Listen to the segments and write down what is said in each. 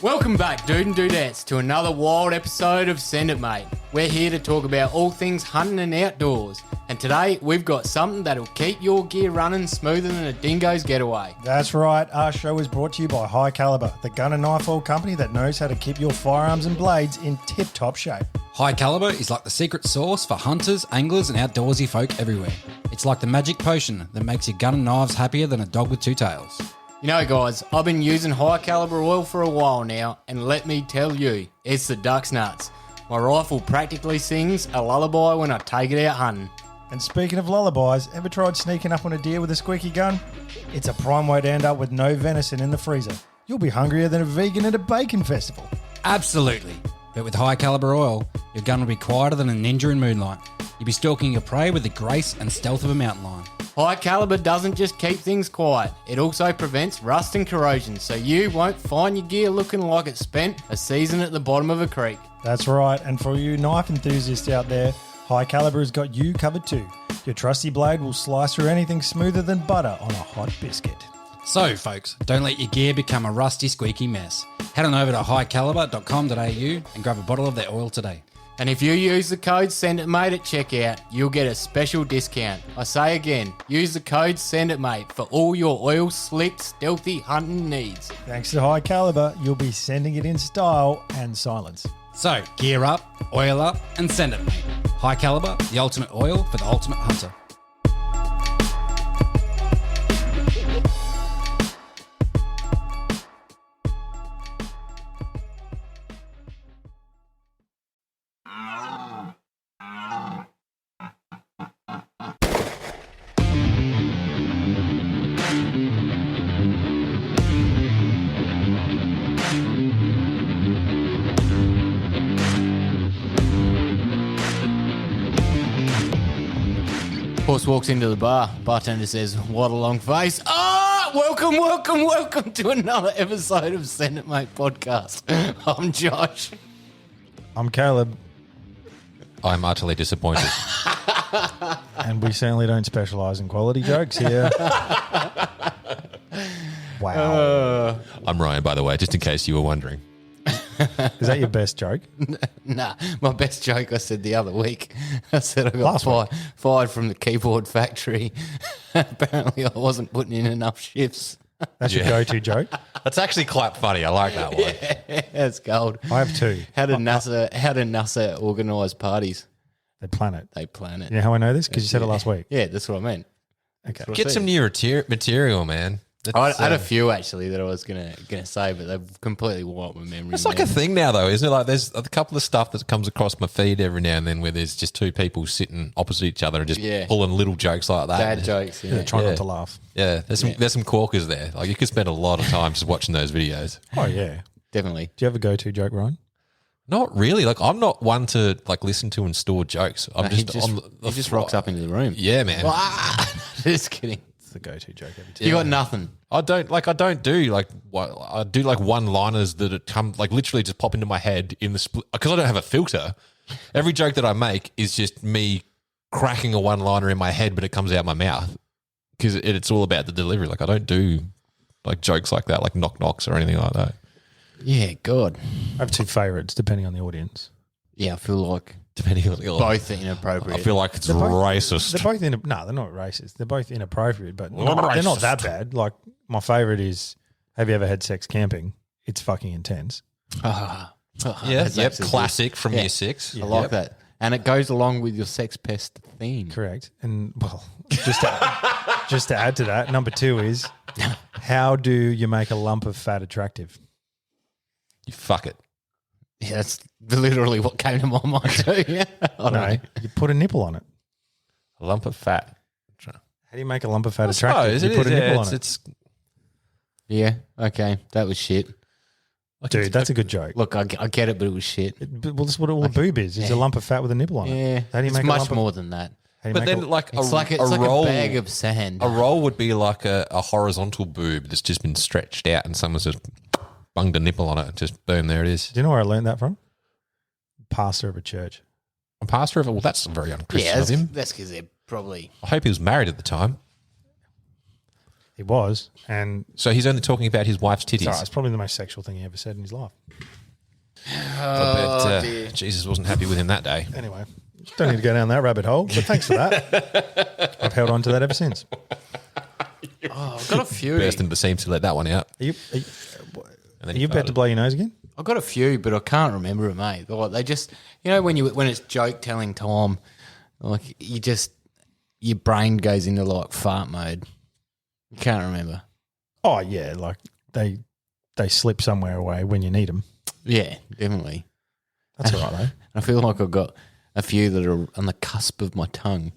Welcome back, dude and dudettes, to another wild episode of Send It Mate. We're here to talk about all things hunting and outdoors. And today, we've got something that'll keep your gear running smoother than a dingo's getaway. That's right. Our show is brought to you by High Caliber, the gun and knife oil company that knows how to keep your firearms and blades in tip-top shape. High Caliber is like the secret sauce for hunters, anglers, and outdoorsy folk everywhere. It's like the magic potion that makes your gun and knives happier than a dog with two tails. You know, guys, I've been using High Caliber oil for a while now, and let me tell you, it's the duck's nuts. My rifle practically sings a lullaby when I take it out hunting. And speaking of lullabies, ever tried sneaking up on a deer with a squeaky gun? It's a prime way to end up with no venison in the freezer. You'll be hungrier than a vegan at a bacon festival. Absolutely. But with High Caliber oil, your gun will be quieter than a ninja in moonlight. You'll be stalking your prey with the grace and stealth of a mountain lion. High Caliber doesn't just keep things quiet, it also prevents rust and corrosion, so you won't find your gear looking like it spent a season at the bottom of a creek. That's right, and for you knife enthusiasts out there, High Caliber has got you covered too. Your trusty blade will slice through anything smoother than butter on a hot biscuit. So, folks, don't let your gear become a rusty, squeaky mess. Head on over to highcaliber.com.au and grab a bottle of their oil today. And if you use the code SENDITMATE at checkout, you'll get a special discount. I say again, use the code SENDITMATE for all your oil slick, stealthy hunting needs. Thanks to High Caliber, you'll be sending it in style and silence. So, gear up, oil up, and send it, mate. High Caliber, the ultimate oil for the ultimate hunter. Horse walks into the bar. Bartender says, "What a long face." Welcome to another episode of Send It Mate podcast. I'm Josh. I'm Caleb, I'm utterly disappointed. and we certainly don't specialise in quality jokes here. Wow. I'm Ryan, by the way, just in case you were wondering. Is that your best joke? Nah, my best joke I said the other week. I said I got Last fired from the keyboard factory. Apparently I wasn't putting in enough shifts. That's your go-to joke? That's actually quite funny. I like that one. Yeah, it's gold. I have two. How did NASA organise parties? They plan it. They plan it. You know how I know this? Because you said it last week. Yeah, that's what I meant. Okay. Get some new material, man. I had a few actually that I was gonna say, but they've completely wiped my memory. It's like a thing now, though, isn't it? Like there's a couple of stuff that comes across my feed every now and then where there's just two people sitting opposite each other and just pulling little jokes like that. Dad jokes. Yeah. Try not to laugh. Yeah, there's some corkers there. Like you could spend a lot of time just watching those videos. Oh, yeah. Definitely. Do you have a go-to joke, Ryan? Not really. Like I'm not one to like listen to and store jokes. He just rocks up into the room. Yeah, man. Just kidding. It's the go-to joke every time. You got nothing. I don't do one-liners that come like literally just pop into my head in the split because I don't have a filter. Every joke that I make is just me cracking a one-liner in my head, but it comes out my mouth because it's all about the delivery. Like I don't do like jokes like that, like knock-knocks or anything like that. Yeah, God. I have two favourites depending on the audience. Yeah, I feel like Depending on the both are inappropriate. I feel like it's racist. They're both no, they're not racist. They're both inappropriate, but they're not that bad. Like my favourite is, have you ever had sex camping? It's fucking intense. Classic from year 6. I like that. And it goes along with your sex pest theme. Correct. And well, just to add to that, number 2 is, how do you make a lump of fat attractive? You fuck it. Yeah, that's literally what came to my mind too. Yeah. I don't know. You put a nipple on it. A lump of fat. How do you make a lump of fat attractive? You put a nipple on it. Yeah, okay. That was shit. Dude, that's a good joke. Look, I get it, but it was shit. Well, that's what a boob is. It's a lump of fat with a nipple on it. Yeah, How do you it's make much a lump more than that. But then It's like a bag of sand. A roll would be like a horizontal boob that's just been stretched out and someone's just bunged a nipple on it and just boom, there it is. Do you know where I learned that from? Pastor of a church. A pastor of it? Well, that's very unchristian of him. That's because they're probably... I hope he was married at the time. He was, and So he's only talking about his wife's titties. it's probably the most sexual thing he ever said in his life. I bet Jesus wasn't happy with him that day. Anyway, don't need to go down that rabbit hole, but thanks for that. I've held on to that ever since. I've got a few. Burst into the seams to let that one out. Are you And then are he you about to farted. blow your nose again? I've got a few, but I can't remember it, mate. Like, they just, when it's joke telling time, like your brain goes into like fart mode. You can't remember. Oh yeah, like they slip somewhere away when you need them. Yeah, definitely. That's all right though. I feel like I've got a few that are on the cusp of my tongue,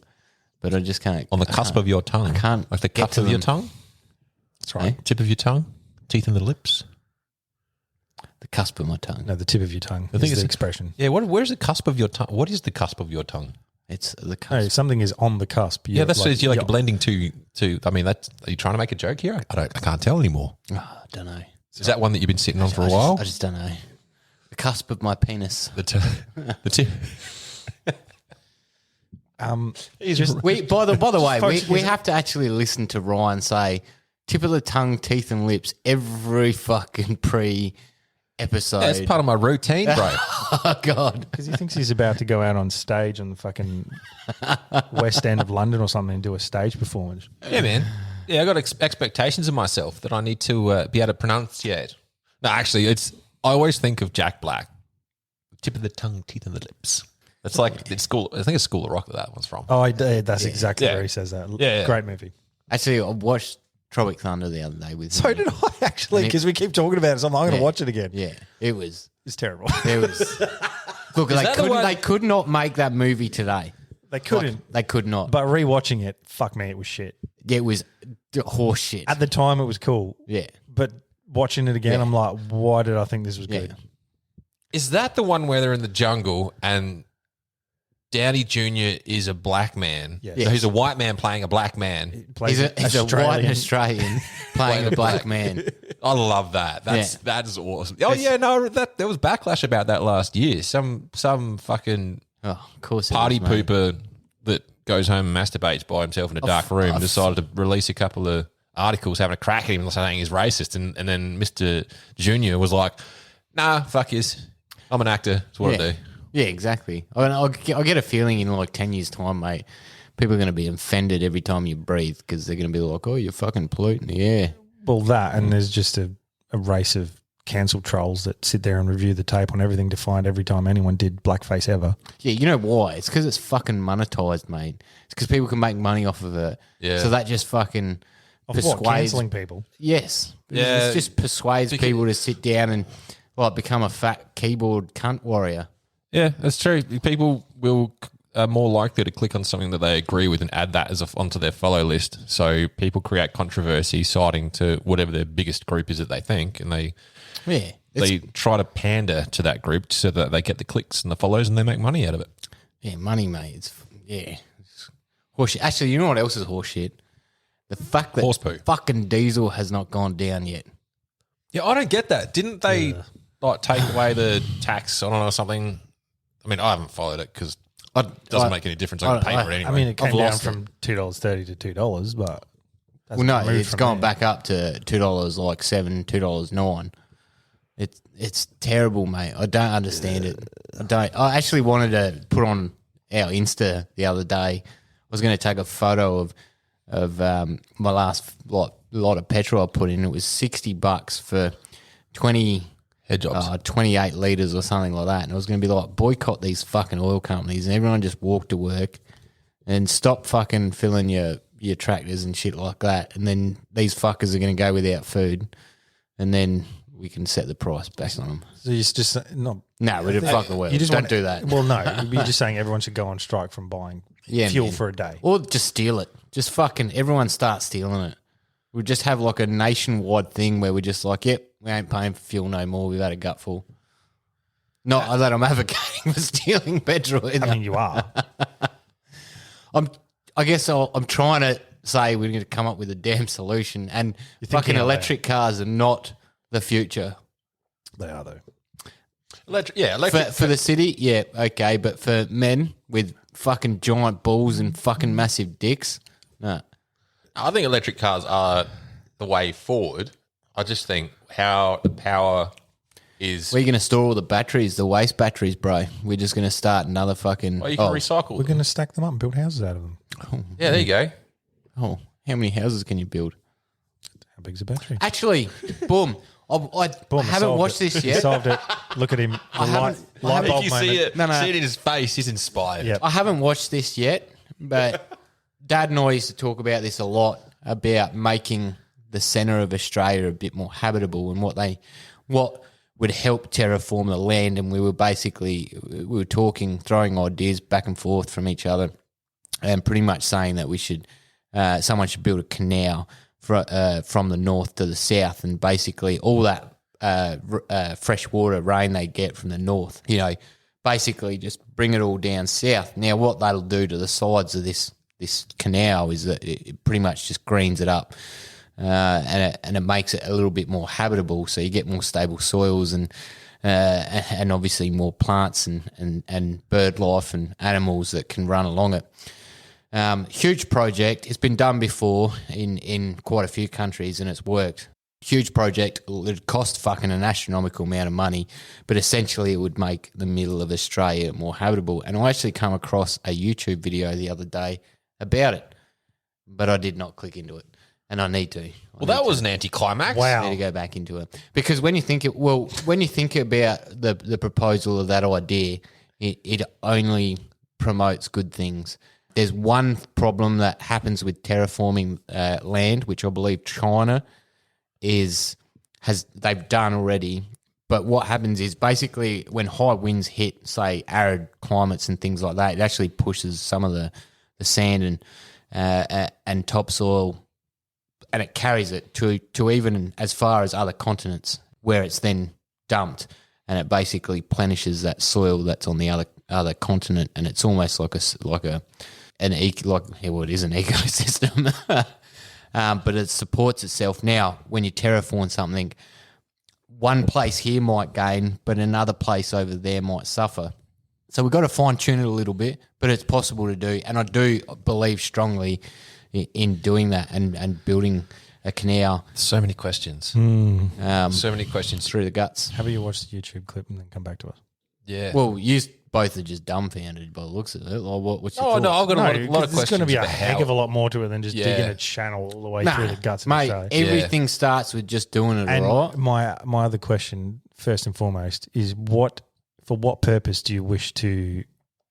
but I just can't. On the cusp of your tongue. I can't Like the get cup to of your them. tongue? That's right. Eh? Tip of your tongue? Teeth in the lips? The cusp of my tongue. No, the tip of your tongue. I think is it's the expression. Yeah, where's the cusp of your tongue? What is the cusp of your tongue? It's the cusp. No, something is on the cusp. Yeah, that's you're like blending to. I mean, are you trying to make a joke here? I can't tell anymore. Oh, I don't know. Is that one that you've been sitting on for a while? I just don't know. The cusp of my penis. The tip. By the way, Folks, we have to actually listen to Ryan say tip of the tongue, teeth and lips every fucking episode. That's part of my routine, bro. Oh God. because he thinks he's about to go out on stage on the fucking West End of London or something and do a stage performance. Yeah, man. Yeah, I got expectations of myself that I need to be able to pronunciate. No, actually, I always think of Jack Black. Tip of the tongue, teeth and the lips. It's like it's school. I think it's School of Rock that one's from. Oh, that's exactly Yeah. where he says that. Yeah. Great movie. Actually, I watched Tropic Thunder the other day with So him. did I actually, because we keep talking about it. So I'm going to watch it again. Yeah, it was. It's terrible. It was. Look, that the one- they could not make that movie today. They couldn't. They could not. But rewatching it, fuck me, it was shit. It was horse shit. At the time, it was cool. Yeah. But watching it again, Yeah. I'm like, why did I think this was Yeah. good? Is that the one where they're in the jungle and Downey Jr. is a black man? Yes. So he's a white man playing a black man. He's a white Australian playing a black man. I love that. That's awesome. Oh yeah, no, there was backlash about that last year. Some fucking Oh, of course. it party was, mate. pooper that goes home and masturbates by himself in a dark room decided to release a couple of articles having a crack at him and saying he's racist, and then Mr. Junior was like, "Nah, fuck yous. I'm an actor. That's what I do." Yeah, exactly. I get a feeling in like 10 years' time, mate, people are going to be offended every time you breathe because they're going to be like, oh, you're fucking polluting the air. Well, that, and there's just a race of cancel trolls that sit there and review the tape on everything to find every time anyone did blackface ever. Yeah, you know why? It's because it's fucking monetized, mate. It's because people can make money off of it. Yeah. So that just fucking Of persuades. what? Cancelling people? Yes. Yeah. It just persuades people to sit down and like become a fat keyboard cunt warrior. Yeah, that's true. People are more likely to click on something that they agree with and add that onto their follow list. So people create controversy citing to whatever their biggest group is that they think, and they try to pander to that group so that they get the clicks and the follows and they make money out of it. Yeah, money, mate. It's horseshit. Actually, you know what else is horseshit? The fact that Horse poo. fucking diesel has not gone down yet. Yeah, I don't get that. Didn't they like take away the tax on it or something? I mean, I haven't followed it because it doesn't make any difference. I can pay for it anyway. I mean, it came down lost from $2.30 to $2, but Well, no, moved it's from gone there. back up to $2 like $2.09. It's terrible, mate. I don't understand it. I actually wanted to put on our Insta the other day. I was going to take a photo of my last lot of petrol I put in. It was $60 for 20 head jobs. 28 litres or something like that. And I was going to be like, boycott these fucking oil companies. And everyone just walk to work and stop fucking filling your tractors and shit like that. And then these fuckers are going to go without food. And then we can set the price back on them. So you're just not. No, we did fuck the world. You just Don't want- do that. Well, no, you're just saying everyone should go on strike from buying fuel man. for a day. Or just steal it. Just fucking everyone start stealing it. We'll just have like a nationwide thing where we're just like, yep, we ain't paying for fuel no more. We've had a gutful. Not that I'm advocating for stealing petrol either. I mean, you are. I guess I'm trying to say we're going to come up with a damn solution, and fucking out electric cars are not the future. They are, though. Electric. For the city, yeah, okay, but for men with fucking giant balls and fucking massive dicks, no. I think electric cars are the way forward. I just think how the power is. We're going to store all the batteries, the waste batteries, bro. We're just going to start another fucking. Well, you can recycle. We're going to stack them up and build houses out of them. Yeah, there you go. Oh, how many houses can you build? How big's a battery? Actually, boom. I haven't watched this He yet. solved it. Look at him. The light bulb If you moment. see it, No. see it in his face, he's inspired. Yep. I haven't watched this yet, but Dad and I used to talk about this a lot, about making the centre of Australia a bit more habitable and what would help terraform the land. And we were talking, throwing ideas back and forth from each other, and pretty much saying that someone should build a canal from the north to the south, and basically all that fresh water rain they get from the north, basically just bring it all down south. Now, what that'll do to the sides of this canal is that it pretty much just greens it up, and it makes it a little bit more habitable. So you get more stable soils and obviously more plants and bird life and animals that can run along it. Huge project. It's been done before in quite a few countries and it's worked. Huge project. It cost fucking an astronomical amount of money, but essentially it would make the middle of Australia more habitable. And I actually come across a YouTube video the other day about it, but I did not click into it, and I need to. Well, that was an anticlimax. Wow. I need to go back into it because when you think about the proposal of that idea, it only promotes good things. There's one problem that happens with terraforming land, which I believe China they've done already. But what happens is basically when high winds hit, say, arid climates and things like that, it actually pushes some of the sand and topsoil, and it carries it to even as far as other continents, where it's then dumped, and it basically plenishes that soil that's on the other continent, and it's almost like it is an ecosystem. But it supports itself. Now, when you terraform something, one place here might gain, but another place over there might suffer. So we've got to fine-tune it a little bit, but it's possible to do. And I do believe strongly in doing that and building a canal. So many questions. So many questions. Through the guts. How about you watch the YouTube clip and then come back to us? Yeah. Well, you both are just dumbfounded by the looks of it. Like, what's your Oh, thoughts? no, I've got a lot of There's questions. going to be a about heck how- of a lot more to it than just Yeah. digging a channel all the way Nah, through the guts of mate, Australia. everything starts with just doing it And right. my other question, first and foremost, is for what purpose do you wish to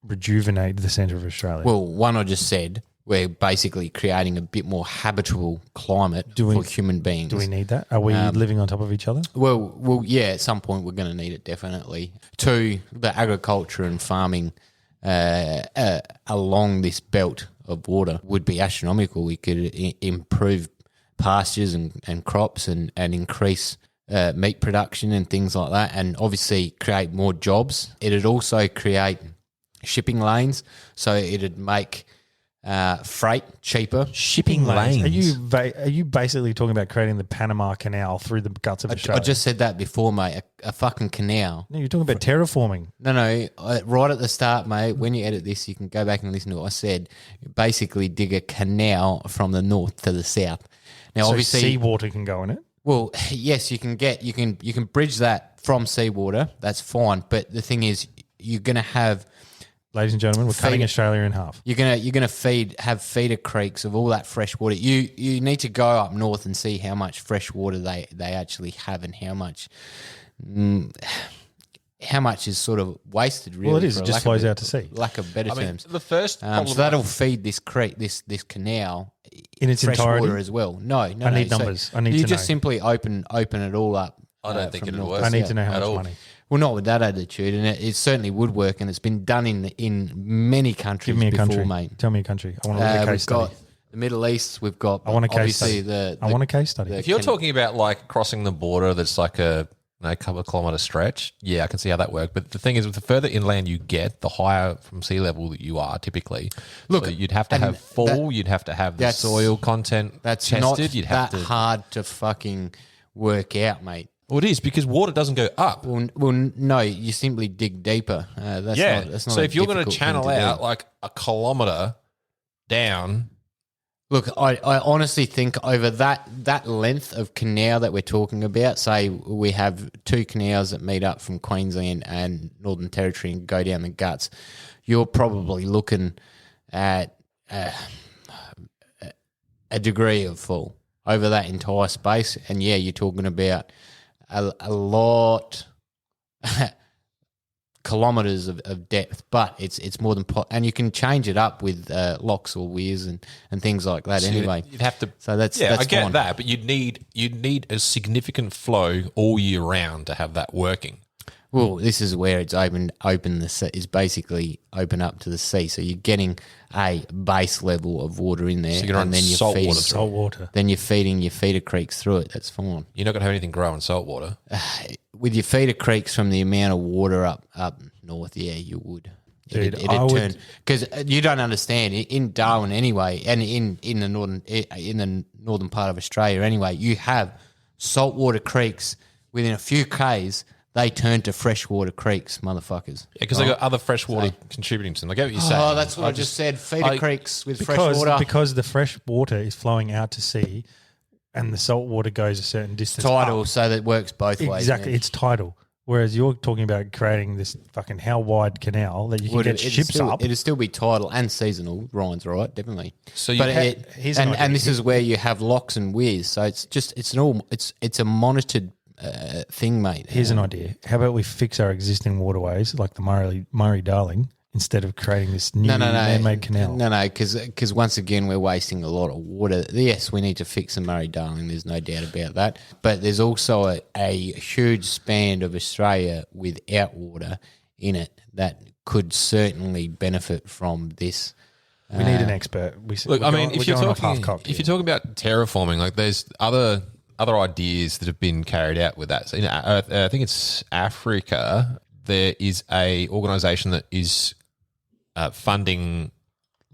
rejuvenate the centre of Australia? Well, one I just said, we're basically creating a bit more habitable climate for human beings. do we need that? Are we living on top of each other? Well, yeah, at some point we're going to need it, definitely. Two, the agriculture and farming along this belt of water would be astronomical. We could improve pastures and crops and increase meat production and things like that, and obviously create more jobs. It'd also create shipping lanes, so it'd make freight cheaper. Shipping lanes. Are you basically talking about creating the Panama Canal through the guts of I Australia? just said that before, mate. A fucking canal. No, you're talking about terraforming. No, right at the start, mate, when you edit this, you can go back and listen to what I said. Basically dig a canal from the north to the south. Now, So obviously, seawater can go in it. well, yes, you can bridge that from seawater. That's fine. But the thing is, you're going to have Ladies and gentlemen, we're cutting Australia in half. You're gonna have feeder creeks of all that fresh water. You need to go up north and see how much fresh water they actually have and how much is sort of wasted. Really, Well, it is. for It just lack of flows a- out to sea. Lack of better I mean, terms. the first problem So that'll feed this creek, this canal In its fresh entirety? water as well. No. I need So numbers. I need you to just know. simply open it all up. I don't think from it'll north work. to I need south. to know how At much all. money. Well, not with that attitude, and it certainly would work, and it's been done in many countries Give me a before, country. mate. Tell me a country. I want to look at a case We've got study. the Middle East. We've got I want a case obviously study. the I want a case study. If you're talking about like crossing the border, that's like a couple of kilometre stretch. Yeah, I can see how that works. But the thing is, with the further inland you get, the higher from sea level that you are typically. Look, So you'd have to and have fall. You'd have to have the that's- soil content That's tested. not You'd have that to. hard to fucking work out, mate. Well, it is because water doesn't go up. Well, no, you simply dig deeper. That's Yeah. not, that's not So a if you're going to difficult thing channel to do. out like a kilometre down, Look, I honestly think over that length of canal that we're talking about, say we have 2 canals that meet up from Queensland and Northern Territory and go down the guts, you're probably looking at a degree of full over that entire space. And, yeah, you're talking about a lot kilometres of depth, but it's more than and you can change it up with locks or weirs and things like that. So anyway, you'd have to. So that's I get fine. that, but you'd need a significant flow all year round to have that working. Well, this is where it's open the sea, is basically open up to the sea. So you're getting a base level of water in there, So you're and then you're salt feeding water through. Salt water. Then you're feeding your feeder creeks through it. That's fine. You're not going to have anything grow in salt water. With your feeder creeks from the amount of water up north, yeah, you would. Dude, It'd I turn would- because you don't understand in Darwin anyway, and in the northern part of Australia anyway. You have saltwater creeks within a few k's. They turn to freshwater creeks, motherfuckers. Yeah, because they got other freshwater contributing to them. I get what you're saying. Oh, that's what I just said. Feeder creeks with fresh Because water. because the fresh water is flowing out to sea, and the salt water goes a certain distance. Tidal, up. so that it works both ways. Exactly, yeah. it's tidal. Whereas you're talking about creating this fucking how wide canal that you can get ships up. It'd still be tidal and seasonal. Ryan's right, definitely. So you but here's an idea. and this is where you have locks and weirs. So it's a monitored thing, mate. Here's an idea. How about we fix our existing waterways like the Murray-Darling instead of creating this new man-made canal? No, because once again we're wasting a lot of water. Yes, we need to fix the Murray-Darling. There's no doubt about that. But there's also a huge span of Australia without water in it that could certainly benefit from this. We need an expert. Look, I mean, if you're talking about terraforming, like there's other ideas that have been carried out with that. So, I think it's Africa. There is a organisation that is funding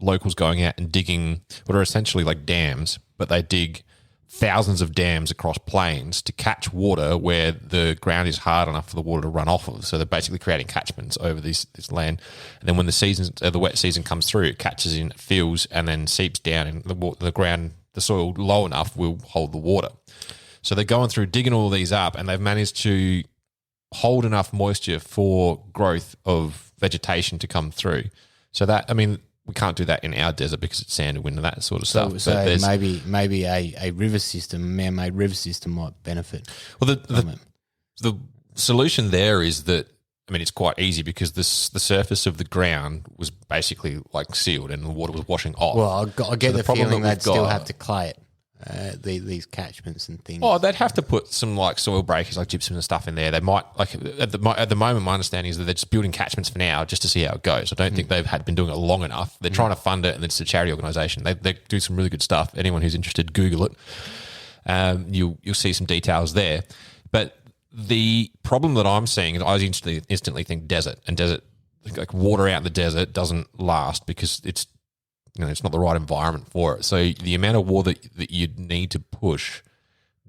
locals going out and digging what are essentially like dams, but they dig thousands of dams across plains to catch water where the ground is hard enough for the water to run off of. So they're basically creating catchments over this land. And then when the wet season comes through, it catches in, it fills, and then seeps down, and the ground, the soil low enough will hold the water. So they're going through digging all these up, and they've managed to hold enough moisture for growth of vegetation to come through. So that, I mean, we can't do that in our desert because it's sand and wind and that sort of stuff. So But maybe a river system, a man-made river system might benefit. Well, the solution there is that, I mean, it's quite easy because the surface of the ground was basically like sealed and the water was washing off. Well, I get the problem feeling that they'd we've still got- have to clay it, these catchments and things. Oh, they'd have to put some like soil breakers, like gypsum and stuff in there. They might, like at the moment, my understanding is that they're just building catchments for now, just to see how it goes. I don't think they've been doing it long enough. They're trying to fund it, and it's a charity organisation. They do some really good stuff. Anyone who's interested, Google it. You'll see some details there. But the problem that I'm seeing is I instantly think desert, and desert, like water out in the desert doesn't last because it's not the right environment for it. So the amount of water that you'd need to push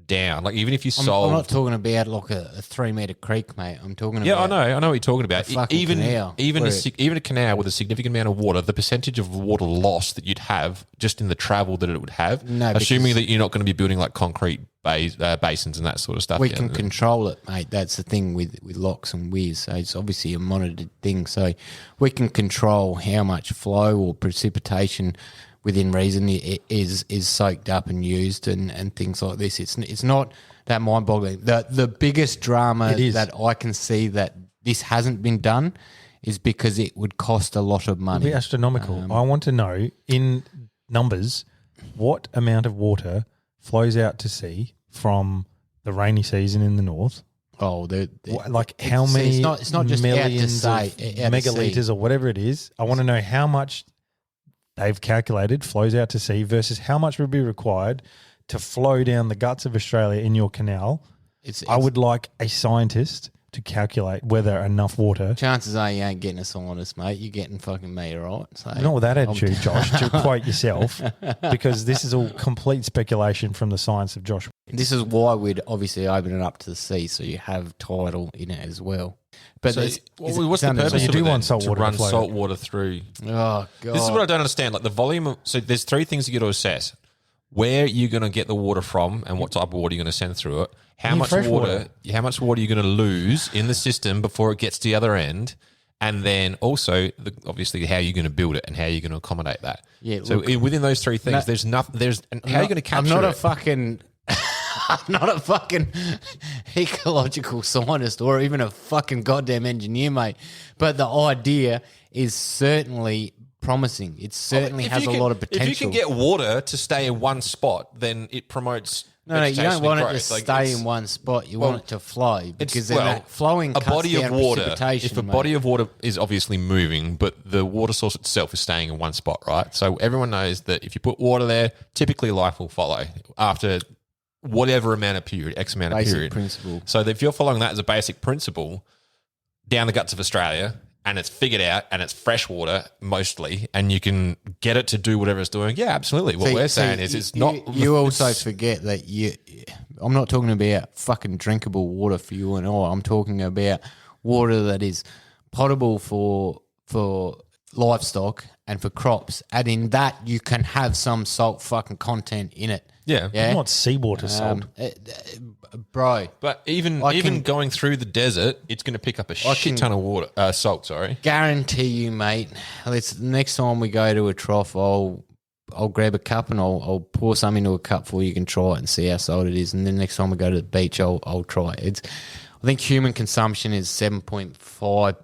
down, like even if you solve... I'm not talking about like a 3 metre creek, mate. I'm talking Yeah, about... I know what you're talking about. a fucking canal. Even a canal with a significant amount of water, the percentage of water loss that you'd have just in the travel that it would have, No, assuming because- that you're not going to be building like concrete basins and that sort of stuff. We down can there. control it, mate. That's the thing with locks and weirs. So it's obviously a monitored thing. So we can control how much flow or precipitation within reason is soaked up and used and things like this. It's not that mind-boggling. The biggest drama that I can see that this hasn't been done is because it would cost a lot of money. It'd be astronomical. I want to know in numbers what amount of water flows out to sea from the rainy season in the north. Oh, Like how many it's not just millions out to of sea, out to sea. megalitres or whatever it is. I want to know how much they've calculated flows out to sea versus how much would be required to flow down the guts of Australia in your canal. I would like a scientist to calculate whether enough water. Chances are you ain't getting a scientist, mate. You're getting fucking me, right? So Not with that attitude, Josh, to quote yourself, because this is all complete speculation from the science of Josh. This is why we'd obviously open it up to the sea, so you have tidal in it as well. But So, what's the purpose So you of do it then? want salt to water to run flow. salt water through? Oh god, This is what I don't understand. Like the volume of, so there's three things you got to assess: where you're going to get the water from, and what type of water you're going to send through it. How much fresh water? How much water you're going to lose in the system before it gets to the other end, and then also obviously how you're going to build it and how you're going to accommodate that. Yeah, So look, within those three things, there's nothing. There's and how are you going to capture I'm not it? a fucking. I'm not a fucking ecological scientist or even a fucking goddamn engineer, mate. But the idea is certainly promising. It certainly If has you a can- lot of potential. If you can get water to stay in one spot, then it promotes. No, you vegetation don't want and it to growth. Like, stay it's- in one spot. You well, want it to flow because then well, that flowing a cuts body of down water. precipitation, If a mate. body of water is obviously moving, but the water source itself is staying in one spot, right? So everyone knows that if you put water there, typically life will follow after whatever amount of period, X amount of Basic period. principle. So if you're following that as a basic principle down the guts of Australia, and it's figured out, and it's fresh water mostly, and you can get it to do whatever it's doing, yeah, absolutely. What we're saying is it's not. You also it's- forget that I'm not talking about fucking drinkable water for you and I. I'm talking about water that is potable for livestock and for crops, and in that you can have some salt fucking content in it. Yeah. Yeah, Not seawater salt. bro. But even I can- going through the desert, it's going to pick up a shit ton of water, salt. Sorry. Guarantee you, mate. Next time we go to a trough, I'll grab a cup and I'll pour some into a cup for you. You can try it and see how salt it is. And then next time we go to the beach, I'll try it. I think human consumption is 7.5,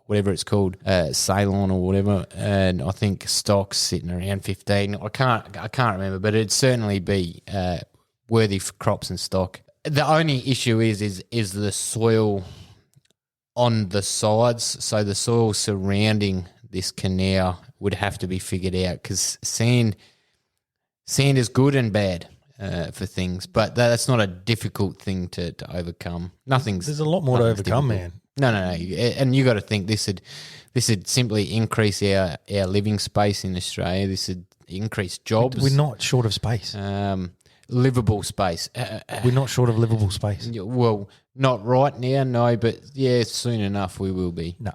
whatever it's called, Ceylon or whatever. And I think stock's sitting around 15. I can't remember, but it'd certainly be worthy for crops and stock. The only issue is the soil on the sides. So the soil surrounding this canal would have to be figured out because sand is good and bad for things, but that's not a difficult thing to overcome. There's a lot more to overcome, man. No, and you got to think this would simply increase our living space in Australia. This would increase jobs. We're not short of space. Livable space. We're not short of livable space. Well, not right now, no, but yeah, soon enough we will be. No.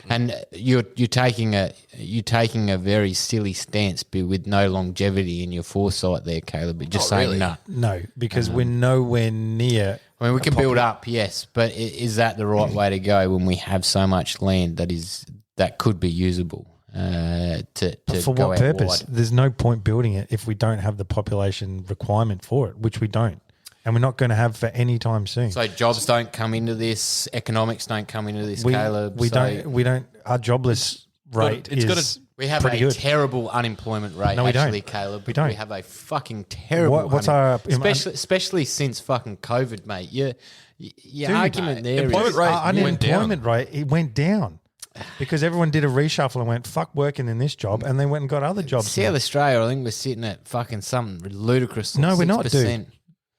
And you're taking a very silly stance with no longevity in your foresight there, Caleb. But just saying really. no. No, because we're nowhere near. I mean, we can build up, yes, but is that the right way to go when we have so much land that could be usable? To For go what out purpose? wide? There's no point building it if we don't have the population requirement for it, which we don't. And we're not going to have for any time soon. So jobs don't come into this, economics don't come into this, Caleb. We so don't. Our jobless rate it's gotta- is we have pretty a good. terrible unemployment rate. No, we don't. actually, Caleb. We don't. We have a fucking terrible. What's our especially since fucking COVID, mate? Your argument there is employment rate our went unemployment rate? It went down because everyone did a reshuffle and went fuck working in this job, and they went and got other jobs. South Australia. I think we're sitting at fucking something ludicrous. No, we're not, 6%. dude.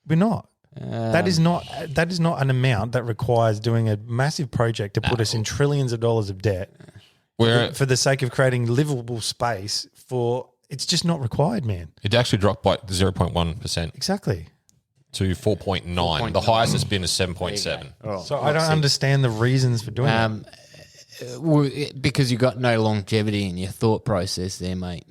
We're not. That is not an amount that requires doing a massive project to put us in trillions of dollars of debt for the sake of creating livable space for. It's just not required, man. It actually dropped by 0.1% Exactly. to 4.9. The highest it's been is 7.7. Oh, So I don't understand the reasons for doing it. Because you got no longevity in your thought process there, mate.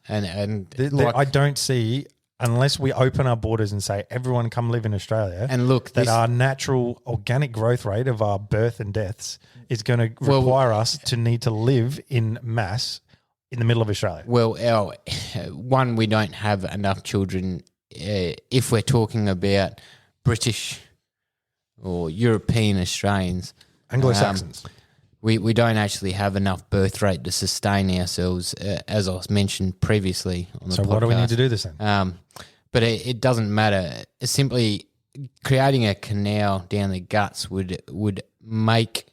I don't see, unless we open our borders and say everyone come live in Australia, And look, that this- our natural organic growth rate of our birth and deaths is going to require us to need to live in mass in the middle of Australia. Well, we don't have enough children. If we're talking about British or European Australians, Anglo-Saxons. we don't actually have enough birth rate to sustain ourselves, as I mentioned previously on the So podcast. why do we need to do this then? But it doesn't matter. Simply creating a canal down the guts would make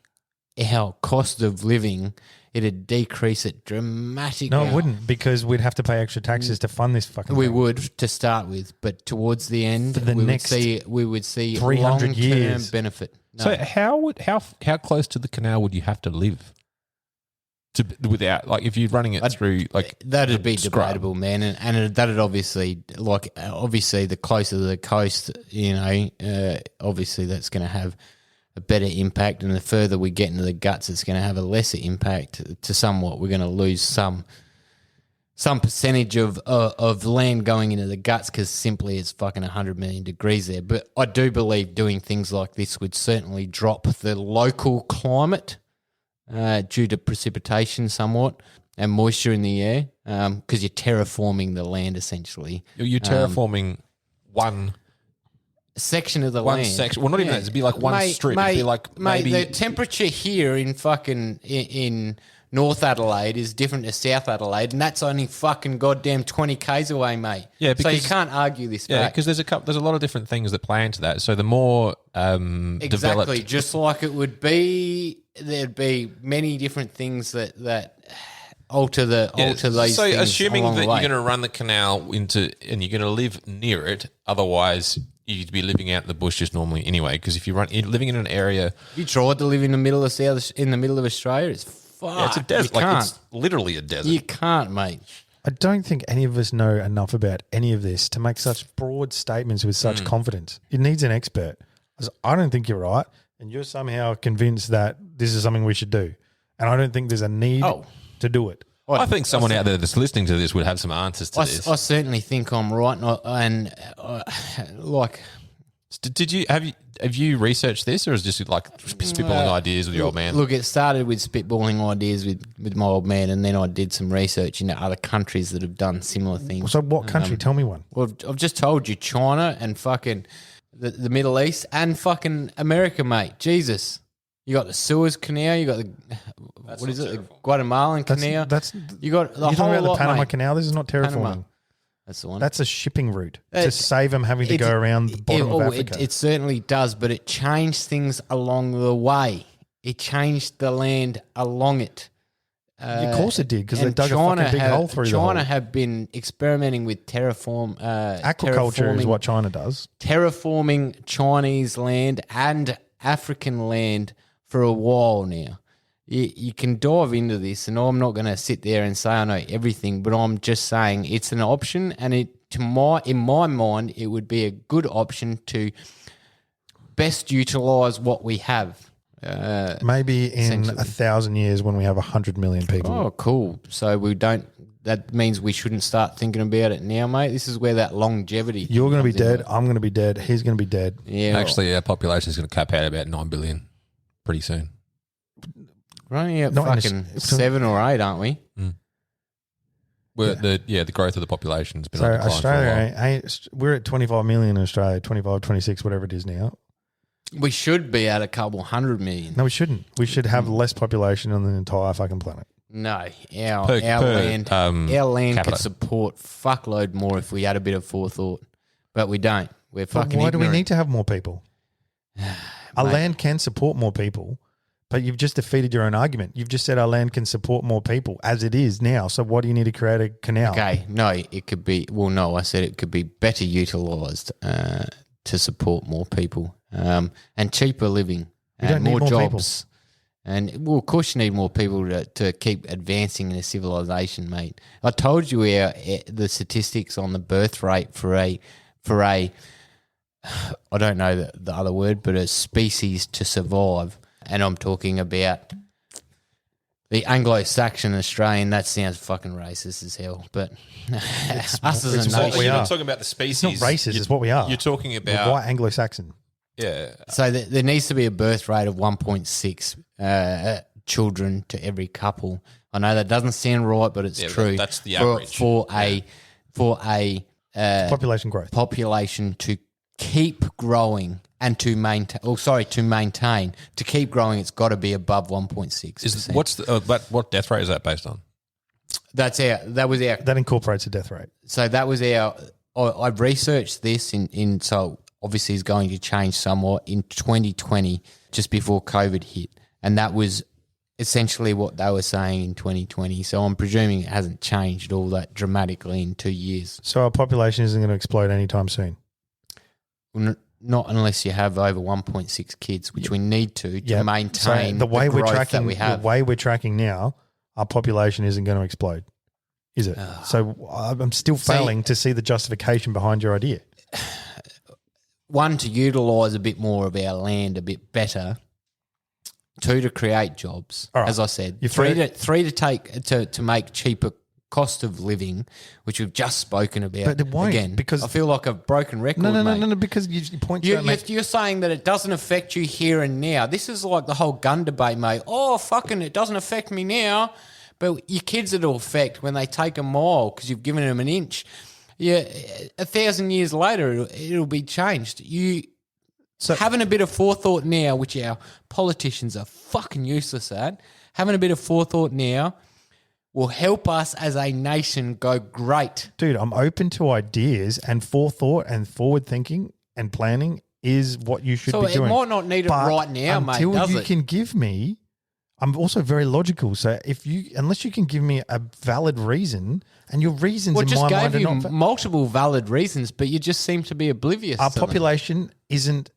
our cost of living. It'd decrease it dramatically. No, it wouldn't, because we'd have to pay extra taxes to fund this fucking We thing. would to start with, but towards the end, For the next we would see 300 long-term years. benefit. No. So how close to the canal would you have to live? without like if you're running it through like that'd be scrub. debatable, man, and that'd obviously obviously the closer to the coast, obviously that's going to have a better impact, and the further we get into the guts, it's going to have a lesser impact to somewhat. We're going to lose some percentage of land going into the guts because simply it's fucking 100 million degrees there. But I do believe doing things like this would certainly drop the local climate due to precipitation somewhat and moisture in the air because you're terraforming the land essentially. You're terraforming one section of the one land. section. Well, not even that. It'd be like one strip. It'd be like maybe the temperature here in fucking in North Adelaide is different to South Adelaide, and that's only fucking goddamn 20 k's away, mate. Yeah, so you because- can't argue this. yeah, fact. because there's a lot of different things that play into that. So the more Exactly, developed, just like it would be, there'd be many different things that alter these so things assuming along that the you're way. going to run the canal into and you're going to live near it, otherwise you'd be living out in the bush just normally anyway. Because if you're living in an area, You tried to live in the middle of Australia, it's fuck. yeah, it's a desert. You Like can't. it's literally a desert. You can't, mate. I don't think any of us know enough about any of this to make such broad statements with such confidence. It needs an expert. 'Cause I don't think you're right, and you're somehow convinced that this is something we should do. And I don't think there's a need to do it. I think someone out there that's listening to this would have some answers to this. I certainly think I'm right, and like Have you researched this, or is it just like spitballing ideas with your old man? Look, it started with spitballing ideas with my old man, and then I did some research into other countries that have done similar things. So what country? Tell me one. Well, I've just told you, China and fucking the Middle East and fucking America, mate. Jesus. You got the Suez Canal, you got the Guatemalan Canal. You got the You're whole talking about lot, the Panama mate. Canal. This is not terraforming. Panama. That's the one. That's a shipping route to It's- save them having to go around the bottom of Africa. It certainly does, but it changed things along the way. It changed the land along it. Of course it did, because they and dug a fucking big hole through the hole. China have been experimenting with Aquaculture is terraforming- what China does. terraforming Chinese land and African land for a while now. You can dive into this, and I'm not going to sit there and say I know everything, but I'm just saying it's an option, and in my mind, it would be a good option to best utilise what we have. Maybe in essentially. 1,000 years when we have 100 million people. Oh, cool. So we don't. That means we shouldn't start thinking about it now, mate. This is where that longevity. You're going to be comes into dead. it. I'm going to be dead. He's going to be dead. Yeah. Actually, our population is going to cap out about 9 billion pretty soon. we're only at Not in a fucking s- 7 or 8, aren't we? The growth of the population has been So on decline for a while. Australia, we're at 25 million in Australia, 25, 26, whatever it is now. We should be at a couple 100 million. No, we shouldn't. We should have less population on the entire fucking planet. No, Per- our land capita. could support fuckload more if we had a bit of forethought, but we don't. We're But fucking. why do we ignorant. need to have more people? Our Mate. land can support more people, but you've just defeated your own argument. You've just said our land can support more people as it is now. So why do you need to create a canal? Okay, no, it could be. Well, no, I said it could be better utilised to support more people and cheaper living We and don't need more more jobs. And well, of course, you need more people to keep advancing in a civilization, mate. I told you the statistics on the birth rate for a I don't know the other word, but a species to survive. And I'm talking about the Anglo-Saxon Australian. That sounds fucking racist as hell, but us as a it's what nation. we You're are. not talking about the species. It's not racist, it's what we are. You're talking We're about white Anglo-Saxon. So there needs to be a birth rate of 1.6 children to every couple. I know that doesn't sound right, but it's Yeah, true. that's the for, average. for a Population growth. population to keep growing and to maintain. To keep growing, it's got to be above 1.6. What death rate is that based on? That was our. That incorporates a death rate. So that was our. I researched this in so obviously it's going to change somewhat in 2020, just before COVID hit, and that was essentially what they were saying in 2020. So I'm presuming it hasn't changed all that dramatically in 2 years. So our population isn't going to explode anytime soon. Not unless you have over 1.6 kids, which we need to Yeah. maintain So the way growth we're tracking, that we have. the way we're tracking now, our population isn't going to explode, is it? So I'm still failing to see the justification behind your idea. One, to utilise a bit more of our land a bit better. Two, to create jobs. All right. As I said. You're Three, to make cheaper cost of living, which we've just spoken about. But it won't, again, because I feel like a broken record. No, because you point to You're saying that it doesn't affect you here and now. This is like the whole gun debate, mate. Oh, fucking, it doesn't affect me now, but your kids it'll affect when they take a mile because you've given them an inch. Yeah, 1,000 years later, it'll be changed. So having a bit of forethought now, which our politicians are fucking useless at, having a bit of forethought now will help us as a nation go great. Dude, I'm open to ideas, and forethought and forward thinking and planning is what you should be doing. So it might not need it right now, mate, does until you it? can give me, I'm also very logical. So unless you can give me a valid reason, and your reasons in my mind are not. Well, just gave you multiple valid reasons, but you just seem to be oblivious. Our population isn't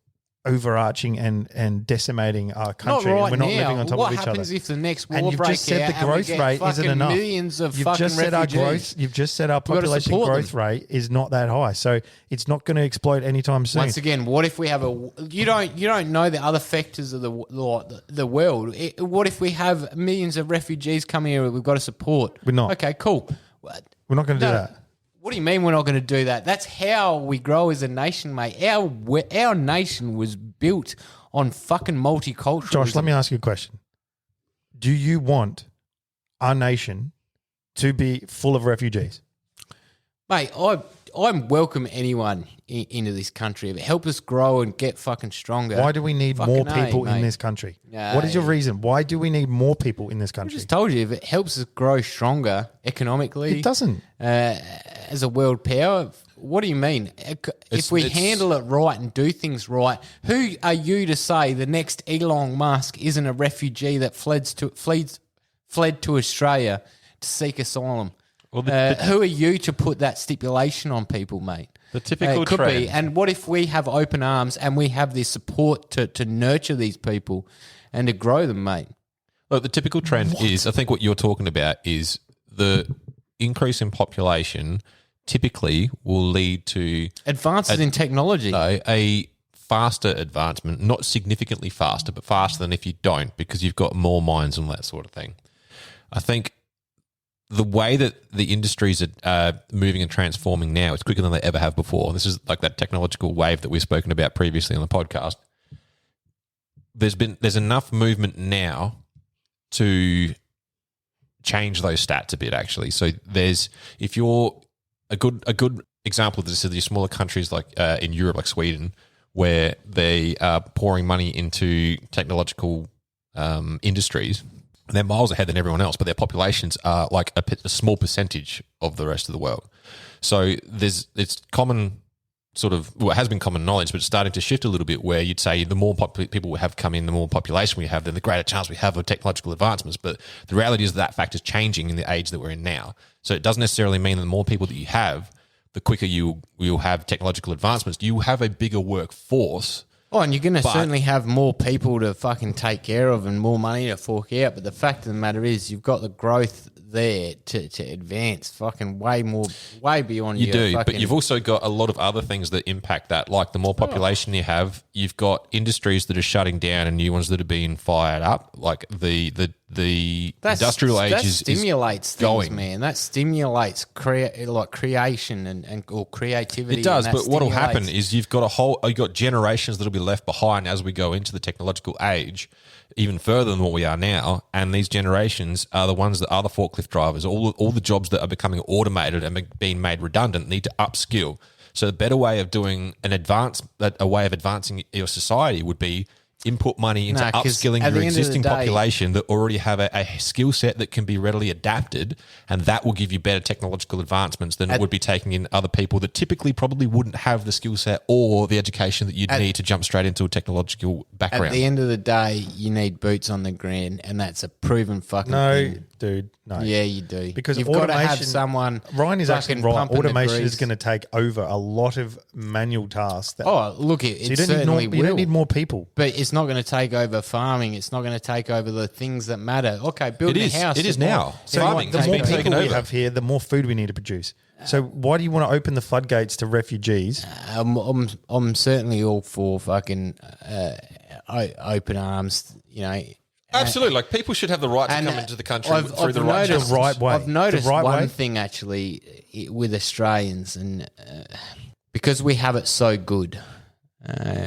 overarching and decimating our country. Not right and we're not now. living on top What of each other. happens if the next war and you've breaks just said out the growth and we rate get isn't fucking enough. millions of You've fucking just said refugees? our growth. You've just said our We've gotta population support growth them. rate is not that high, so it's not going to explode anytime soon. Once again, what if we have you don't know the other factors of the world. What if we have millions of refugees coming here that we've got to support? We're not. Okay, cool. We're not going to do that. What do you mean we're not going to do that? That's how we grow as a nation, mate. Our nation was built on fucking multiculturalism. Josh, let me ask you a question. Do you want our nation to be full of refugees? Mate, I'm welcome anyone into this country. If it helps us grow and get fucking stronger. Why do we need more fucking people in this country? What is your reason? Why do we need more people in this I country? just told you, if it helps us grow stronger economically. It doesn't. As a world power, what do you mean? If we handle it right and do things right, who are you to say the next Elon Musk isn't a refugee that fled to Australia to seek asylum? Well, who are you to put that stipulation on people, mate? The typical it could trend. be. And what if we have open arms and we have the support to nurture these people and to grow them, mate? Look, the typical trend is, I think what you're talking about is the increase in population typically will lead to advances in technology. No, a faster advancement, not significantly faster, but faster than if you don't, because you've got more minds and that sort of thing. I think the way that the industries are moving and transforming now, it's quicker than they ever have before. This is like that technological wave that we've spoken about previously on the podcast. There's enough movement now to change those stats a bit, actually. So if you're a good example of this are these smaller countries like in Europe, like Sweden, where they are pouring money into technological industries. They're miles ahead than everyone else, but their populations are like a small percentage of the rest of the world. So it's common sort of, well, it has been common knowledge, but it's starting to shift a little bit where you'd say the more people we have come in, the more population we have, then the greater chance we have of technological advancements. But the reality is that fact is changing in the age that we're in now. So it doesn't necessarily mean that the more people that you have, the quicker you'll have technological advancements. You have a bigger workforce. Oh, and you're going to certainly have more people to fucking take care of and more money to fork out. But the fact of the matter is you've got the growth there to advance fucking way beyond you do, fucking... But you've also got a lot of other things that impact that. Like the more population you have, you've got industries that are shutting down and new ones that are being fired up. Like the industrial age is stimulates things, going. Man. That stimulates creation or creativity. It does, but what will happen is you've got generations that will be left behind as we go into the technological age, even further than what we are now. And these generations are the ones that are the forklift drivers. All the jobs that are becoming automated and being made redundant need to upskill. So the better way of doing a way of advancing your society would be input money into upskilling your existing population that already have a skill set that can be readily adapted, and that will give you better technological advancements than it would be taking in other people that typically probably wouldn't have the skill set or the education that you'd need to jump straight into a technological background. At the end of the day, you need boots on the ground, and that's a proven fucking thing. Dude, no. Yeah, you do. Because you've got to have someone. Ryan is actually right. pumping Automation is going to take over a lot of manual tasks. It certainly will. You don't need more people. But it's not going to take over farming. It's not going to take over the things that matter. Okay, building a house. It is now. So Farming the has more been taken people we over. have here, the more food we need to produce. So why do you want to open the floodgates to refugees? I'm certainly all for fucking open arms. You know. Absolutely. Like, people should have the right to come into the country through the right channels. The right way. I've noticed The right one way? thing actually with Australians, and because we have it so good,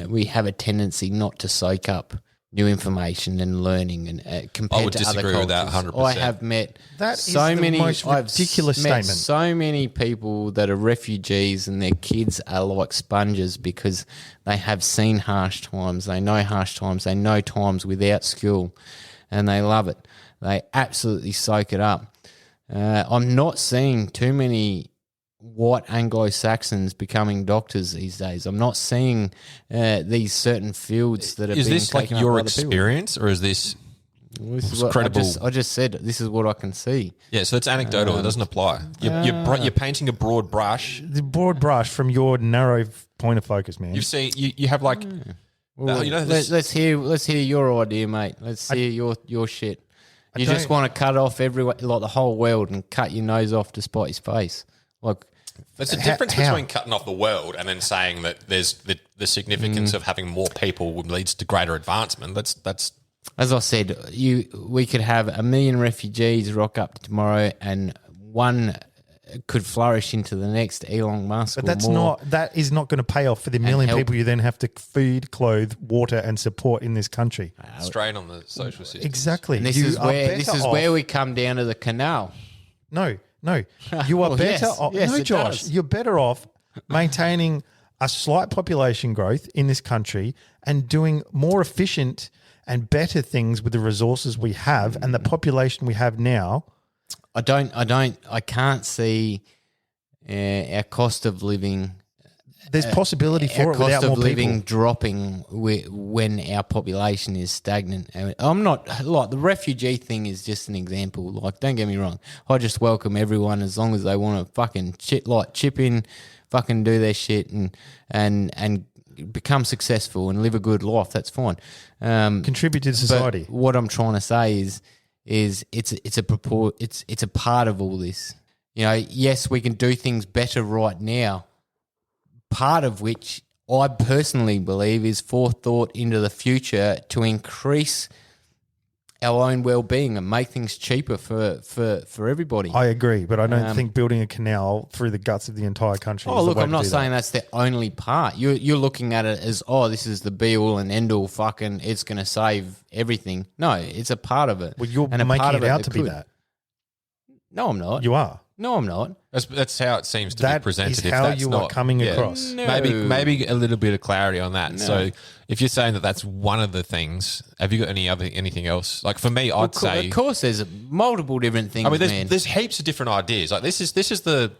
we have a tendency not to soak up new information and learning, and compared I would to other disagree cultures. with that 100%. I have met That so is the many most ridiculous met statement. so many people that are refugees and their kids are like sponges because they have seen harsh times, they know harsh times, they know times without school, and they love it. They absolutely soak it up. I'm not seeing too many white Anglo-Saxons becoming doctors these days. I'm not seeing these certain fields that are Is being this like taken up your by other people. experience, or is this This is what credible? I just said this is what I can see. Yeah, so it's anecdotal. It doesn't apply. You're painting a broad brush. The broad brush from your narrow point of focus, man. You've seen you have like Well, you know this, let's hear your idea, mate. Let's hear your shit. You just don't- want to cut off everyone, like the whole world, and cut your nose off to spite his face. Like, there's a difference how? between cutting off the world and then saying that there's the significance of having more people leads to greater advancement. That's as I said, we could have 1 million refugees rock up tomorrow, and one could flourish into the next Elon Musk. But or that is not going to pay off for the million help. people you then have to feed, clothe, water, and support in this country. strain on the social system. Exactly. And this You is are better where off- we come down to the canal. No. You are Well, better yes. off. Yes, no, it Josh, does. you're better off maintaining a slight population growth in this country and doing more efficient and better things with the resources we have and the population we have now. I can't see our cost of living. There's possibility for Our it without cost of more living people. dropping when our population is stagnant. I'm not like the refugee thing is just an example. Like, don't get me wrong, I just welcome everyone as long as they want to fucking chip in, fucking do their shit and become successful and live a good life. That's fine. Contribute to society. But what I'm trying to say is it's a part of all this. You know, yes, we can do things better right now. Part of which I personally believe is forethought into the future to increase our own well-being and make things cheaper for everybody. I agree, but I don't think building a canal through the guts of the entire country Oh, is the look, way I'm to not do saying that. that's the only part. You're looking at it as, oh, this is the be-all and end-all fucking, it's going to save everything. No, it's a part of it. Well, you're And a making part of it out to be could. that. No, I'm not. You are. No, I'm not. That's how it seems to That be presented. is if how that's you are not, coming across. No. Maybe a little bit of clarity on that. So if you're saying that that's one of the things, have you got anything else? Like for me, I'd say, Of course, there's multiple different things, I mean, man. there's heaps of different ideas. Like this is the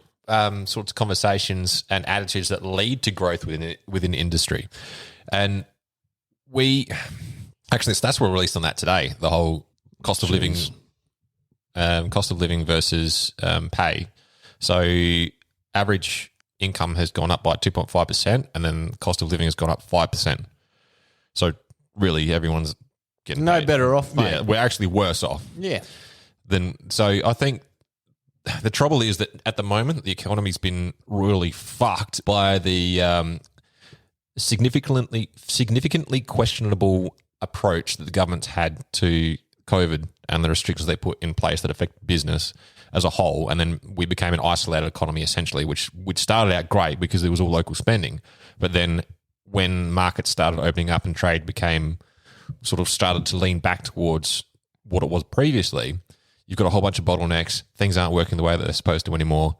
sorts of conversations and attitudes that lead to growth within industry, and we actually stats were released on that today. The whole cost of living versus pay. So average income has gone up by 2.5%, and then cost of living has gone up 5%. So really, everyone's getting No paid. better off, mate. Yeah, we're actually worse off. Yeah. So I think the trouble is that at the moment the economy's been really fucked by the significantly questionable approach that the government's had to COVID and the restrictions they put in place that affect business as a whole. And then we became an isolated economy essentially, which started out great because it was all local spending. But then when markets started opening up and trade became sort of started to lean back towards what it was previously, you've got a whole bunch of bottlenecks. Things aren't working the way that they're supposed to anymore.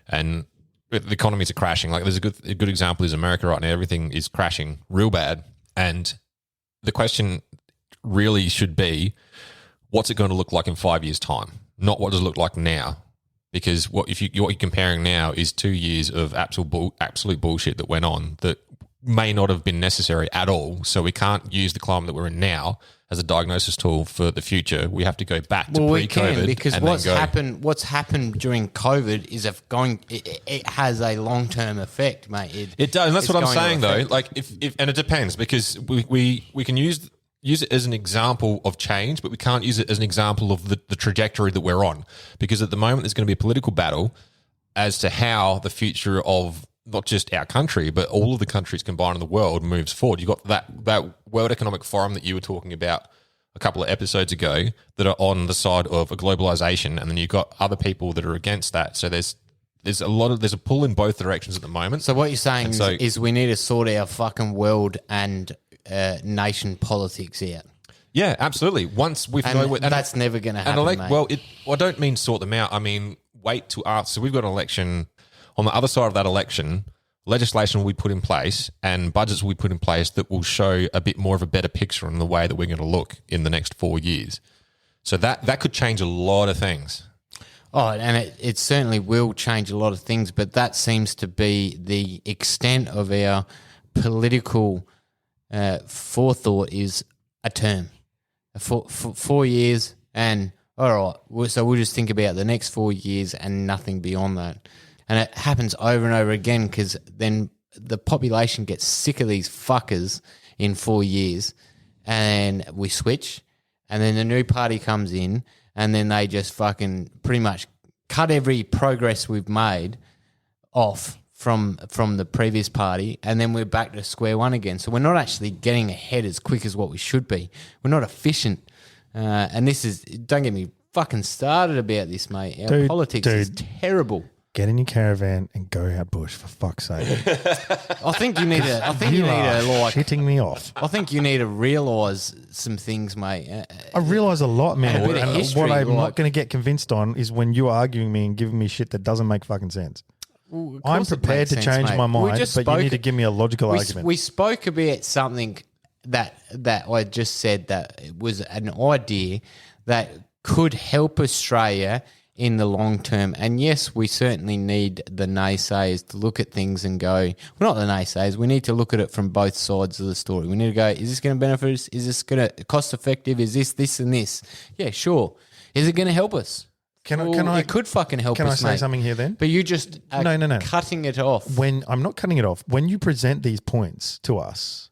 And the economies are crashing. Like there's a good example is America right now. Everything is crashing real bad. And the question really should be, what's it going to look like in 5 years' time? Not what does it look like now. Because what you're comparing now is 2 years of absolute bullshit that went on that may not have been necessary at all. So we can't use the climate that we're in now as a diagnosis tool for the future. We have to go back to We pre-COVID. can, because and what's then go, happened during COVID is it has a long-term effect, mate. It does, and that's it's what I'm going to saying though. affect- Like if and it depends because we can use use it as an example of change, but we can't use it as an example of the trajectory that we're on. Because at the moment, there's going to be a political battle as to how the future of not just our country, but all of the countries combined in the world moves forward. You've got that World Economic Forum that you were talking about a couple of episodes ago that are on the side of a globalization, and then you've got other people that are against that. So there's a pull in both directions at the moment. So what you're saying is we need to sort our fucking world and nation politics out. Yeah, absolutely. Once we've that's never going to happen, mate. I don't mean sort them out. I mean wait to ask. So we've got an election. On the other side of that election, legislation will be put in place and budgets will be put in place that will show a bit more of a better picture on the way that we're going to look in the next 4 years. So that could change a lot of things. Oh, and it certainly will change a lot of things, but that seems to be the extent of our political forethought is a term. For 4 years, and all right, so we'll just think about the next 4 years and nothing beyond that. And it happens over and over again because then the population gets sick of these fuckers in 4 years and we switch and then the new party comes in and then they just fucking pretty much cut every progress we've made off from the previous party and then we're back to square one again. So we're not actually getting ahead as quick as what we should be. We're not efficient. And this is, don't get me fucking started about this, mate. Our politics is terrible. Get in your caravan and go out bush, for fuck's sake. I think you need to. Shitting me off. I think you need to realise some things, mate. I realise a lot, man. And a bit of history, what I'm not going to get convinced on is when you're arguing me and giving me shit that doesn't make fucking sense. Well, I'm prepared to change my mind, but you need to give me a logical argument. We spoke about something that I just said that it was an idea that could help Australia in the long term. And yes, we certainly need the naysayers to look at things and go, well, not the naysayers, we need to look at it from both sides of the story. We need to go, is this going to benefit us? Is this going to cost effective? Is this and this? Yeah, sure. Is it going to help us? It could fucking help us, Can I say mate. something here then? But you just No. cutting it off. I'm not cutting it off. When you present these points to us,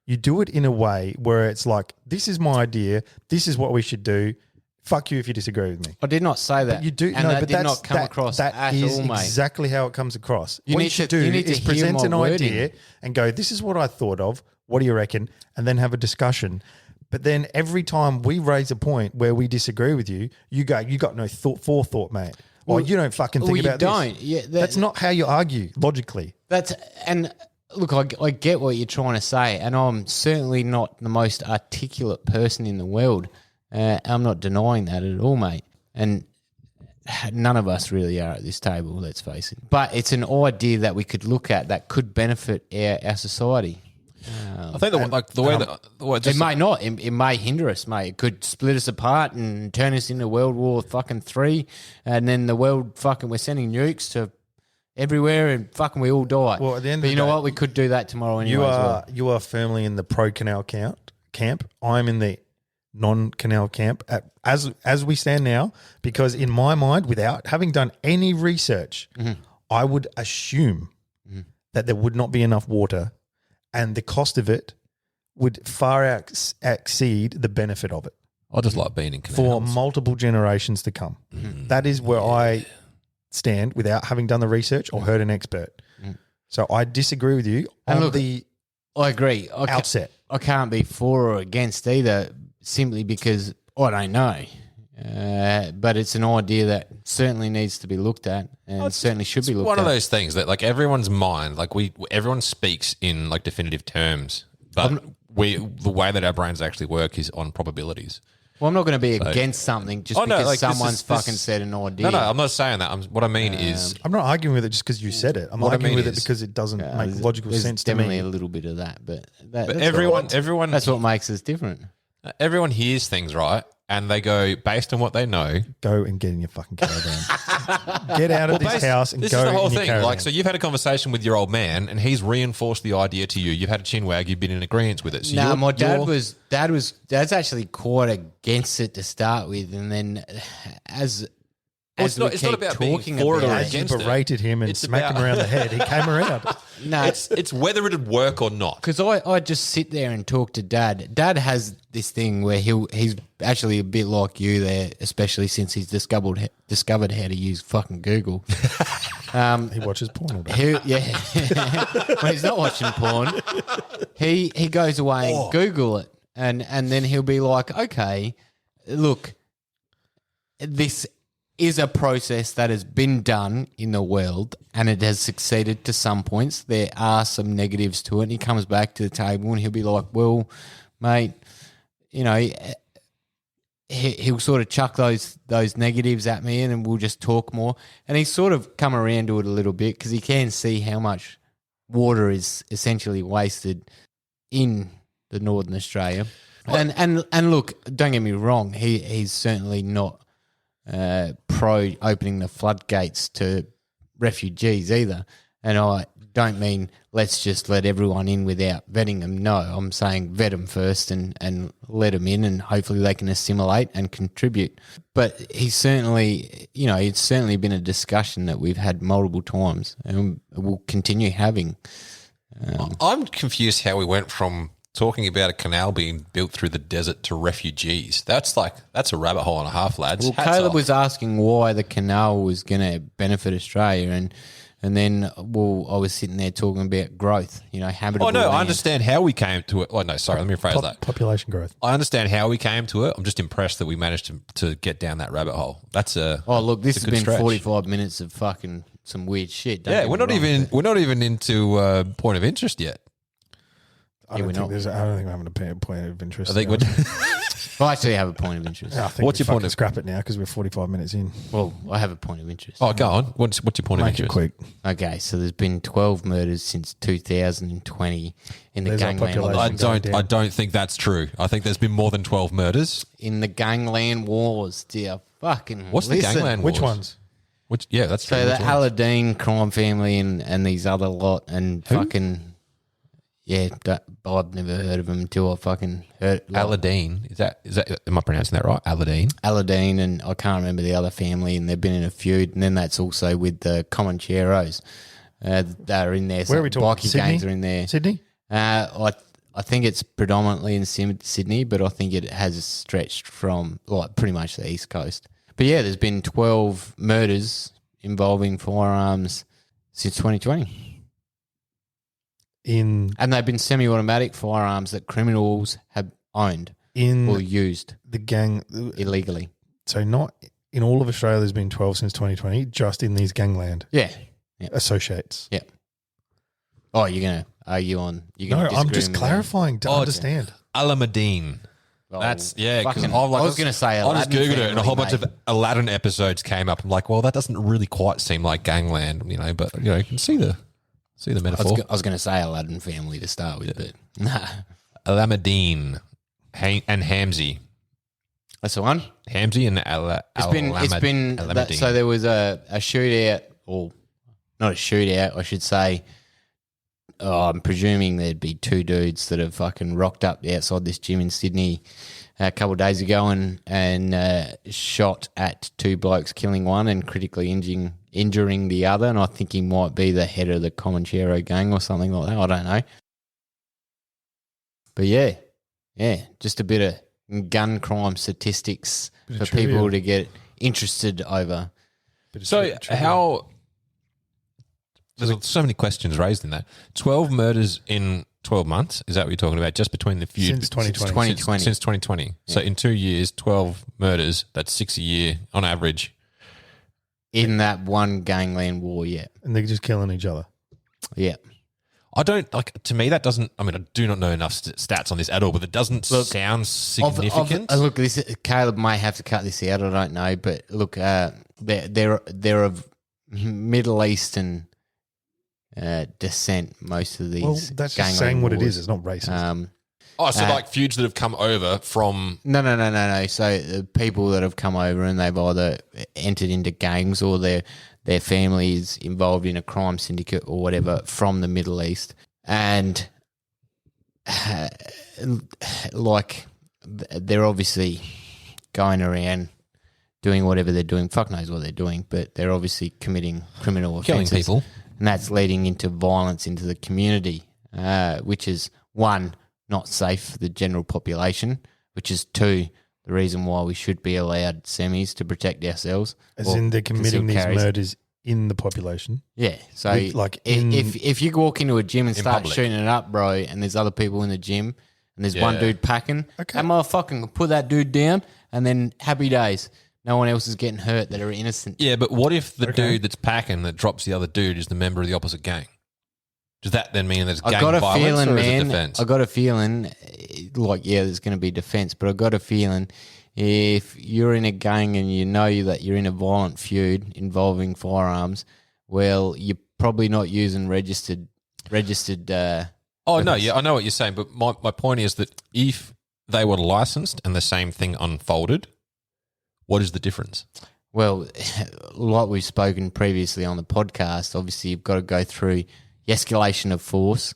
you do it in a way where it's like, this is my idea. This is what we should do. Fuck you if you disagree with me. I did not say that. But you do, and that did not come across at all, mate. That is exactly how it comes across. You what need you should to- do you need to is hear present my an wording. idea and go, this is what I thought of. What do you reckon? And then have a discussion. But then every time we raise a point where we disagree with you, you go, you got no forethought, mate. Well, you don't fucking think about don't. this. Yeah, that's not how you argue logically. Look, I get what you're trying to say, and I'm certainly not the most articulate person in the world. I'm not denying that at all, mate. And none of us really are at this table, let's face it. But it's an idea that we could look at that could benefit our society. I think It may not. It may hinder us, mate. It could split us apart and turn us into World War fucking 3, and then the world fucking we're sending nukes to everywhere and fucking we all die. Well, at the end but of you the know day, what? We could do that tomorrow anyway. You are firmly in the pro-canal camp. I'm in the non-canal camp as we stand now, because in my mind, without having done any research, I would assume that there would not be enough water and the cost of it would far exceed the benefit of it I just like being in canals. for multiple generations to come. That is where I stand without having done the research or heard an expert. So I disagree with you on the I agree. outset. I can't be for or against either, simply because I don't know. But it's an idea that certainly needs to be looked at and certainly should be looked at. One of those things that, like, everyone's mind, like everyone speaks in like definitive terms, but the way that our brains actually work is on probabilities. Well, I'm not going to be against something just because someone's fucking said an idea. No, I'm not saying that. What I mean is, I'm not arguing with it just because you said it. I'm arguing with it because it doesn't make logical sense to me. Definitely a little bit of that, but that's everyone, that's what makes us different. Everyone hears things, right? And they go, based on what they know, go and get in your fucking caravan. Get out of this house and this go is the whole in your thing. caravan. Like, so you've had a conversation with your old man, and he's reinforced the idea to you. You've had a chin wag. You've been in agreement with it. So No, my dad's actually quite against it to start with, and then as as we keep about being talking for it or about As you against it. berated him and It's smacked him about- around the head, he came around. No, It's whether it'd work or not. because I just sit there and talk to Dad. Dad has this thing where he's actually a bit like you there, especially since he's discovered how to use fucking Google. He watches porn all day. When he's not watching porn, he goes away and Google it, and then he'll be like, okay, look, this is a process that has been done in the world and it has succeeded to some points. There are some negatives to it. And he comes back to the table and he'll be like, well, mate, you know, he'll sort of chuck those negatives at me and then we'll just talk more. And he's sort of come around to it a little bit because he can see how much water is essentially wasted in the Northern Australia. And look, don't get me wrong, he's certainly not pro opening the floodgates to refugees either. And I don't mean let's just let everyone in without vetting them. No, I'm saying vet them first and let them in and hopefully they can assimilate and contribute. But he's certainly, you know, it's certainly been a discussion that we've had multiple times and we'll continue having. I'm confused how we went from talking about a canal being built through the desert to refugees. That's a rabbit hole and a half, lads. Well, Hats Caleb off. was asking why the canal was going to benefit Australia, and then I was sitting there talking about growth. You know, habitable. Oh no, land. I understand how we came to it. Oh no, sorry, let me rephrase that. Population growth. I understand how we came to it. I'm just impressed that we managed to get down that rabbit hole. That's a Oh look, this it's has a good been stretch. 45 minutes of fucking some weird shit. Don't Yeah, get we're me not wrong, even but- we're not even into point of interest yet. I don't we're think not. I don't think we're having a point of interest. I think now. I actually have a point of interest. I think What's your point fucking of- scrap it now because we're 45 minutes in. Well, I have a point of interest. Oh, go on. What's your point of Make it interest? quick. Okay, so there's been 12 murders since 2020 in the There's our gangland. population. I don't think that's true. I think there's been more than 12 murders. In the gangland wars, dear fucking. What's the listen. gangland Which wars? ones? Which that's true. So the Which ones? Aladdin crime family and these other lot and fucking I've never heard of them until I fucking heard Aladdin. Is that am I pronouncing that right? Aladdin. Aladdin and I can't remember the other family and they've been in a feud and then that's also with the Comancheros. They're in there. Where are we Some talking? bikie gangs are in there. Sydney? I think it's predominantly in Sydney, but I think it has stretched from like pretty much the East Coast. But yeah, there's been 12 murders involving firearms since 2020. In And they've been semi-automatic firearms that criminals have owned or in used the gang, illegally. so not in all of Australia, there's been 12 since 2020, just in these gangland Yeah. associates. Yeah. Oh, you're going to argue on... You're No, gonna I'm disagree just with me clarifying to Oh, understand. Aladdin. there? That's because fucking- I was going to say I just Aladdin googled it and a whole family, bunch mate. of Aladdin episodes came up. I'm like, well, that doesn't really quite seem like gangland, you know. But you know, you can see the metaphor. I was going to say Aladdin family to start with, but nah. Aladdin and Hamzy. That's the one. Hamzy and It's been that, so there was a shootout, or not a shootout, I should say. I'm presuming there'd be two dudes that have fucking rocked up outside this gym in Sydney a couple of days ago and shot at two blokes, killing one and critically injuring the other. And I think he might be the head of the Comanchero gang or something like that. I don't know. But yeah, just a bit of gun crime statistics Bit for of trivia. people to get interested over. So how? There's so many questions raised in that. 12 murders in 12 months. Is that what you're talking about? Just between the feud Since 2020. 2020. Since 2020. So in 2 years, 12 murders. That's 6 a year on average. In that one gangland war, yeah. And they're just killing each other. Yeah. I don't like. To me, that doesn't. I mean, I do not know enough stats on this at all, but it doesn't sound significant. Look, Caleb may have to cut this out. I don't know, but look, they're of Middle Eastern descent. Most of these. Well, that's just gangland saying what it wars. is. It's not racist. So like feuds that have come over from. No. So the people that have come over and they've either entered into gangs or their families involved in a crime syndicate or whatever from the Middle East, and like they're obviously going around doing whatever they're doing. Fuck knows what they're doing, but they're obviously committing criminal Killing offences. people. And that's leading into violence into the community, which is, one, not safe for the general population, which is, two, the reason why we should be allowed semis to protect ourselves. As in they're committing these carries. murders in the population. Yeah. So Like if you walk into a gym and start public. shooting it up, bro, and there's other people in the gym and there's one Yeah. dude packing, Okay. that motherfucker can put that dude down and then happy days. No one else is getting hurt that are innocent. Yeah, but what if the dude that's packing that drops the other dude is the member of the opposite gang? Does that then mean there's I gang got a violence feeling, or is it man. defense? I got a feeling, like, yeah, there's going to be defense, but I got a feeling if you're in a gang and you know that you're in a violent feud involving firearms, well, you're probably not using registered. Oh, no, yeah, I know what you're saying, but my point is that if they were licensed and the same thing unfolded, what is the difference? Well, like we've spoken previously on the podcast, obviously you've got to go through the escalation of force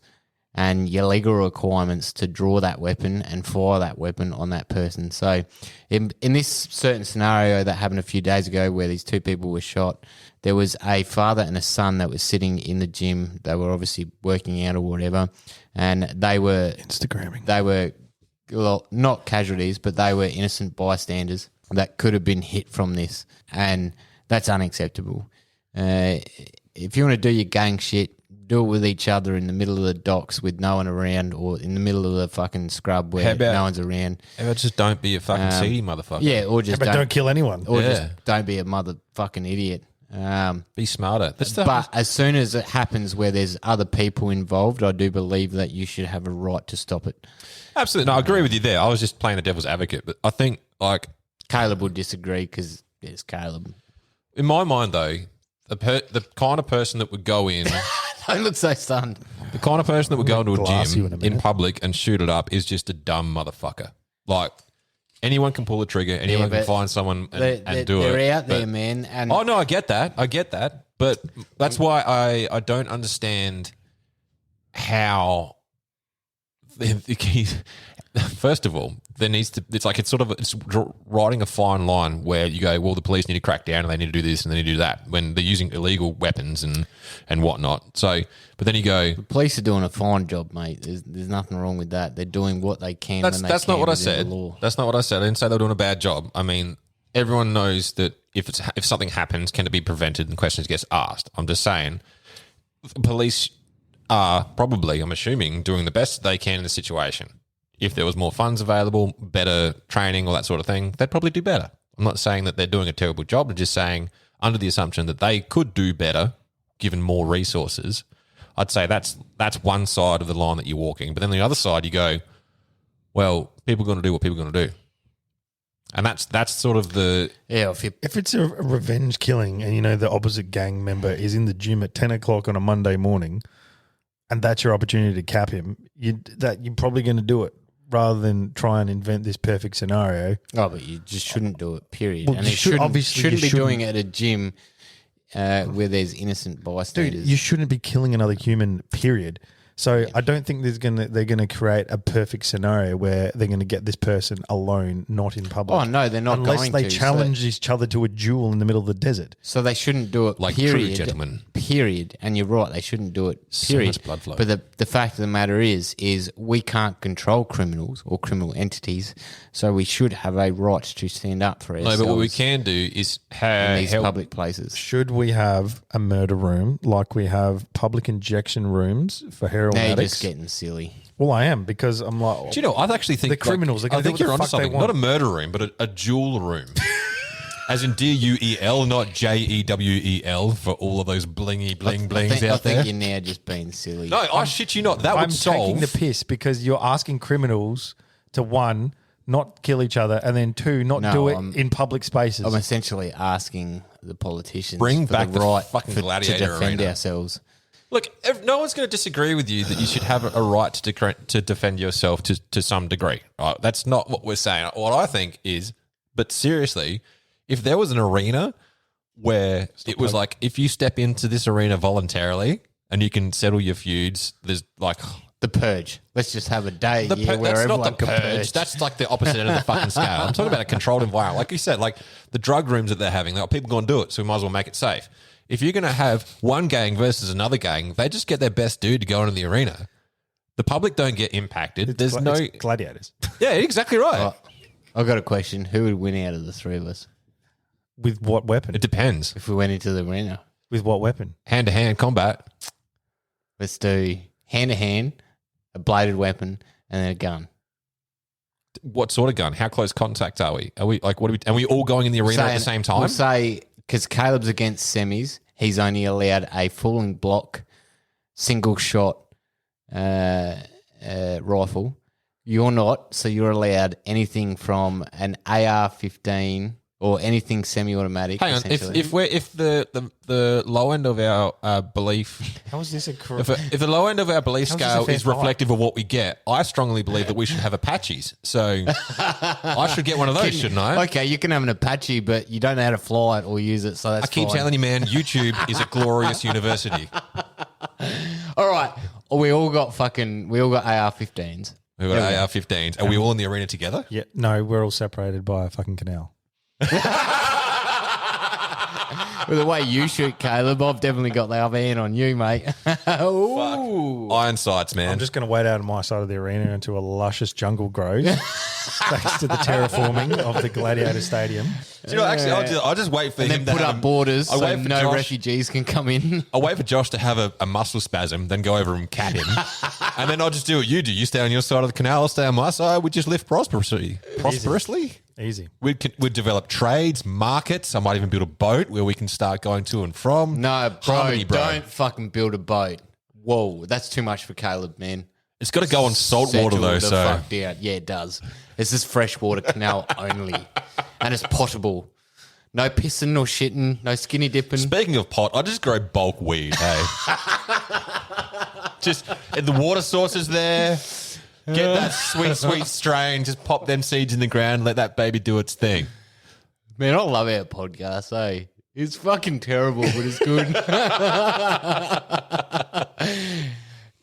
and your legal requirements to draw that weapon and fire that weapon on that person. So in this certain scenario that happened a few days ago where these two people were shot, there was a father and a son that was sitting in the gym. They were obviously working out or whatever, and they were Instagramming. They were, well, not casualties, but they were innocent bystanders that could have been hit from this, and that's unacceptable. If you want to do your gang shit, do it with each other in the middle of the docks with no one around, or in the middle of the fucking scrub where no one's around. How about just don't be a fucking seedy motherfucker? Yeah, or just But don't kill anyone. or Yeah. just don't be a motherfucking idiot. Be smarter. But as soon as it happens where there's other people involved, I do believe that you should have a right to stop it. Absolutely. No, I agree with you there. I was just playing the devil's advocate, but I think, like, Caleb would disagree because it's Caleb. in my mind, though, the kind of person that would go in, Don't look so stunned. the kind of person that would go into a Glass you gym in a in minute. public and shoot it up is just a dumb motherfucker. Like, anyone can pull the trigger, anyone can but find someone and do it. They're out there, but- man. And Oh, no, I get that. But that's why I don't understand how. First of all, there needs to. It's riding a fine line where you go, well, the police need to crack down and they need to do this and they need to do that when they're using illegal weapons and whatnot. So, but then you go, police are doing a fine job, mate. There's nothing wrong with that. They're doing what they can. that's when they that's can not what I within the said. law. That's not what I said. I didn't say they were doing a bad job. I mean, everyone knows that if something happens, can it be prevented? And questions gets asked. I'm just saying, police are probably, I'm assuming, doing the best they can in the situation. If there was more funds available, better training, all that sort of thing, they'd probably do better. I'm not saying that they're doing a terrible job. I'm just saying, under the assumption that they could do better, given more resources, I'd say that's one side of the line that you're walking. But then the other side, you go, well, people are going to do what people are going to do. And that's sort of the... Yeah, If it's a revenge killing and you know the opposite gang member is in the gym at 10 o'clock on a Monday morning and that's your opportunity to cap him, you're probably going to do it rather than try and invent this perfect scenario. oh, but you just shouldn't do it. Period. Well, and you it should- shouldn't obviously you be doing shouldn't. it at a gym where there's innocent Dude, bystanders. you shouldn't be killing another human, period. So I don't think they're gonna create a perfect scenario where they're gonna get this person alone, not in public. Oh, no, they're not unless going they to. challenge each other to a duel in the middle of the desert. So they shouldn't do it, Like period. true gentlemen. Period. And you're right, they shouldn't do it, So period. much blood flow. But the fact of the matter is we can't control criminals or criminal entities, so we should have a right to stand up for ourselves No, but what we can do is in these help. public places. Should we have a murder room like we have public injection rooms for heroin Now you're addicts? just getting silly. Well, I am because I'm like, Do you know, I actually think The criminals are gonna I do think what the you're onto fuck they something. want. Not a murder room, but a jewel room. As in DUEL, not JEWEL for all of those blingy blings I out think there. you're now just being silly. No, I shit you not. That I'm would solve. taking the piss because you're asking criminals to, one, not kill each other, and then two, not No, do it I'm- in public spaces. I'm essentially asking the politicians Bring for back the the right fucking to gladiator defend arena. ourselves. Look, no one's going to disagree with you that you should have a right to defend yourself to some degree. Right? That's not what we're saying. What I think is, but seriously, if there was an arena where it was like, if you step into this arena voluntarily and you can settle your feuds, there's like The purge. Let's just have a day where that's everyone not the can purge. That's like the opposite end of the fucking scale. I'm talking about a controlled environment. Like you said, like the drug rooms that they're having, like, people going to do it, so we might as well make it safe. If you're going to have one gang versus another gang, they just get their best dude to go into the arena. The public don't get impacted. There's It's gladiators. Yeah, exactly right. Oh, I've got a question. Who would win out of the three of us With what weapon? It depends. if we went into the arena? With what weapon? Hand-to-hand combat. Let's do hand-to-hand, a bladed weapon, and then a gun. What sort of gun? How close contact are we? Are we like, what are we? Are we all going in the arena at the same time? We'll say, because Caleb's against semis, he's only allowed a falling block, single shot rifle. You're not, so you're allowed anything from an AR-15 or anything semi-automatic. Hang on, if the low end of our belief, How is this a if the low end of our belief How's this a scale fair is fight? reflective of what we get, I strongly believe that we should have Apaches. So I should get one of those, shouldn't I? Okay, you can have an Apache, but you don't know how to fly it or use it, so that's I keep fine. telling you, man, YouTube is a glorious university. All right, we all got AR-15s. We've got AR-15s. Are we all in the arena together? Yeah, no, we're all separated by a fucking canal. With the way you shoot, Caleb, I've definitely got the upper hand on you, mate. Ooh. Iron sights, man. I'm just going to wait out on my side of the arena until a luscious jungle grows thanks to the terraforming of the Gladiator Stadium. Do you know, actually, I'll just wait for And him then to put have up borders I'll so wait for no Josh- refugees can come in. I'll wait for Josh to have a muscle spasm, then go over and cat him. And then I'll just do what you do. You stay on your side of the canal, I'll stay on my side. We just live prosperously. Easy. We'd develop trades, markets. I might even build a boat where we can start going to and from. No, bro, Harmony, bro. don't fucking build a boat. Whoa, that's too much for Caleb, man. It's got to go on salt water, Settle though. the So fuck down. Yeah, it does. It's just freshwater canal only. And it's potable. No pissing nor shitting, no skinny dipping. speaking of pot, I just grow bulk weed, hey? Just the water source is there. Get that sweet strain. Just pop them seeds in the ground. Let that baby do its thing. Man, I love our podcast, eh? It's fucking terrible, but it's good.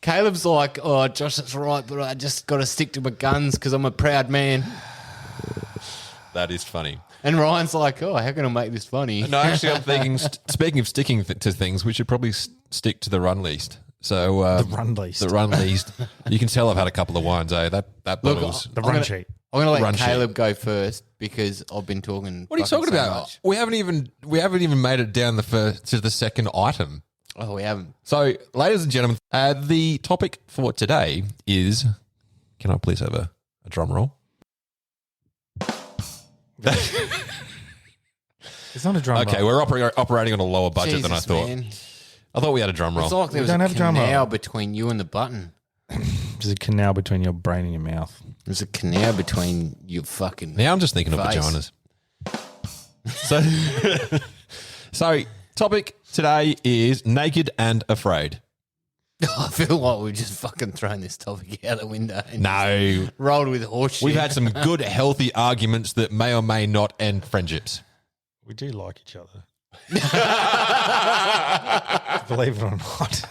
Caleb's like, oh, Josh, that's right, but I just got to stick to my guns because I'm a proud man. That is funny. And Ryan's like, oh, how can I make this funny? No, actually, I'm thinking, speaking of sticking to things, we should probably stick to the run least. So The run least. The run least. You can tell I've had a couple of wines, eh? That Look, bottle's... The run sheet. I'm going to Run let sheet. Caleb go first because I've been talking. What are you fucking talking so about? much. We haven't even made it down to the second item. Oh, we haven't. So, ladies and gentlemen, the topic for today is. Can I please have a drum roll? It's not a drum Okay, roll. we're operating on a lower budget than I Jesus, thought. man. I thought we had a drum roll. It's like there We was don't a have a drum roll. canal between you and the button. There's a canal between your brain and your mouth. There's a canal between your fucking. Now I'm just thinking of Face. vaginas. So topic today is naked and afraid. I feel like we've just fucking thrown this topic out the window. And No, rolled with horseshit. we've had some good, healthy arguments that may or may not end friendships. We do like each other. Believe it or not.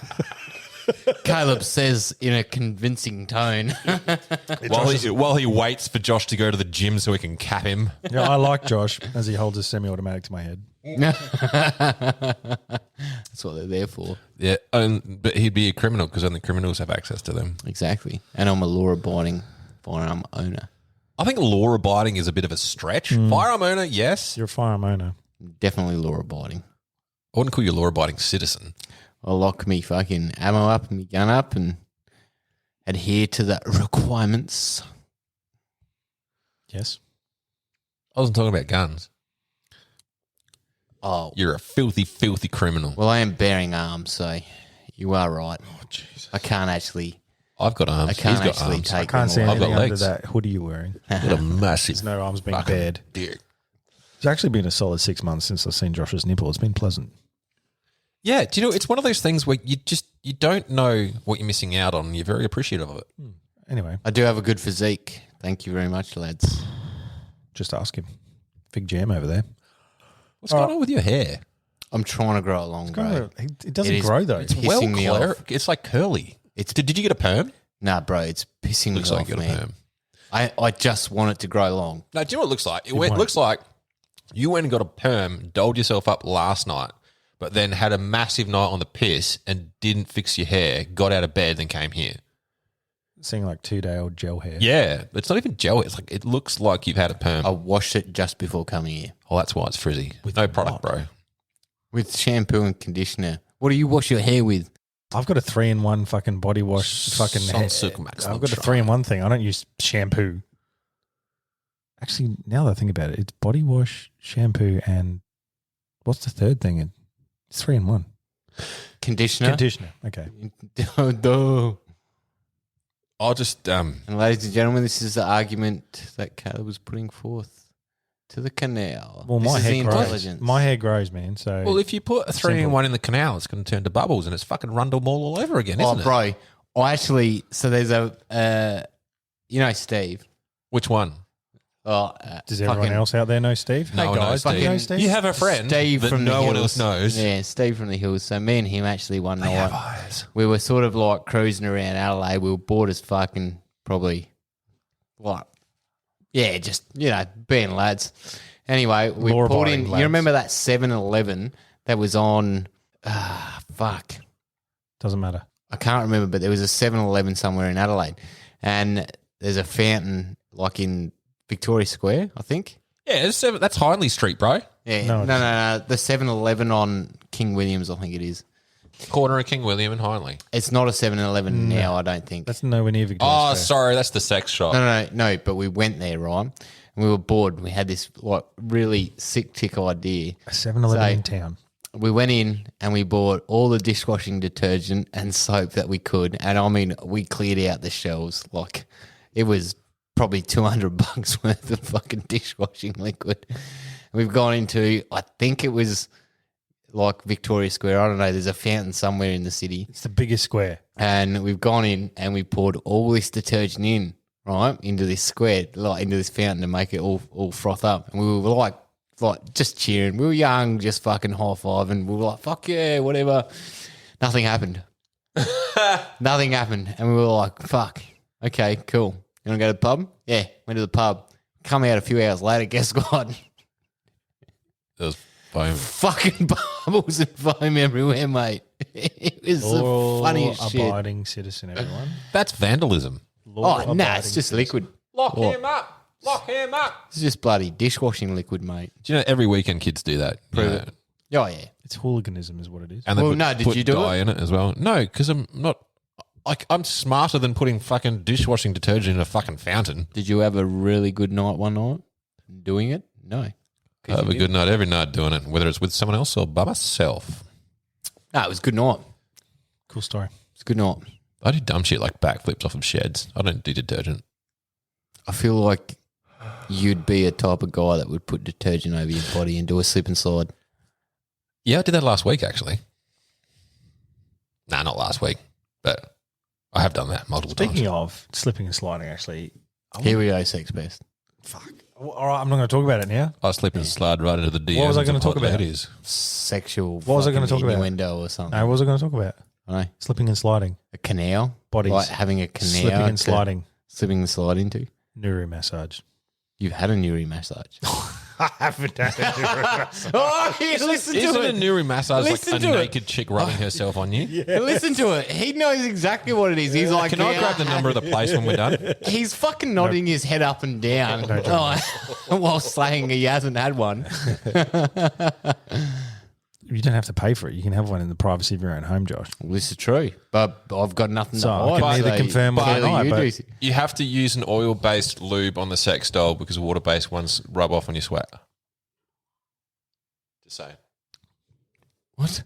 Caleb says in a convincing tone. While he waits for Josh to go to the gym so he can cap him. Yeah, I like Josh as he holds his semi-automatic to my head. That's what they're there for. Yeah, but he'd be a criminal because only criminals have access to them. Exactly. And I'm a law-abiding firearm owner. I think law-abiding is a bit of a stretch. Firearm owner, yes. You're a firearm owner. Definitely law-abiding. I wouldn't call you a law-abiding citizen. I lock me fucking ammo up and me gun up and adhere to the requirements. Yes. I wasn't talking about guns. Oh, You're a filthy, filthy criminal. well, I am bearing arms, so you are right. Oh, Jesus. I can't actually. I've got arms. I can't He's got actually arms. take I can't see them away. I've got anything under legs. that hoodie you're wearing. What a massive There's no arms being fucking bared. dick. It's actually been a solid 6 months since I've seen Josh's nipple. It's been pleasant. Yeah, do you know, it's one of those things where you don't know what you're missing out on and you're very appreciative of it. Anyway, I do have a good physique. Thank you very much, lads. just ask him. Big jam over there. What's going on with your hair? I'm trying to grow it long, bro. It doesn't It is- grow though. it's Well, pissing me Claire, off. it's like curly. Did you get a perm? Nah, bro, it's pissing Looks me like off, you got a man. perm. I just want it to grow long. No, do you know what it looks like? It looks like you went and got a perm, doled yourself up last night, but then had a massive night on the piss and didn't fix your hair, got out of bed, then came here. Seeing like 2-day-old gel hair. Yeah, it's not even gel. It's like it looks like you've had a perm. I washed it just before coming here Oh, that's why it's frizzy. With no product, bro. with shampoo and conditioner. What do you wash your hair with? I've got a 3-in-1 fucking body wash fucking hair. Sunsilk Max I've got a Ultra. 3-in-1 thing. I don't use shampoo. Actually, now that I think about it, it's body wash, shampoo, and what's the third thing? It's 3-in-1. Conditioner. Conditioner. Okay. Duh. I'll just And ladies and gentlemen, this is the argument that Caleb was putting forth to the canal. Well, this my is the hair grows. intelligence. My hair grows, man. So well, if you put a 3-in-1 in the canal, it's going to turn to bubbles and it's fucking Rundle Mall all over again, isn't it? bro, I actually. So there's a, Steve. Which one? does everyone else out there know Steve? No Hey one guys, knows do you Steve. know Steve? You have a friend Steve that from no the one hills. else knows. Yeah, Steve from the hills. So me and him actually one They have night eyes. we were sort of like cruising around Adelaide. We were bored as fucking probably what? Yeah, just being lads. Anyway, we pulled Law-abiding in. lads. You remember that 7-Eleven that was on? Fuck. Doesn't matter. I can't remember, but there was a 7-Eleven somewhere in Adelaide, and there's a fountain like in Victoria Square, I think. Yeah, that's Hindley Street, bro. Yeah, No, no. The 7-Eleven on King Williams, I think it is. Corner of King William and Hindley. It's not a 7-Eleven now, I don't think. That's nowhere near Victoria Oh, Square. sorry, that's the sex shop. No. But we went there, right? And we were bored. We had this like really sick tick idea. A 7-Eleven So- in town. We went in and we bought all the dishwashing detergent and soap that we could, and I mean, we cleared out the shelves. Like, it was probably $200 worth of fucking dishwashing liquid. We've gone into, I think it was like Victoria Square. I don't know. There's a fountain somewhere in the city, It's the biggest square. and we've gone in and we poured all this detergent in, right, into this square, like into this fountain to make it all froth up. And we were like just cheering. We were young, just fucking high five, and we were like, "Fuck yeah, whatever." Nothing happened. Nothing happened, and we were like, "Fuck, okay, cool. You want to go to the pub?" Yeah, went to the pub. Come out a few hours later. Guess what? There's foam. Fucking bubbles and foam everywhere, mate. It was the funniest shit. Law-abiding citizen, everyone. That's vandalism. Oh, nah, it's just liquid. Lock him up. Lock him up. It's just bloody dishwashing liquid, mate. Do you know every weekend kids do that? Prove Yeah. it. Oh, yeah. It's hooliganism is what it is. And they Well, put, no, did put you do dye it? in it as well? No, because I'm not. Like, I'm smarter than putting fucking dishwashing detergent in a fucking fountain. Did you have a really good night one night doing it? No. I have a good night every night doing it, whether it's with someone else or by myself. No, it was a good night. Cool story. It's a good night. I do dumb shit like backflips off of sheds. I don't do detergent. I feel like you'd be a type of guy that would put detergent over your body and do a slip and slide. Yeah, I did that last week, actually. Nah, not last week, but I have done that multiple Speaking times. of slipping and sliding, actually. Here we go, sex best. All right, I'm not going to talk about it now. I slip and slide right into the DMs. What was I gonna of talk hot about? ladies. Sexual What was I gonna fucking talk about? innuendo or something. No, what was I going to talk about? I know. Slipping and sliding. A canal? Bodies. Like having a canal. Slipping and to- sliding. Slipping and slide into? Neuro massage. You've had a neuro massage. I haven't had a neuro massage. Oh, listen Isn't to a it. neuro massage Listen like a to it. naked chick rubbing herself on you? Listen to it. He knows exactly what it is. He's like, Can I yeah. grab the number of the place when we're done? He's fucking nodding his head up and down while saying he hasn't had one. You don't have to pay for it. You can have one in the privacy of your own home, Josh. Well, this is true, but I've got nothing So to I hide. can neither confirm or clearly deny, you but- do. You have to use an oil-based lube on the sex doll because water-based ones rub off on your sweat. Just saying. What?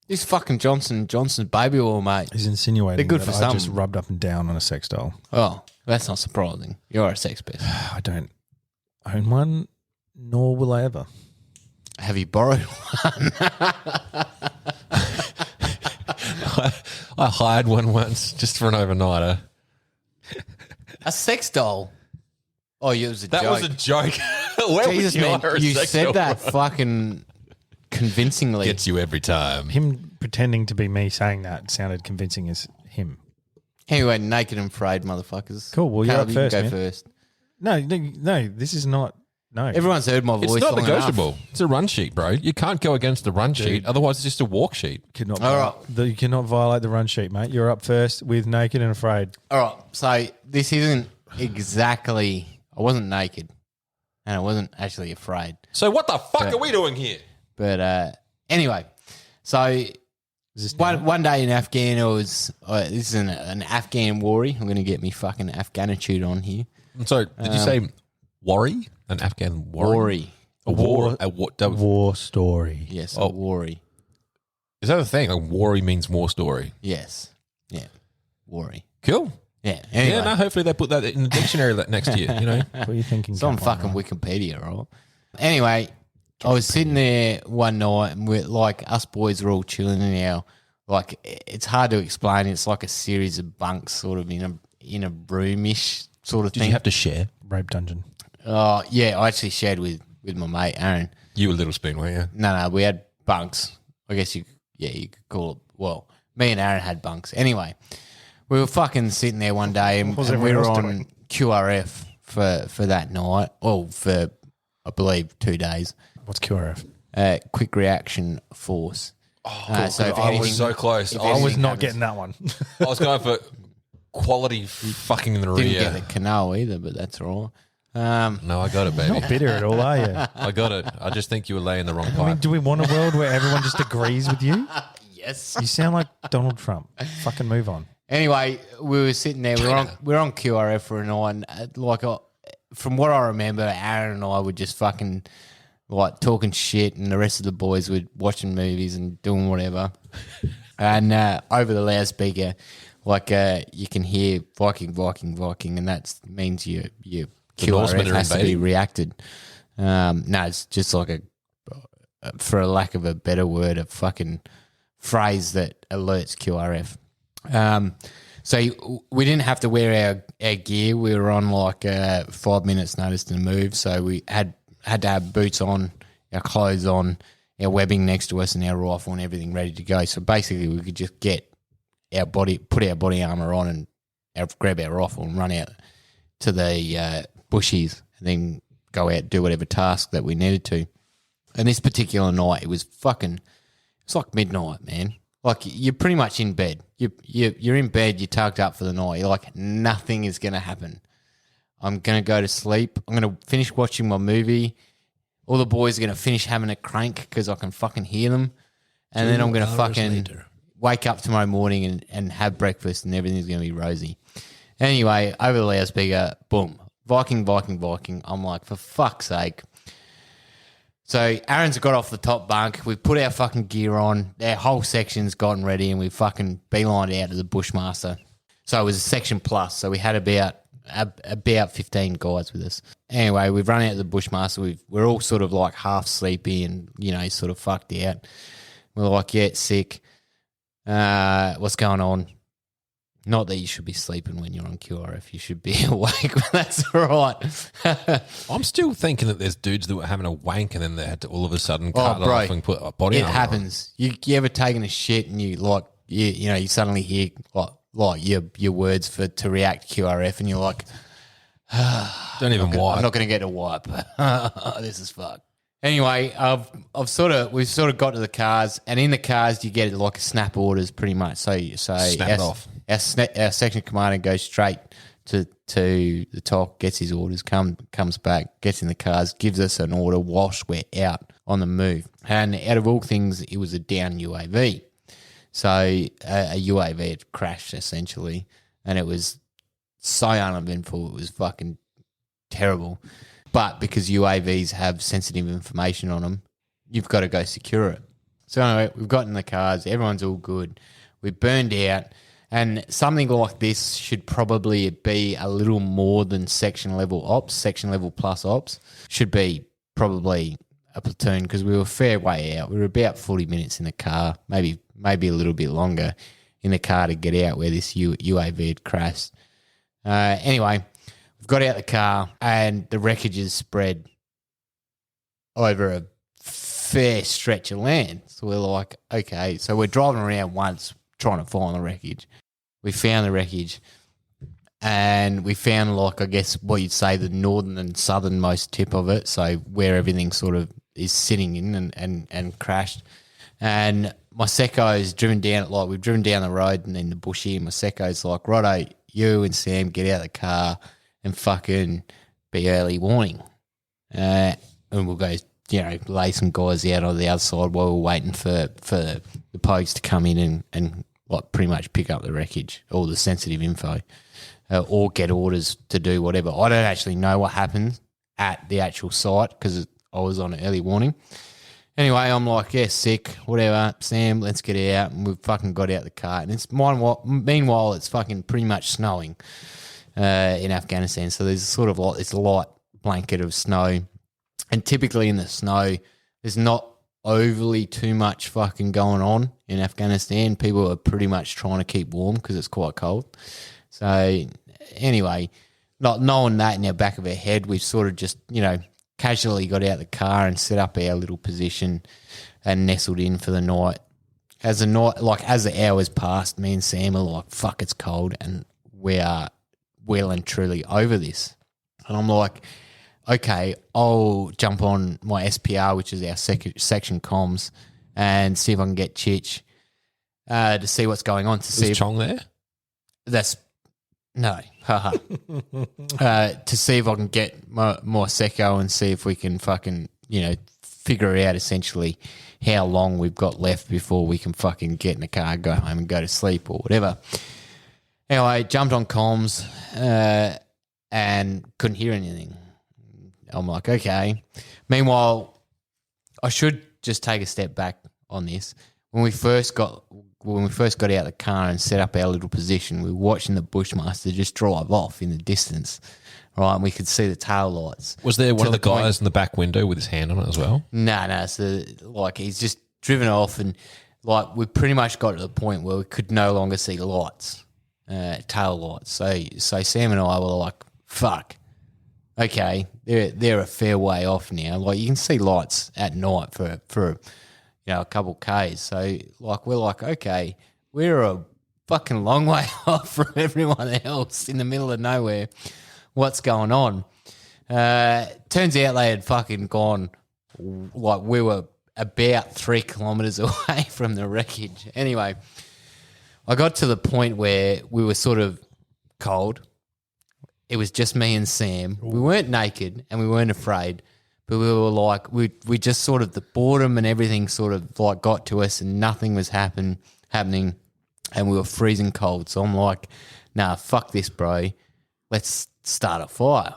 This fucking Johnson's baby oil, mate. He's insinuating They're good that for I just something. rubbed up and down on a sex doll. Oh, that's not surprising. You're a sex pest. I don't own one, nor will I ever. Have you borrowed one? I hired one once just for an overnighter. A sex doll? Oh, it was a That joke. was a joke. Where Jesus, would you man, hire a you sex said doll that from? fucking convincingly. Gets you every time. Him pretending to be me saying that sounded convincing as him. Anyway, naked and afraid, motherfuckers. Cool. Well, you're Caleb, up you can first, go man. first. No, this is not. No. Everyone's heard my voice. It's not long negotiable. enough. It's a run sheet, bro. You can't go against the run sheet. Otherwise, it's just a walk sheet. Cannot All right. You cannot violate the run sheet, mate. You're up first with naked and afraid. All right. So this isn't exactly. I wasn't naked, and I wasn't actually afraid. So what the fuck are we doing here? But anyway, so one day in Afghan, it was this is an Afghan worry. I'm going to get me fucking Afghanitude on here. So did you say worry? An Afghan worry? A war? War story. Yes, a worry. Is that a thing? A worry means war story. Yes. Yeah. Worry. Cool. Yeah. Anyway. Yeah, no, hopefully they put that in the dictionary next year, you know? What are you thinking? It's on fucking Wikipedia, right? Anyway, I was sitting there one night and we're like, us boys are all chilling in our, like, it's hard to explain. It's like a series of bunks sort of in a roomish sort of Did thing. you have to share? Rape dungeon. Oh, yeah, I actually shared with my mate, Aaron. You were Little Spoon, weren't you? No, we had bunks. I guess you could call it. Well, me and Aaron had bunks. Anyway, we were fucking sitting there one day and we everyone were else on doing? QRF for that night. Well, for, I believe, 2 days. What's QRF? Quick reaction force. So if I anything- was so close. if I was anything not happens- getting that one. I was going for quality fucking in the Didn't rear. get the canal either, but that's all right. No, I got it, baby. Not bitter at all, are you? I got it. I just think you were laying the wrong I mean, pipe. do we want a world where everyone just agrees with you? Yes. You sound like Donald Trump. Fucking move on. Anyway, we were sitting there. We were on QRF for a night. And, like, from what I remember, Aaron and I were just fucking like talking shit, and the rest of the boys were watching movies and doing whatever. And over the loudspeaker, like you can hear Viking, Viking, Viking, and that means your Norsemen QRF are has to be invading? reacted. No, it's just like for a lack of a better word, a fucking phrase that alerts QRF. So we didn't have to wear our gear. We were on like 5 minutes notice to move, so we had to have boots on, our clothes on, our webbing next to us, and our rifle and everything ready to go. So basically, we could just put our body armor on, and grab our rifle and run out to the bushies, and then go out and do whatever task that we needed to. And this particular night, it's like midnight, man. Like, you're pretty much in bed. You're in bed, you're tucked up for the night. You're like, nothing is going to happen. I'm going to go to sleep. I'm going to finish watching my movie. All the boys are going to finish having a crank because I can fucking hear them. And then I'm going to fucking wake up tomorrow morning and have breakfast and everything's going to be rosy. Anyway, over the loudspeaker, boom, Viking, Viking, Viking. I'm like, for fuck's sake. So Aaron's got off the top bunk. We've put our fucking gear on. Our whole section's gotten ready and we fucking beelined out to the Bushmaster. So it was a section plus. So we had about 15 guys with us. Anyway, we've run out to the Bushmaster. We're all sort of like half sleepy and, sort of fucked out. We're like, yeah, sick. What's going on? Not that you should be sleeping when you're on QRF. You should be awake, but that's all right. I'm still thinking that there's dudes that were having a wank and then they had to all of a sudden cut it off and put a body armor on. It happens. You ever taken a shit and you you suddenly hear like your words to react QRF and you're like, Don't even wipe. I'm not going to get a wipe. This is fucked. Anyway, we've sort of got to the cars, and in the cars you get like snap orders pretty much. So Snap it off. Our section commander goes straight to the top, gets his orders, comes back, gets in the cars, gives us an order whilst we're out on the move. And out of all things, it was a down UAV. So a UAV had crashed essentially, and it was so uneventful. It was fucking terrible. But because UAVs have sensitive information on them, you've got to go secure it. So anyway, we've got in the cars. Everyone's all good. We've burned out. And something like this should probably be a little more than section level ops, section level plus ops. Should be probably a platoon because we were a fair way out. We were about 40 minutes in the car, maybe a little bit longer in the car to get out where this UAV had crashed. Anyway, we've got out the car and the wreckage is spread over a fair stretch of land. So we're like, okay. So we're driving around once trying to find the wreckage. we found the wreckage, and we found, like, I guess what you'd say the northern and southernmost tip of it, so where everything sort of is sitting in and crashed. And my secco's driven down it, like we've driven down the road and then the bush here. My secco's like, righto, you and Sam get out of the car and fucking be early warning. And we'll go, lay some guys out on the other side while we're waiting for the pogues to come in and like pretty much pick up the wreckage, all the sensitive info, or get orders to do whatever. I don't actually know what happened at the actual site because I was on early warning. Anyway, I'm like, yeah, sick, whatever. Sam, let's get out. And we've fucking got out the car. And meanwhile, it's fucking pretty much snowing in Afghanistan. So there's sort of like this light blanket of snow. And typically in the snow, there's not overly too much fucking going on in Afghanistan. People are pretty much trying to keep warm because it's quite cold. So anyway, not knowing that in our back of our head, we've sort of just, casually got out of the car and set up our little position and nestled in for the night. As the hours passed, me and Sam are like, fuck, it's cold, and we are well and truly over this. And I'm like, okay, I'll jump on my SPR, which is our section comms, and see if I can get Chich to see what's going on. Is Chong there? No, haha. To see if I can get more secco and see if we can fucking, figure out essentially how long we've got left before we can fucking get in the car, go home and go to sleep or whatever. Anyway, jumped on comms and couldn't hear anything. I'm like, okay. Meanwhile, I should just take a step back on this. When we first got out of the car and set up our little position, we were watching the Bushmaster just drive off in the distance, right? And we could see the tail lights. Was there one of the guys in the back window with his hand on it as well? No. So, he's just driven off, and, we pretty much got to the point where we could no longer see lights, tail lights. So Sam and I were like, fuck, okay, they're a fair way off now. Like, you can see lights at night for a couple Ks. So, we're like, okay, we're a fucking long way off from everyone else in the middle of nowhere. What's going on? Turns out they had fucking gone, we were about 3 kilometres away from the wreckage. Anyway, I got to the point where we were sort of cold. It was just me and Sam. We weren't naked and we weren't afraid. But we were like, we just sort of, the boredom and everything sort of got to us and nothing was happening and we were freezing cold. So I'm like, nah, fuck this, bro. Let's start a fire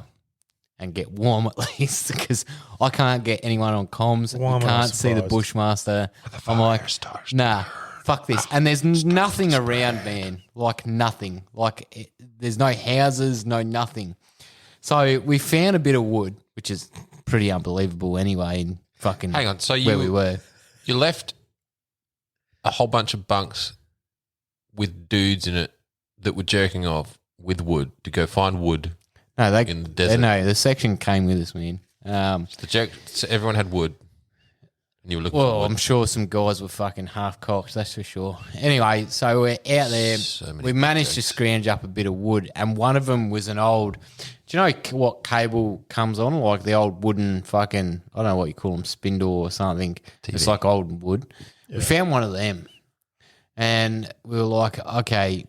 and get warm at least because I can't get anyone on comms. We can't see the Bushmaster. I'm like, nah, fuck this. And there's nothing around, man, nothing. There's no houses, no nothing. So we found a bit of wood, which is pretty unbelievable anyway. In fucking hang on, so we were, you left a whole bunch of bunks with dudes in it that were jerking off with wood to go find wood. No, in the desert. No, the section came with us, man. So everyone had wood, and you were looking. Well, I'm sure some guys were fucking half cocked, that's for sure. Anyway, so we're out there. We managed to scrounge up a bit of wood, and one of them was an old. Do you know what cable comes on? Like the old wooden fucking, I don't know what you call them, spindle or something. TV. It's like old wood. Yeah. We found one of them and we were like, okay,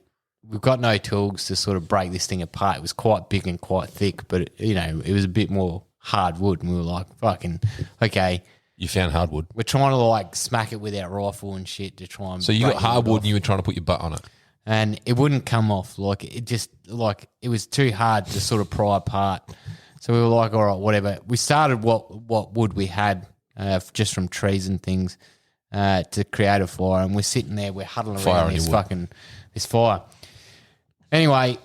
we've got no tools to sort of break this thing apart. It was quite big and quite thick, but, it was a bit more hardwood. And we were like, fucking, okay. You found hardwood? We're trying to smack it with our rifle and shit to try and. So you got hardwood and you were trying to put your butt on it? And it wouldn't come off. It was too hard to sort of pry apart. So we were like, all right, whatever. We started what wood we had just from trees and things to create a fire. And we're sitting there, we're huddling around this fire. Anyway,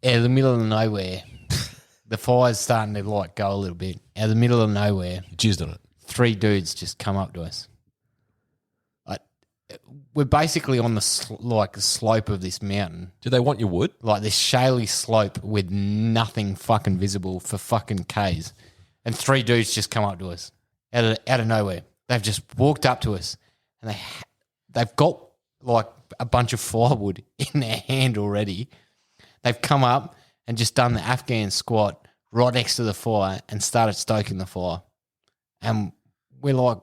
out of the middle of nowhere, the fire's starting to go a little bit. Out of the middle of nowhere. You jizzed on it. 3 dudes just come up to us. We're basically on the slope of this mountain. Do they want your wood? This shaly slope with nothing fucking visible for fucking Ks. And 3 dudes just come up to us out of nowhere. They've just walked up to us and they've got like a bunch of firewood in their hand already. They've come up and just done the Afghan squat right next to the fire and started stoking the fire. And we're like,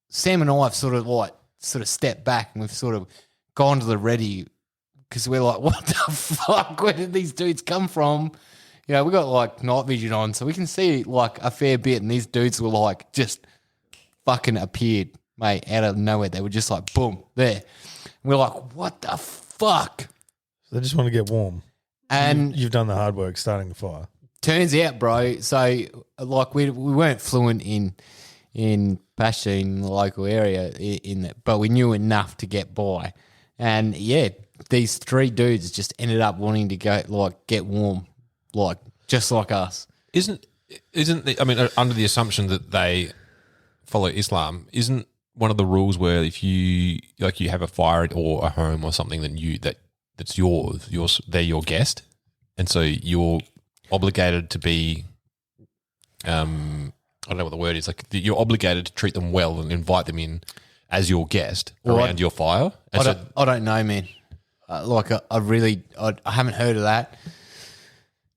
Sam and I have sort of stepped back and we've sort of gone to the ready because we're like, what the fuck? Where did these dudes come from? You know, we got like night vision on, so we can see like a fair bit. And these dudes were like just fucking appeared, mate, out of nowhere. They were just like, boom, there. And we're like, what the fuck? They just want to get warm. And you've done the hard work starting the fire. Turns out, bro, so like we weren't fluent in Pashtun in the local area, but we knew enough to get by. And yeah, these three dudes just ended up wanting to go like get warm, like just like us. Isn't under the assumption that they follow Islam, isn't one of the rules where if you have a fire or a home or something that's yours, they're your guest, and so you're obligated to be, I don't know what the word is, like you're obligated to treat them well and invite them in as your guest around your fire. And I don't know, man. I haven't heard of that.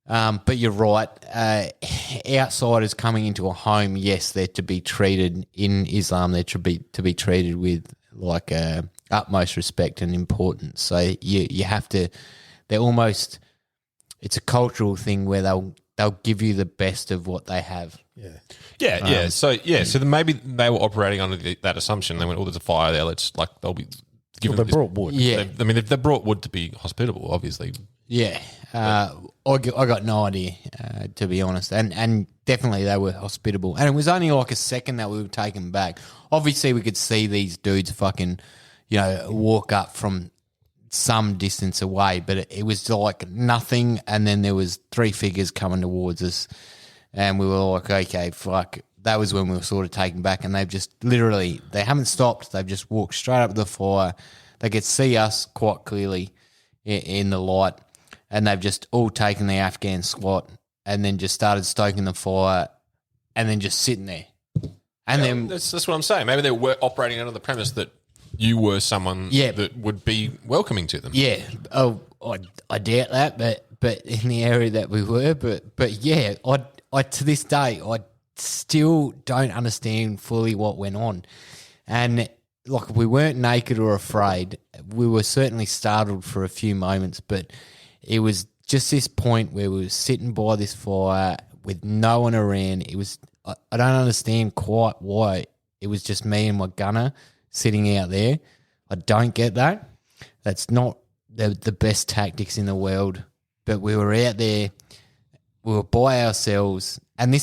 But you're right. Outsiders coming into a home, yes, they're to be treated in Islam. They're to be treated with like utmost respect and importance. So you have to. They're almost. It's a cultural thing where they'll give you the best of what they have. Yeah. So then maybe they were operating under that assumption. They went, "Oh, there's a fire there. They'll be given." Well, they brought wood. Yeah, they brought wood to be hospitable, obviously. Yeah, I got no idea, to be honest, and definitely they were hospitable, and it was only like a second that we were taken back. Obviously, we could see these dudes fucking, walk up from some distance away, but it was like nothing, and then there was three figures coming towards us, and we were like, okay, fuck. That was when we were sort of taken back, and they've just literally, they haven't stopped. They've just walked straight up to the fire. They could see us quite clearly in the light. And they've just all taken the Afghan squat and then just started stoking the fire and then just sitting there. And then that's what I'm saying. Maybe they were operating under the premise that you were someone that would be welcoming to them. Yeah. Oh, I doubt that, but in the area that we were, but yeah, I to this day I still don't understand fully what went on. And like we weren't naked or afraid. We were certainly startled for a few moments, but it was just this point where we were sitting by this fire with no one around. It was I don't understand quite why it was just me and my gunner sitting out there. I don't get that. That's not the best tactics in the world. But we were out there. We were by ourselves, and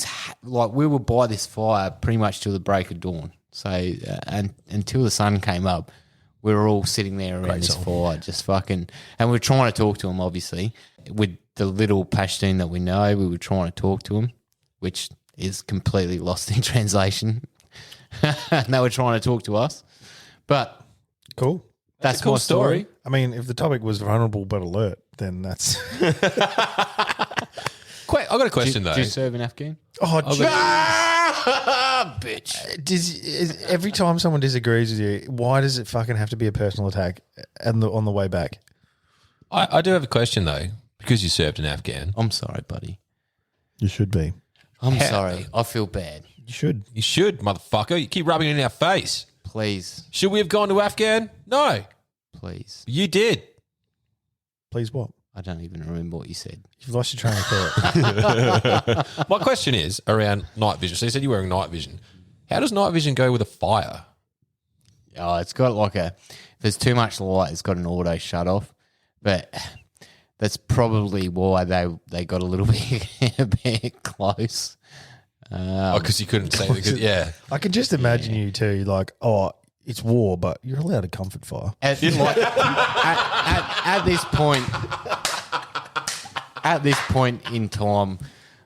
we were by this fire pretty much till the break of dawn. So and until the sun came up. We were all sitting there around this fire, just fucking, and we were trying to talk to him, obviously. With the little Pashtun that we know, we were trying to talk to him, which is completely lost in translation. And they were trying to talk to us. But cool. That's a cool my story. I mean, if the topic was vulnerable but alert, then that's... I've got a question, though. Do you serve in Afghan? Oh, bitch. Every time someone disagrees with you, why does it fucking have to be a personal attack on the way back? I do have a question, though, because you served in Afghan. I'm sorry, buddy. You should be. I'm sorry. I feel bad. You should. You should, motherfucker. You keep rubbing it in our face. Please. Should we have gone to Afghan? No. Please. You did. Please what? I don't even remember what you said. You've lost your train of thought. My question is around night vision. So you said you're wearing night vision. How does night vision go with a fire? Oh, it's got like if there's too much light, it's got an auto shut off. But that's probably why they got a little bit, a bit close. Because you couldn't say it. Yeah. I can just imagine you too, like, it's war, but you're allowed a comfort fire. At this point in time,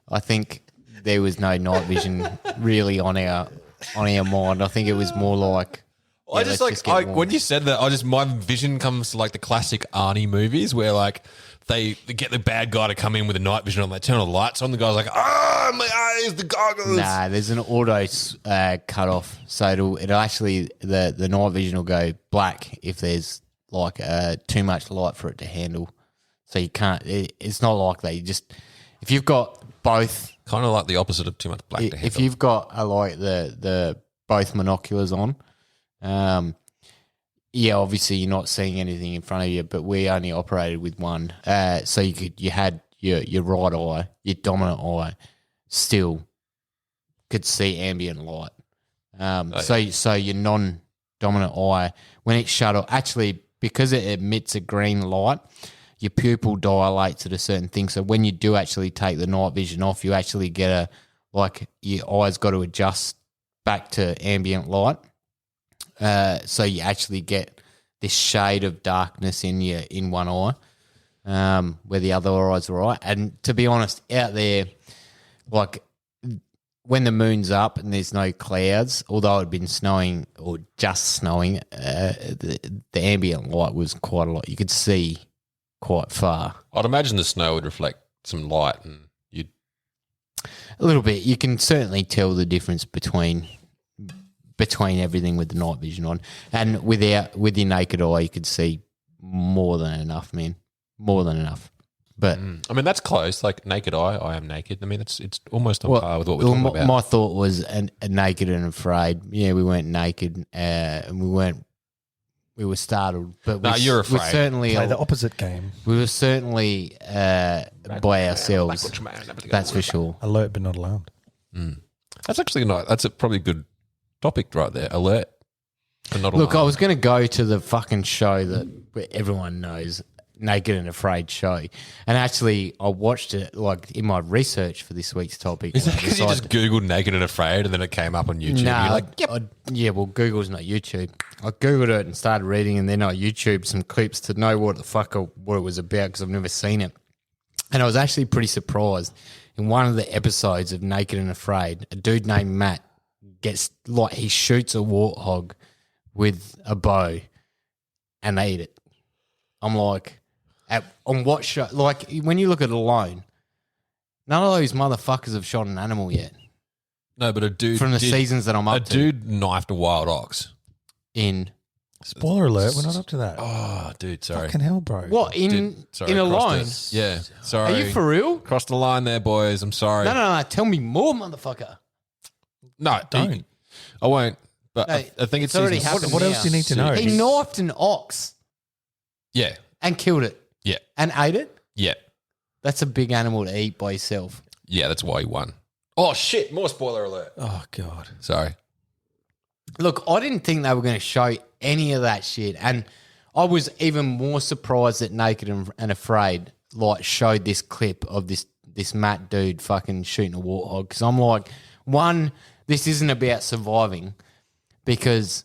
I think there was no night vision really on our mind. I think it was more like when you said that, my vision comes to like the classic Arnie movies where like they get the bad guy to come in with a night vision on, they turn all the lights on, the guy's like, my eyes, the goggles. Nah, there's an auto cut off, so it'll actually the night vision will go black if there's like too much light for it to handle. So you can't. It's not like they just. If you've got both, kind of like the opposite of too much black to handle. If you've got like the both monoculars on, yeah, obviously you're not seeing anything in front of you. But we only operated with one, so you had your right eye, your dominant eye, still could see ambient light. So your non-dominant eye, when it's shut off, actually because it emits a green light, your pupil dilates at a certain thing. So when you do actually take the night vision off, you actually get your eyes got to adjust back to ambient light. So you actually get this shade of darkness in one eye, where the other eye's right. And to be honest, out there, like when the moon's up and there's no clouds, although it had been snowing or just snowing, the ambient light was quite a lot. You could see quite far. I'd imagine the snow would reflect some light, and you'd a little bit. You can certainly tell the difference between everything with the night vision on, and with your naked eye, you could see more than enough, man. More than enough. But I mean, that's close. Like naked eye, I am naked. I mean, it's almost on par with what we're talking about. My thought was a naked and afraid. Yeah, we weren't naked, and we were startled. But you're afraid. We certainly Play the opposite game. We were certainly by ourselves. That's for sure. Alert but not alarmed. That's actually not. That's probably a good topic right there. Alert but not Look, alarmed. I was going to go to the fucking show that everyone knows, Naked and Afraid show, and actually I watched it like in my research for this week's topic. Is that because you just Googled Naked and Afraid and then it came up on YouTube? No, You're like, yep. yeah, well, Google's not YouTube. I Googled it and started reading, and then I YouTubed some clips to know what it was about because I've never seen it. And I was actually pretty surprised. In one of the episodes of Naked and Afraid, a dude named Matt he shoots a warthog with a bow and they eat it. I'm like, on what show? Like, when you look at it alone, none of those motherfuckers have shot an animal yet. No, but a dude from the seasons that I'm up to. A dude knifed a wild ox. Spoiler alert, we're not up to that. Oh, dude, sorry. Fucking hell, bro. What, in a line? Yeah, sorry. Are you for real? Crossed the line there, boys. I'm sorry. No. Tell me more, motherfucker. No, don't. I won't. But No, I think it's already season happened What now. else do you need to know? He knifed an ox Yeah, and killed it yeah, and ate it. yeah. That's a big animal to eat by yourself. Yeah, that's why he won. Oh, shit. More spoiler alert. Oh, God. Sorry. Look, I didn't think they were going to show any of that shit. And I was even more surprised that Naked and Afraid showed this clip of this Matt dude fucking shooting a warthog. Because I'm like, one, this isn't about surviving because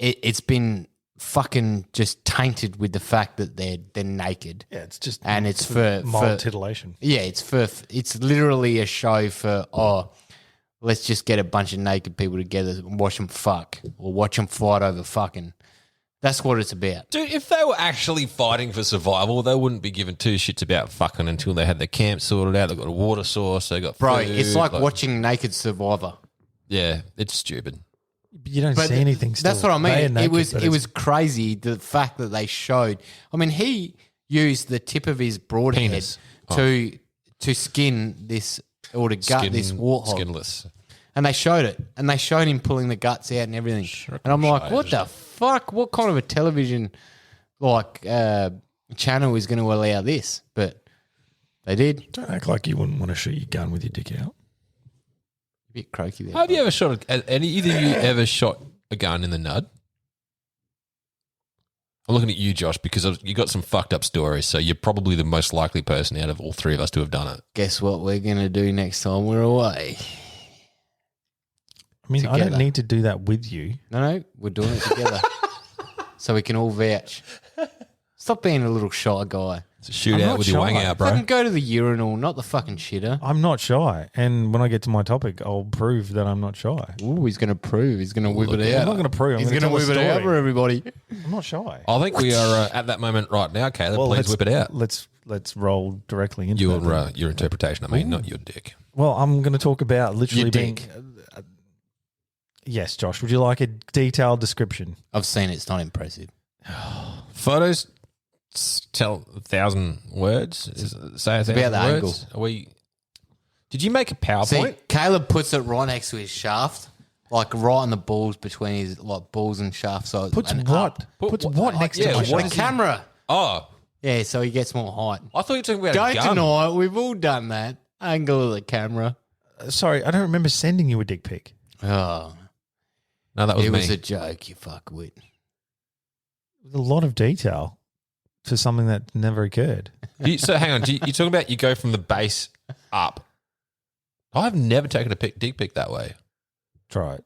it's been fucking just tainted with the fact that they're naked. Yeah, it's just and it's for mild titillation. Yeah, it's literally a show for let's just get a bunch of naked people together and watch them fuck or watch them fight over fucking. That's what it's about. Dude, if they were actually fighting for survival, they wouldn't be giving two shits about fucking until they had their camp sorted out. They've got a water source. They got Bro, food, it's like watching Naked Survivor. Yeah, it's stupid. You don't see anything still. That's what I mean. Naked, it was crazy the fact that they showed. I mean, he used the tip of his broadhead Penis. to skin this or to gut this warthog. Skinless. And they showed it. And they showed him pulling the guts out and everything. And I'm like, what the fuck? What kind of a television channel is going to allow this? But they did. Don't act like you wouldn't want to shoot your gun with your dick out. A bit croaky there. Have you ever shot either of you ever shot a gun in the nud? I'm looking at you, Josh, because you got some fucked up stories, so you're probably the most likely person out of all three of us to have done it. Guess what we're going to do next time we're away? I mean, I Together. don't need to do that with you. No, we're doing it together. So we can all vouch. Stop being a little shy guy. It's a shootout with your wang out, bro. Fucking go to the urinal, not the fucking shitter. I'm not shy. And when I get to my topic, I'll prove that I'm not shy. Ooh, he's going to prove. He's going to whip it out. I'm not going to prove. He's going to whip it out for everybody. I'm not shy. I think we are at that moment right now, Caleb. Please whip it out. Let's roll directly into Your interpretation, I mean, not your dick. Well, I'm going to talk about literally Your being. dick. Yes, Josh. Would you like a detailed description? I've seen it. It's not impressive. Photos tell 1,000 words. Say 1,000 about the words. Did you make a PowerPoint? See, Caleb puts it right next to his shaft, like right on the balls between his balls and shaft. So Puts and what? up. Puts what next to yeah, my what shaft? The camera. Oh, Yeah, so he gets more height. I thought you were talking about a Don't gun. deny it. We've all done that. Angle of the camera. Sorry, I don't remember sending you a dick pic. Oh, No, that was it me. was a joke, you fuckwit. With a lot of detail for something that never occurred. So hang on. You're talking about you go from the base up. I've never taken a dick pic that way. Try it.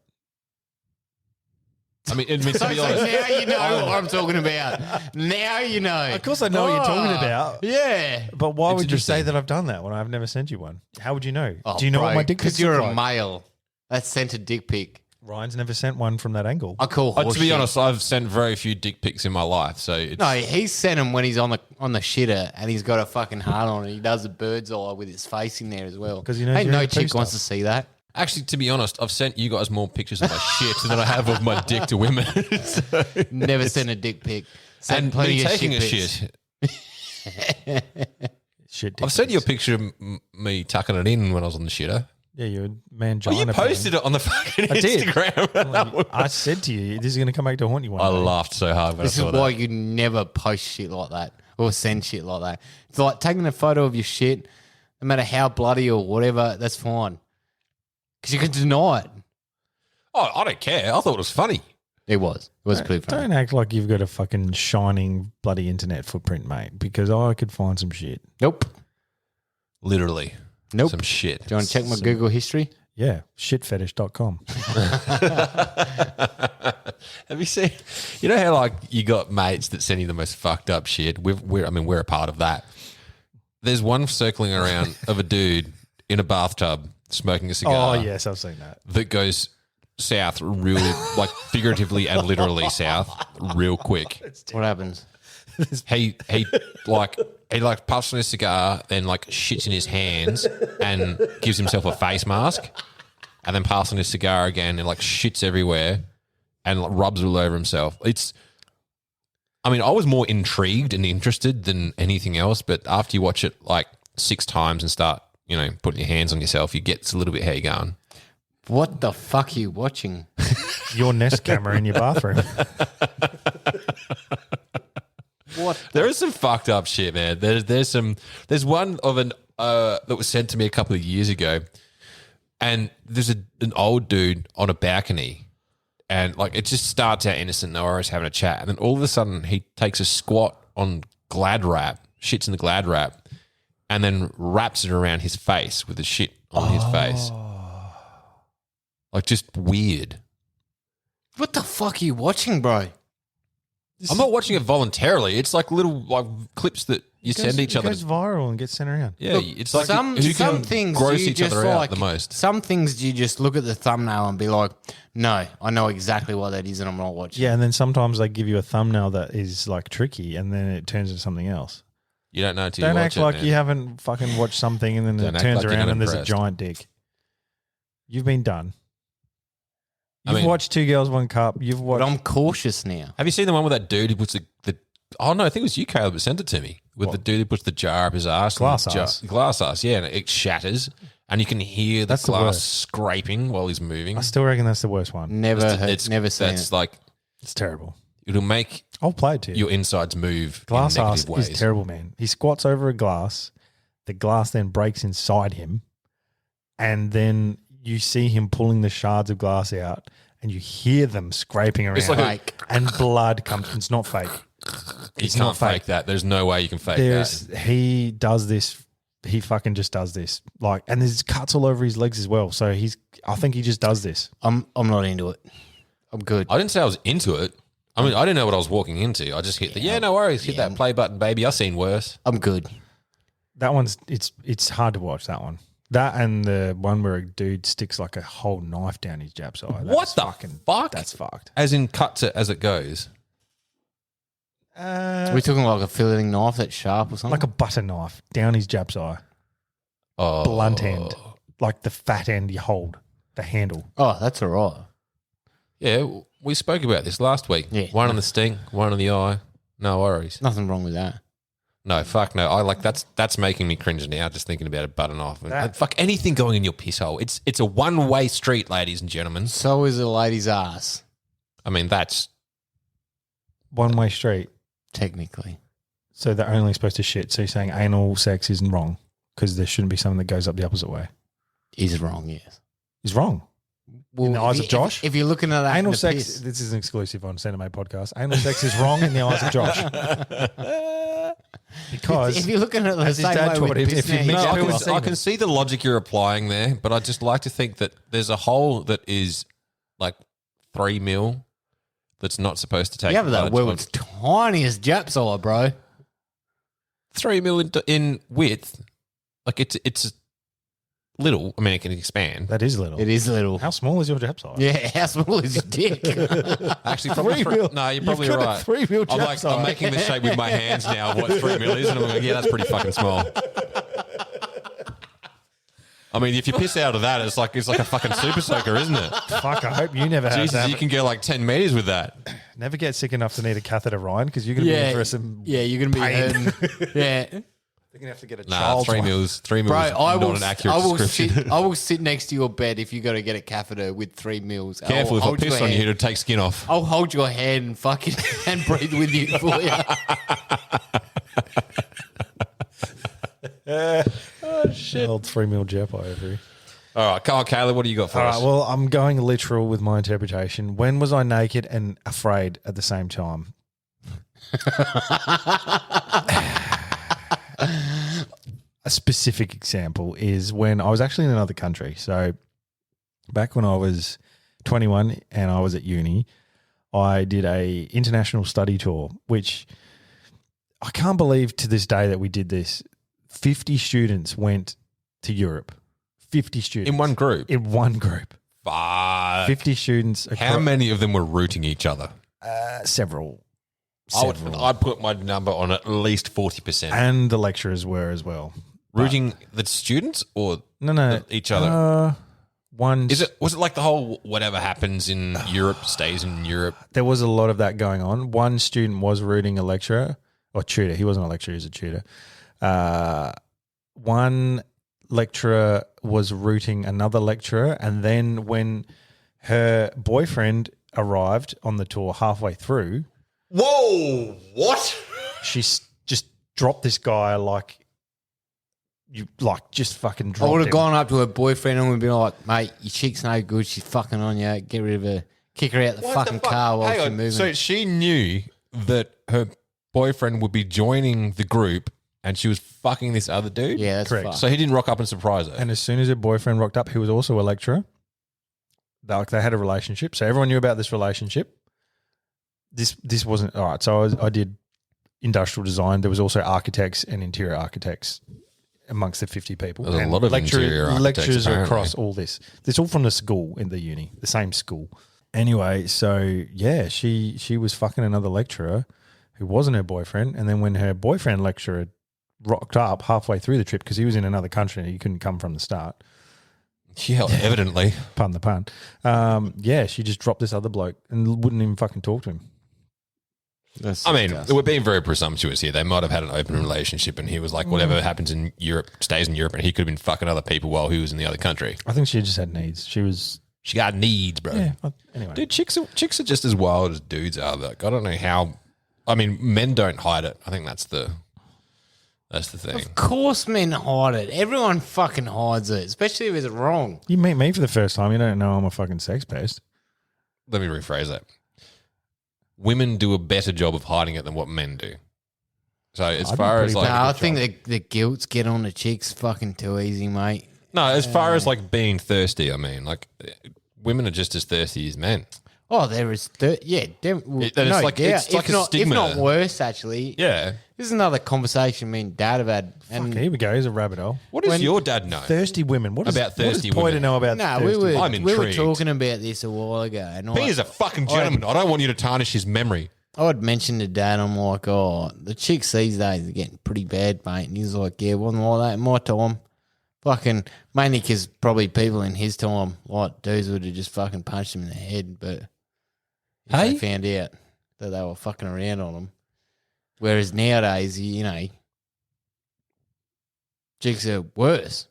I mean, to So be honest, now you know what I'm talking about. Now you know. Of course I know what you're talking about. Yeah. But why would you say interesting. that I've done that when I've never sent you one? How would you know? Oh, Do you know bro, what my dick pics because you're look a like? male. That's sent a dick pic. Ryan's never sent one from that angle. I call horse to be shit. honest, I've sent very few dick pics in my life. So it's, No, he's sent him when he's on the shitter and he's got a fucking heart on it. He does a bird's eye with his face in there as well. 'Cause he knows ain't you're no into poo chick wants to stuff. see that. actually, to be honest, I've sent you guys more pictures of my shit than I have of my dick to women. So- Never sent a dick pic. Sent and plenty me of taking a pics. shit. Shit. dick I've sent you a pics. picture of me tucking it in when I was on the shitter. Yeah, you're a man. Oh, you posted it on the fucking I did. Instagram. I said to you, this is going to come back to haunt you one I day. laughed so hard when This I is saw why that. you never post shit like that or send shit like that. It's like taking a photo of your shit, no matter how bloody or whatever, that's fine. Because you can deny it. Oh, I don't care. I thought it was funny. It was. It was pretty funny. Don't act like you've got a fucking shining bloody internet footprint, mate, because I could find some shit. Nope. Literally. Nope. Some shit. Do you want to check my Google history? Yeah, shitfetish.com. Have you seen? You know how like you got mates that send you the most fucked up shit. We're a part of that. There's one circling around of a dude in a bathtub smoking a cigar. Oh, yes, I've seen that. That goes south really, like figuratively and literally south, real quick. What happens? He puffs on his cigar, then like shits in his hands and gives himself a face mask, and then puffs on his cigar again and like shits everywhere and like, rubs all over himself. I was more intrigued and interested than anything else, but after you watch it like 6 times and start, putting your hands on yourself, you get a little bit how you going. What the fuck are you watching? Your Nest camera in your bathroom. What? There is some fucked up shit, man. There's one of that was sent to me a couple of years ago, and there's an old dude on a balcony, and like it just starts out innocent. They're always having a chat, and then all of a sudden he takes a squat on Glad wrap, shits in the Glad wrap, and then wraps it around his face with the shit on his face. Like just weird. What the fuck are you watching, bro? I'm not watching it voluntarily. It's like little like clips that you send each It other. goes viral and gets sent around. Yeah, it's like some who can things gross you each just other out like the most. Some things you just look at the thumbnail and be like, no, I know exactly what that is and I'm not watching. Yeah, and then sometimes they give you a thumbnail that is like tricky and then it turns into something else. You don't know until Don't you watch act it, like man. you haven't fucking watched something and then Don't it act turns like you're around not and there's a impressed. giant dick. You've been done. I You've mean- watched Two Girls, One Cup. You've But watched. I'm cautious now. Have you seen the one with that dude who puts the oh no, I think it was you, Caleb, that sent it to me. With the dude who puts the jar up his ass. Glass and the ass. Glass ass, yeah, and it shatters. And you can hear the That's the glass worst. scraping while he's moving. I still reckon that's the worst one. Never never seen That's it. like, It's terrible. it'll make I'll play it to you. your insides move Glass in ass negative ways. is terrible, man. He squats over a glass. The glass then breaks inside him. And then you see him pulling the shards of glass out and you hear them scraping around. It's like Fake. and blood comes. It's not fake. You It's can't not fake. fake that. There's no way you can fake He does this. He fucking just does this. Like, and there's cuts all over his legs as well. So I think he just does this. I'm not into it. I'm good. I didn't say I was into it. I mean, I didn't know what I was walking into. I just hit no worries. Hit that play button, baby. I've seen worse. I'm good. That one's it's hard to watch. That one. That and the one where a dude sticks like a whole knife down his Jap's eye. What the fuck? That's fucked. As in cuts it as it goes. Are we talking like a filleting knife that's sharp or something? Like a butter knife down his Jap's eye. Oh, Blunt end. Like the fat end you hold. The handle. oh, that's all right. Yeah, we spoke about this last week. Yeah. One on the sting, one on the eye. No worries. Nothing wrong with that. No, fuck no. I like that's making me cringe now just thinking about it button off. And fuck anything going in your piss hole. It's a one-way street, ladies and gentlemen. So is a lady's ass, I mean, that's One-way street. technically. So they're only supposed to shit. So you're saying anal sex isn't wrong because there shouldn't be something that goes up the opposite way. Is wrong, yes. Is wrong. Well, In the eyes of Josh? If you're looking at that Anal in the sex, piss, this is an exclusive on Sentinelese podcast. Anal sex is wrong in the eyes of Josh. Because if you're looking at it the as his same dad way taught with him, piss if you now, mix you it go, with "Oh, I can see the logic you're applying there, but I'd just like to think that there's a hole that is like 3 mil that's not supposed to take. you have that large world's tiniest Japsola, bro. 3 mil in width. Like it's little. I mean, it can expand. that is little. It is little. How small is your jab size? Yeah, how small is your dick? Actually, probably 3 mil. no. You're You've probably got a right. 3 mil I'm jab like size. I'm making the shape with my hands now. Of what 3 mil is, and I'm like, yeah, that's pretty fucking small. I mean, if you piss out of that, it's like a fucking super soaker, isn't it? Fuck, I hope you never have to Jesus, have you can go like 10 meters with that. Never get sick enough to need a catheter, Ryan, because you're going to be in for some. yeah, you're going to be pain. hurting. Yeah. They're going to have to get a Nah, child. 3 mils. 3 mils Bro, is not an accurate description. I will sit next to your bed if you got to get a catheter with 3 mils. Careful, if I piss on you, to take skin off. I'll hold your hand and fucking and breathe with you for you. Oh shit! Old 3 mil jab over here. All right, come on, Caleb, what do you got for All us? right, well, I'm going literal with my interpretation. When was I naked and afraid at the same time? A specific example is when I was actually in another country. So back when I was 21 and I was at uni, I did a international study tour, which I can't believe to this day that we did this. 50 students went to Europe. 50 students. In one group? In one group. Fuck. 50 students. How many of them were rooting each other? Several. I'd put my number on at least 40%. And the lecturers were as well. Rooting the students or No. each other? One. Was it like the whole whatever happens in Europe stays in Europe? There was a lot of that going on. One student was rooting a lecturer or tutor. He wasn't a lecturer, he was a tutor. One lecturer was rooting another lecturer, and then when her boyfriend arrived on the tour halfway through, Whoa! What? she just dropped this guy just fucking dropped I would have him. gone up to her boyfriend and would be like, mate, your chick's no good. She's fucking on you. Get rid of her. Kick her out the fucking car while she's moving. So she knew that her boyfriend would be joining the group, and she was fucking this other dude. Yeah, that's Correct. fucked. So he didn't rock up and surprise her. And as soon as her boyfriend rocked up, who was also a lecturer, they had a relationship. So everyone knew about this relationship. This wasn't all right. So I did industrial design. There was also architects and interior architects amongst the 50 people. There's a And lot of interior architects, lecturers apparently. across all this. It's all from the school in the uni, the same school. Anyway, so yeah, she was fucking another lecturer who wasn't her boyfriend. And then when her boyfriend lecturer rocked up halfway through the trip because he was in another country and he couldn't come from the start. Yeah, evidently. Pun the pun. She just dropped this other bloke and wouldn't even fucking talk to him. I mean, we're being very presumptuous here. They might have had an open relationship, and he was like, whatever happens in Europe stays in Europe, and he could have been fucking other people while he was in the other country. I think she just had needs. She got needs, bro. Yeah. Anyway, Dude, chicks are just as wild as dudes are. Like, I don't know how. I mean, men don't hide it. I think that's the thing. Of course men hide it. Everyone fucking hides it, especially if it's wrong. you meet me for the first time, you don't know I'm a fucking sex pest. Let me rephrase that. Women do a better job of hiding it than what men do. So as I'd be far as pretty like, No, I think the guilts get on the chicks fucking too easy, mate. no, as far as like being thirsty, I mean, like women are just as thirsty as men. Oh, there is, It's like a if stigma. not worse, actually. Yeah. This is another conversation me and Dad have had. And Here we go. Here's a rabbit hole. What does your dad know? Thirsty women. What About thirsty what does Poi to women? know about no, thirsty I'm we were intrigued. talking about this a while ago. And He is a fucking gentleman. I don't want you to tarnish his memory. I would mention to Dad, I'm like, oh, the chicks these days are getting pretty bad, mate. And he's like, yeah, it wasn't like that in my time. Fucking, mainly because probably people in his time, like dudes would have just fucking punched him in the head, but Hey? they found out that they were fucking around on him. Whereas nowadays, chicks are worse.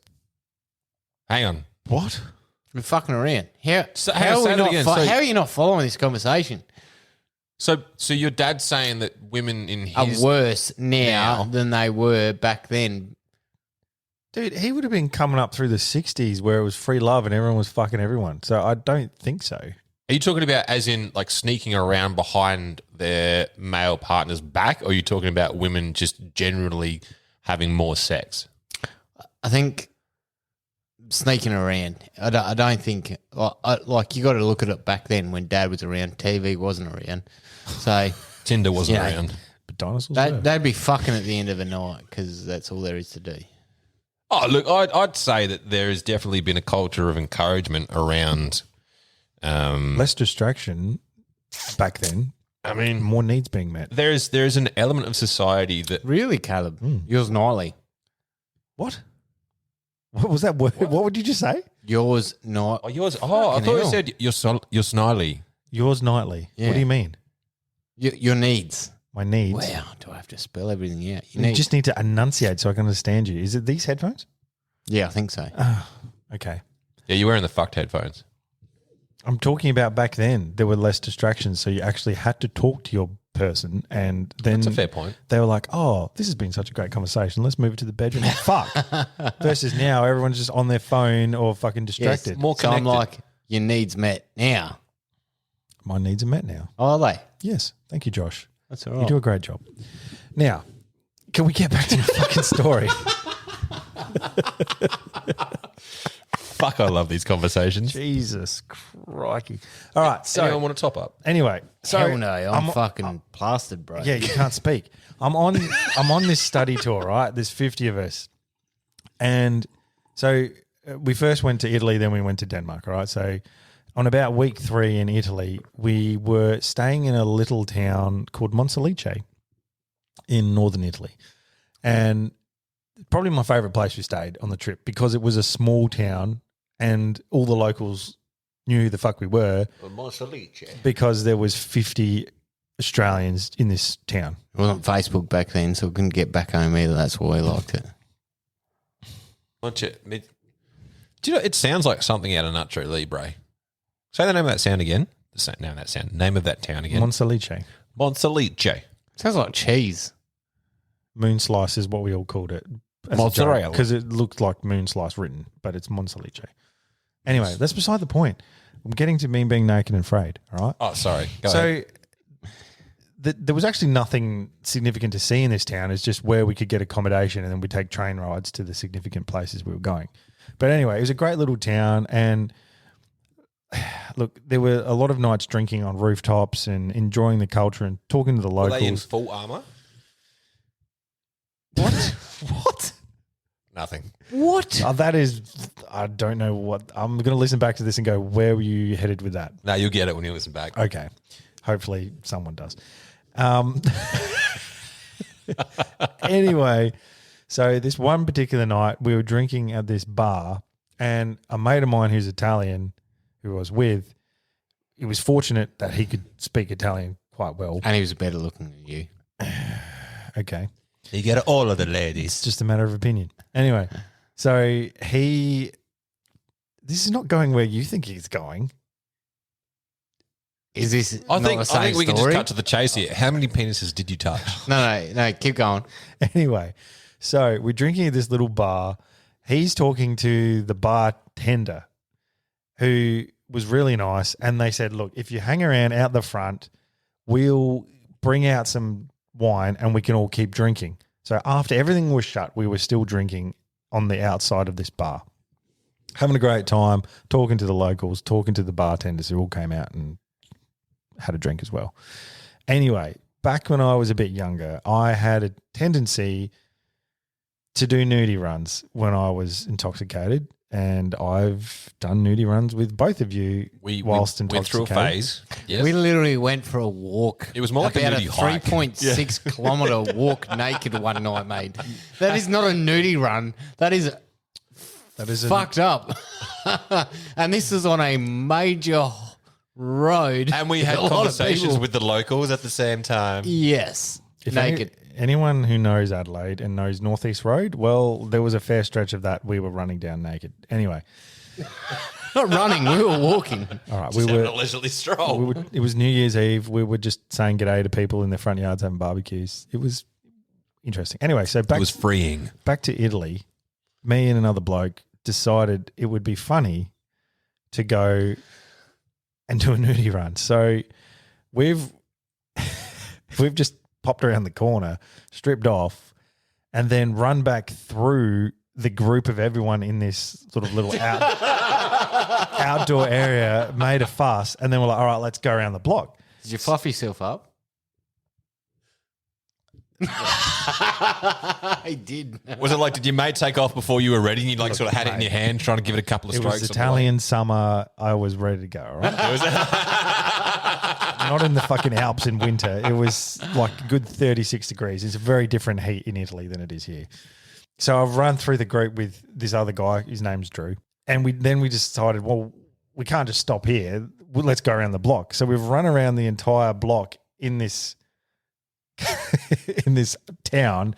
Hang on. What? We're fucking around. How How are you not following this conversation? So your dad's saying that women in Are his worse now than they were back then. Dude, he would have been coming up through the 60s where it was free love and everyone was fucking everyone. So I don't think so. Are you talking about as in like sneaking around behind their male partner's back, or are you talking about women just generally having more sex? I think sneaking around. I don't think like you got to look at it back then when Dad was around. TV wasn't around, so Tinder wasn't around. But dinosaurs were. they'd be fucking at the end of the night because that's all there is to do. Oh, look, I'd say that there has definitely been a culture of encouragement around. Less distraction back then. I mean, more needs being met. There is an element of society that Really, Caleb? Yours nightly. What? What was that word? What would you just say? Yours night. Oh, yours. Oh, I thought you said you're snidely. Yours nightly. Yeah. What do you mean? Your needs. My needs. Wow, do I have to spell everything out? You just need to enunciate so I can understand you. Is it these headphones? Yeah, I think so. Okay. Yeah, you're wearing the fucked headphones. I'm talking about back then. There were less distractions, so you actually had to talk to your person, and then That's a fair point. they were like, "Oh, this has been such a great conversation. Let's move it to the bedroom." And fuck. Versus now, everyone's just on their phone or fucking distracted. Yes, so I'm like, your needs met now. My needs are met now. Oh, are they? Yes, thank you, Josh. That's all You right. do a great job. Now, can we get back to the fucking story? Fuck, I love these conversations. Jesus crikey! All right, so Anyone want to top up? anyway, so Hell no, I'm fucking plastered, bro. yeah, you can't speak. I'm on this study tour, right? There's 50 of us, and so we first went to Italy, then we went to Denmark, all right? So on about week 3 in Italy, we were staying in a little town called Monselice in northern Italy, and probably my favorite place we stayed on the trip because it was a small town and all the locals knew who the fuck we were because there was 50 Australians in this town. It wasn't Facebook back then, so we couldn't get back home either. That's why we liked it. Do you know, it sounds like something out of Nacho Libre. Say the name of that sound again. Name of that town again. Monselice. Monselice. Sounds like cheese. Moon slice is what we all called it. Mozzarella. Because it looked like moon slice written, but it's Monselice. Anyway, that's beside the point. I'm getting to me being naked and frayed, all right? Oh, sorry. Go ahead. There was actually nothing significant to see in this town. It's just where we could get accommodation and then we'd take train rides to the significant places we were going. But anyway, it was a great little town and look, there were a lot of nights drinking on rooftops and enjoying the culture and talking to the Were locals. they in full armour? What? What? Nothing. What? That is, I don't know what. I'm going to listen back to this and go, where were you headed with that? No, you'll get it when you listen back. Okay. Hopefully someone does. Anyway, so this one particular night we were drinking at this bar and a mate of mine who's Italian who I was with, he was fortunate that he could speak Italian quite well. And he was better looking than you. Okay. You get all of the It's ladies. just a matter of opinion. Anyway, so this is not going where you think he's going. Is this I not think the same we can just story? cut to the chase here. How many penises did you touch? No, keep going. Anyway, so we're drinking at this little bar. He's talking to the bartender who was really nice. And they said, look, if you hang around out the front, we'll bring out some wine and we can all keep drinking. So after everything was shut, we were still drinking on the outside of this bar. Having a great time, talking to the locals, talking to the bartenders who all came out and had a drink as well. Anyway, back when I was a bit younger, I had a tendency to do nudie runs when I was intoxicated, and I've done nudie runs with both of you whilst went through intoxicated. a phase. Yes. We literally went for a walk. It was more like a about nudie hike. 3.6 kilometre walk naked one night, mate. That is not a nudie run. That is fucked up. And this is on a major road. And we had A lot of conversations people. with the locals at the same time. Yes. naked. Anyone who knows Adelaide and knows Northeast Road, well, there was a fair stretch of that we were running down naked. Anyway. Not running, we were walking. All right, Just having a leisurely stroll. It was New Year's Eve. We were just saying g'day to people in their front yards having barbecues. It was interesting. Anyway, so It was freeing. back to Italy. Me and another bloke decided it would be funny to go and do a nudie run. So we've just popped around the corner, stripped off, and then run back through the group of everyone in this sort of little outdoor area, made a fuss, and then we're like, all right, let's go around the block. Did you fluff yourself up? I did. Was it like, did your mate take off before you were ready and you like sort of had it in your hand trying to give it a couple of It strokes? was Italian summer. I was ready to go, all right? Not in the fucking Alps in winter. It was like a good 36 degrees. It's a very different heat in Italy than it is here. So I've run through the group with this other guy. His name's Drew. And we decided, well, we can't just stop here. Let's go around the block. So we've run around the entire block in this in this town.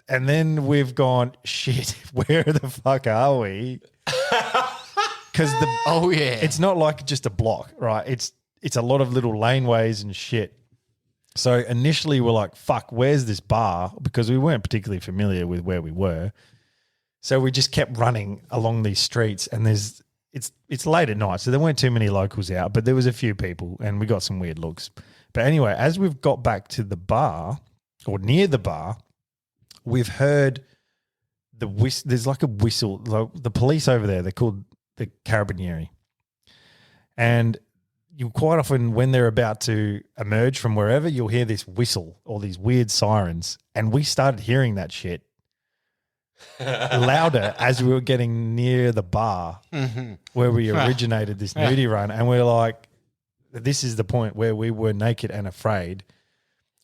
And then we've gone, shit, where the fuck are we? Because it's not like just a block, right? It's a lot of little laneways and shit. So initially we're like, fuck, where's this bar? Because we weren't particularly familiar with where we were. So we just kept running along these streets, and it's late at night, so there weren't too many locals out, but there was a few people, and we got some weird looks. But anyway, as we've got back to the bar, or near the bar, we've heard there's like a whistle. The police over there, they're called the Carabinieri. And you quite often, when they're about to emerge from wherever, you'll hear this whistle or these weird sirens. And we started hearing that shit louder as we were getting near the bar where we originated this nudie run. And we're like, this is the point where we were naked and afraid.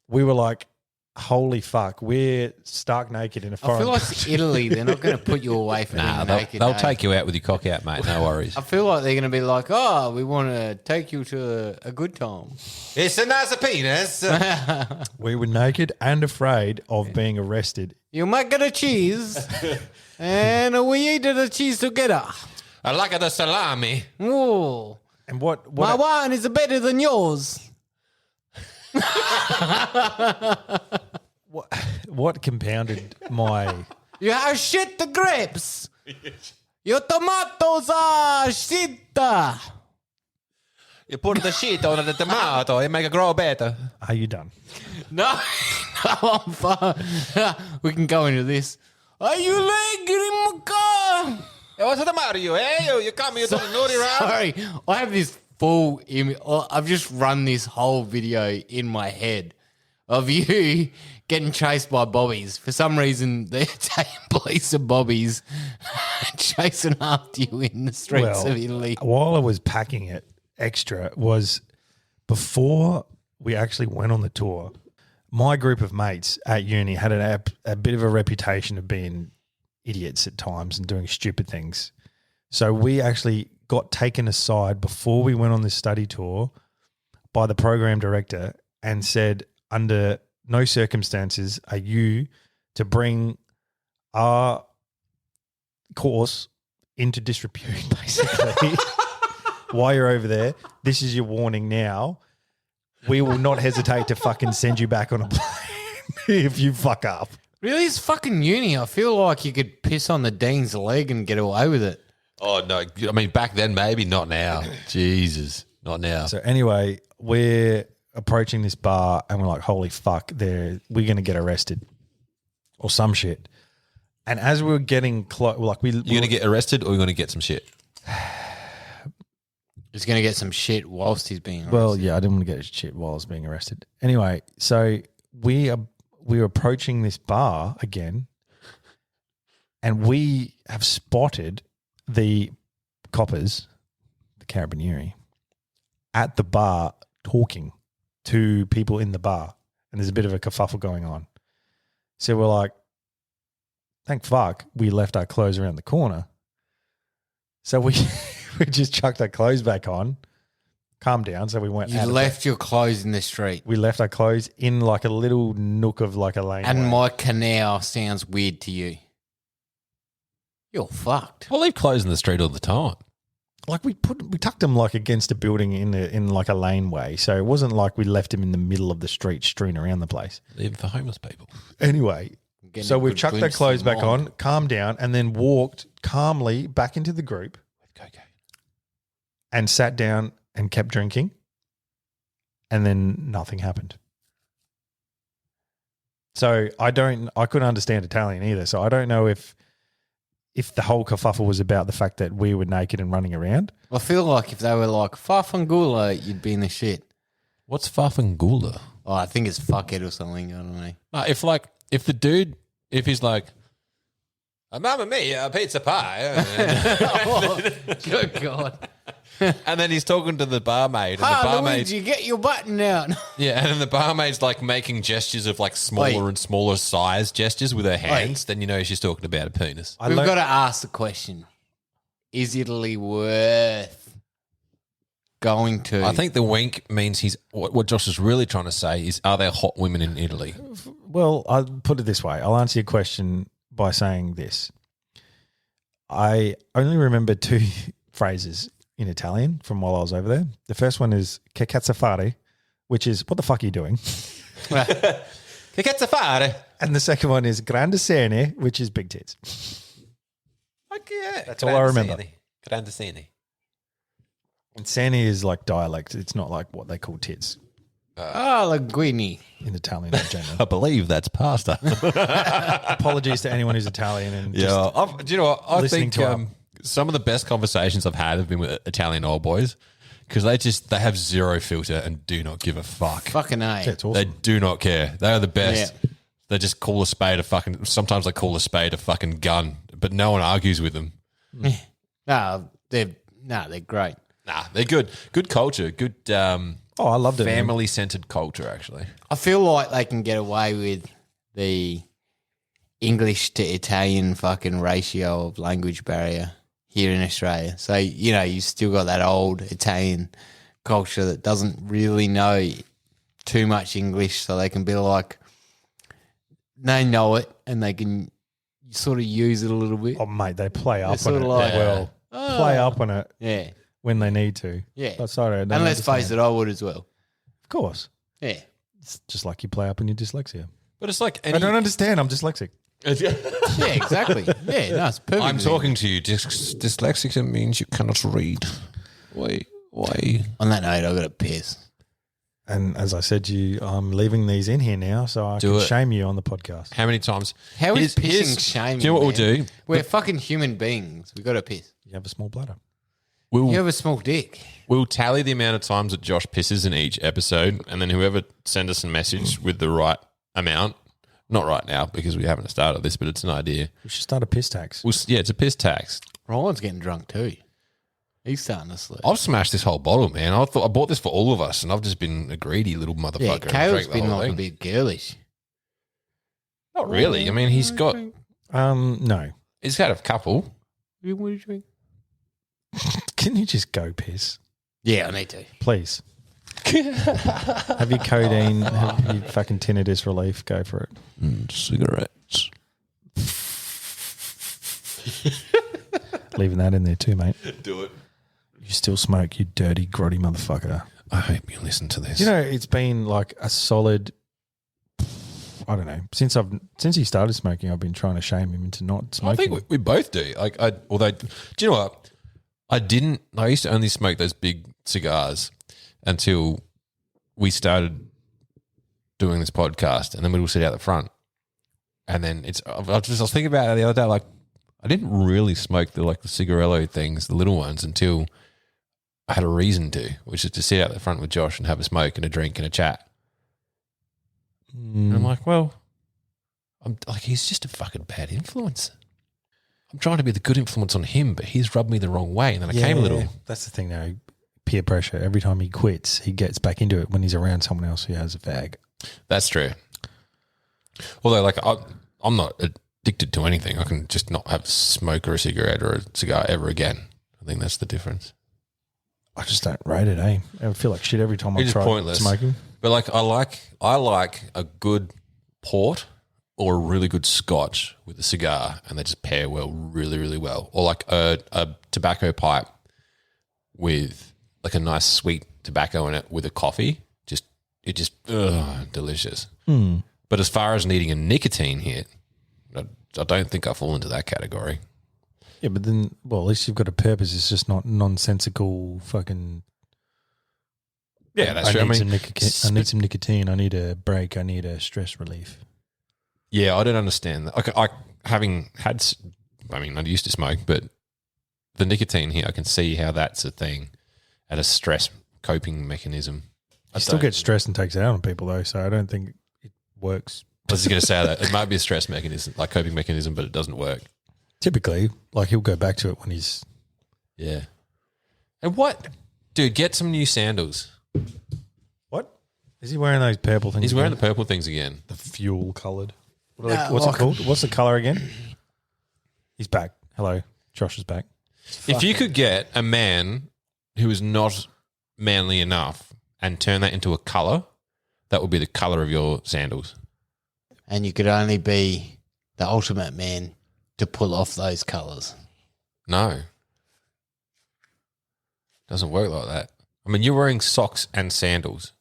We were like, holy fuck, we're stark naked in a foreign I feel like it's Italy. They're not going to put you away from being naked. They'll take you out with your cock out, mate. No worries. I feel like they're going to be like, oh, we want to take you to a good time. It's a nice penis. We were naked and afraid of being arrested. You make it a cheese, and we ate the cheese together. I like the salami. Oh, And what my wine is better than yours. what compounded my You have shit the grapes. Your tomatoes are shit. You put the shit on the tomato, it make it grow better. are you done? No, I'm fine. We can go into this. Are you late getting my car? Hey, what's the matter, you? Hey, you come here to the nudie run? Sorry, I have this full image. I've just run this whole video in my head of you getting chased by bobbies. For some reason, the Italian police are bobbies chasing after you in the streets of Italy. While I was packing it extra was before we actually went on the tour, my group of mates at uni had a bit of a reputation of being idiots at times and doing stupid things. So we actually got taken aside before we went on this study tour by the program director and said, under no circumstances are you to bring our course into disrepute, basically. While you're over there, this is your warning now. We will not hesitate to fucking send you back on a plane if you fuck up. Really, it's fucking uni. I feel like you could piss on the dean's leg and get away with it. Oh, no. I mean, back then, maybe. Not now. Jesus. Not now. So anyway, we're approaching this bar and we're like, holy fuck, we're going to get arrested or some shit. And as we were getting close, You're going to get arrested or you're going to get some shit? He's going to get some shit whilst he's being arrested. Well, yeah, I didn't want to get shit while I was being arrested. Anyway, so we're approaching this bar again and we have spotted the coppers, the Carabinieri, at the bar talking to people in the bar, and there's a bit of a kerfuffle going on. So we're like, thank fuck we left our clothes around the corner. So we just chucked our clothes back on, calmed down. So we went You out of left your clothes in the street. we left our clothes in like a little nook of like a lane. And my canal sounds weird to you. You're fucked. I leave clothes in the street all the time. Like we tucked them like against a building in like a laneway. So it wasn't like we left them in the middle of the street strewn around the place. Even for homeless people. Anyway, Getting so a we've good chucked their glimpse clothes of back mine. on, calmed down, and then walked calmly back into the group With cocaine. and sat down and kept drinking. And then nothing happened. So I couldn't understand Italian either. So I don't know if the whole kerfuffle was about the fact that we were naked and running around. I feel like if they were like Farfangula, you'd be in the shit. What's farfangula? Oh, I think it's fuckhead or something. I don't know. If the dude, if he's like, Mamma mia, pizza pie. Oh, good God. And then he's talking to the barmaid. And the Ah, barmaid, Luigi, get your button out. yeah, and then the barmaid's like making gestures of like smaller Wait. and smaller size gestures with her hands. Then you know she's talking about a penis. I We've learned- got to ask the question. Is Italy worth going to? I think the wink means what Josh is really trying to say is, are there hot women in Italy? Well, I'll put it this way. I'll answer your question by saying this. I only remember two phrases in Italian from while I was over there. The first one is che cazzo fare, which is what the fuck are you doing? Che cazzo fare? And the second one is grande sene, which is big tits. Yeah, That's all I remember. Grande sene. And sene is like dialect. It's not like what they call tits Linguini. in Italian in general. I believe that's pasta. Apologies to anyone who's Italian and just Yeah, do you know what? I listening think to some of the best conversations I've had have been with Italian old boys because they have zero filter and do not give a fuck. Fucking A. yeah, it's They awesome. do not care. They are the best. Yeah. They just call a spade a fucking. Sometimes they call a spade a fucking gun, but no one argues with them. No, they're great. Nah, they're good. Good culture. Good Oh, I loved it. man. family centered culture. Actually, I feel like they can get away with the English to Italian fucking ratio of language barrier here in Australia. So, you still got that old Italian culture that doesn't really know too much English, so they can be like, they know it and they can sort of use it a little bit. Oh, mate, they play up on sort it of like- as well. Oh. Play up on it Yeah, when they need to. yeah. But sorry, I don't And let's face understand. it, I would as well. Of course. Yeah. It's just like you play up on your dyslexia. but it's like I don't understand. I'm dyslexic. Yeah, exactly. Yeah, no, it's perfect. I'm talking to you. Dyslexic means you cannot read. Why? On that note, I've got to piss. And as I said to you, I'm leaving these in here now so I Do can it. shame you on the podcast. How many times? How is Here's- pissing shaming? Do you know what man? we'll do? We're fucking human beings. We got to piss. You have a small bladder. We'll You have a small dick. We'll tally the amount of times that Josh pisses in each episode, and then whoever sends us a message with the right amount, not right now because we haven't started this, but it's an idea. We should start a piss tax. Yeah, it's a piss tax. Ryan's getting drunk too. He's starting to sleep. I've smashed this whole bottle, man. I thought I bought this for all of us, and I've just been a greedy little motherfucker. Yeah, and Kale's drank the been whole like a thing. bit girlish. Not really. I mean, he's got No. he's had a couple. What do you drink? Can you just go piss? Yeah, I need to. Please. Have your codeine, have your fucking tinnitus relief, go for it. Cigarettes. Leaving that in there too, mate. Do it. You still smoke, you dirty, grotty motherfucker. I hope you listen to this. You know, it's been like a solid, I don't know, since he started smoking, I've been trying to shame him into not smoking. I think we both do. Like, although, do you know what? I used to only smoke those big cigars until we started doing this podcast, and then we would sit out the front. And then I was thinking about it the other day, like, I didn't really smoke the cigarello things, the little ones, until I had a reason to, which is to sit out the front with Josh and have a smoke and a drink and a chat. And I'm like, well, I'm like, he's just a fucking bad influence. I'm trying to be the good influence on him, but he's rubbed me the wrong way. And then I came a little. That's the thing, though. Peer pressure. Every time he quits, he gets back into it when he's around someone else who has a fag. That's true. Although, like, I'm not addicted to anything. I can just not have a smoke or a cigarette or a cigar ever again. I think that's the difference. I just don't rate it, eh? I feel like shit every time I It's try pointless. smoking. But like I like a good port or a really good scotch with a cigar, and they just pair well, really, really well. Or like a tobacco pipe with like a nice sweet tobacco in it with a coffee. Delicious. But as far as needing a nicotine hit, I don't think I fall into that category. Yeah, but then, well, at least you've got a purpose. It's just not nonsensical fucking. Yeah, that's true. I need some nicotine. I need a break. I need a stress relief. Yeah, I don't understand that. I used to smoke, but the nicotine here, I can see how that's a thing at a stress coping mechanism. I still get stressed and takes it out on people though, so I don't think it works. I was just going to say that it might be a stress mechanism, like coping mechanism, but it doesn't work. Typically, like he'll go back to it when he's. Yeah. And what, dude? Get some new sandals. What is he wearing? Those purple things? He's wearing the purple things again. the fuel coloured. What's it called? What's the colour again? He's back. Hello, Josh is back. If you could get a man who is not manly enough and turn that into a colour, that would be the colour of your sandals. And you could only be the ultimate man to pull off those colours. No. Doesn't work like that. I mean, you're wearing socks and sandals.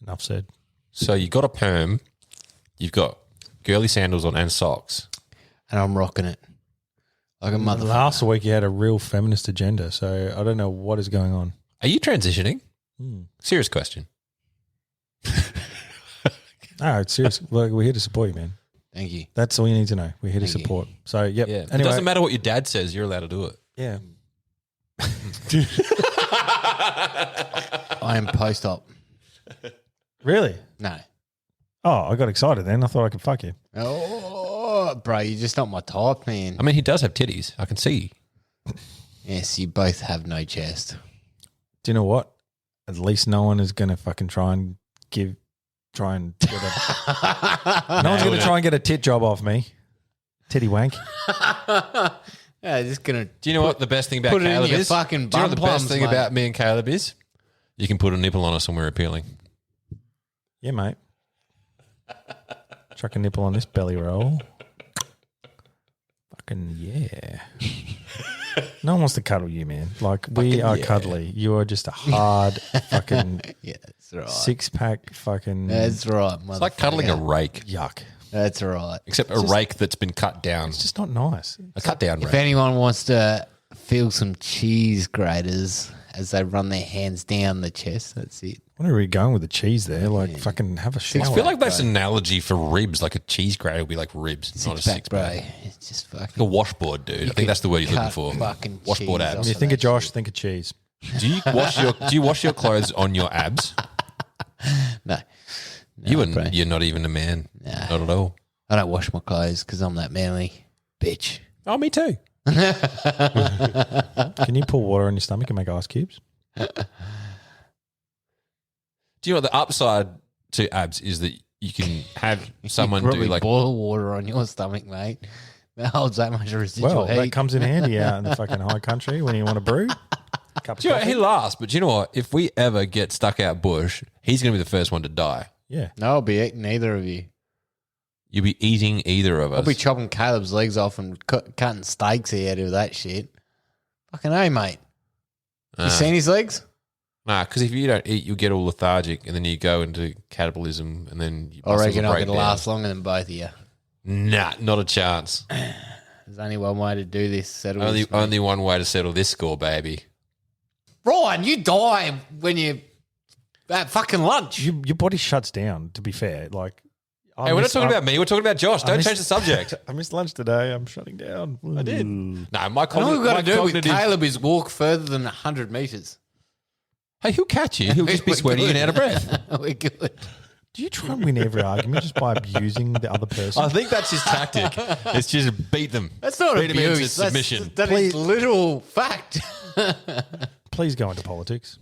Enough said. So you got a perm, you've got girly sandals on and socks. And I'm rocking it. Like a motherfucker. Last week you had a real feminist agenda, so I don't know what is going on. Are you transitioning? Serious question. No, it's serious. Look, we're here to support you, man. Thank you. That's all you need to know. We're here to Thank you. support. So, yep. Yeah. Anyway, It doesn't matter what your dad says, you're allowed to do it. Yeah. I am post-op. Really? No. Oh, I got excited then. I thought I could fuck you. Oh, bro, you're just not my type, man. I mean, he does have titties. I can see. Yes, you both have no chest. Do you know what? At least no one is going to fucking try and get a. No one's going to try and get a tit job off me. Titty wank. Yeah, just gonna. Do you know what the best thing about put it in Caleb your is? fucking Do you know what the bum best plums, thing mate. about me and Caleb is? You can put a nipple on us somewhere appealing. Yeah, mate. Chuck a nipple on this belly roll. Fucking yeah. No one wants to cuddle you, man. Like, we are cuddly. You are just a hard fucking Yeah, that's right. 6-pack fucking That's right, motherfucker. It's like cuddling a rake, yuck. That's right. except a rake that's been cut down. It's just not nice. A cut down If rake. anyone wants to feel some cheese graters as they run their hands down the chest, that's it. Where are you going with the cheese there? Like, fucking have a shower. I feel like that's an analogy for ribs. Like a cheese grater would be like ribs, not a Six-pack, six bro. pack. It's just fucking. Like a washboard, dude. I think could that's the word you're looking cut for. fucking Washboard cheese abs. off You think that of Josh, shit. think of cheese. Do you wash your clothes on your abs? No. You're not even a man. Nah. Not at all. I don't wash my clothes because I'm that manly. Bitch. Oh, me too. Can you pour water on your stomach and make ice cubes? Do you know what the upside to abs is that you can have someone Probably do like boil water on your stomach, mate. That holds that much residual Well, heat. that comes in handy out in the fucking high country when you want to brew. Cup of Do you know what? coffee. He laughs, but do you know what? If we ever get stuck out bush, he's going to be the first one to die. Yeah. No, I'll be eating neither of you. You'll be eating either of us. I'll be chopping Caleb's legs off and cutting steaks out of that shit. Fucking A, mate. You seen his legs? Nah, because if you don't eat, you'll get all lethargic, and then you go into catabolism, and then your I muscles reckon will I break could down. last longer than both of you. Nah, not a chance. There's only one way to do this. Settle this, mate. Only one way to settle this score, baby. Ryan, you die when you at fucking lunch. Your body shuts down, to be fair. Like, Hey, we're not talking about me. We're talking about Josh. Don't change the subject. I missed lunch today. I'm shutting down. I did. No, my And all cognitive. we've got to do with cognitive- Caleb is walk further than 100 metres. Hey, he'll catch you. He'll just be We're sweating good. and out of breath. We're good. Do you try and win every argument just by abusing the other person? I think that's his tactic. It's just beat them. That's not Beat him into abuse. submission. That Please. is literal fact. Please go into politics.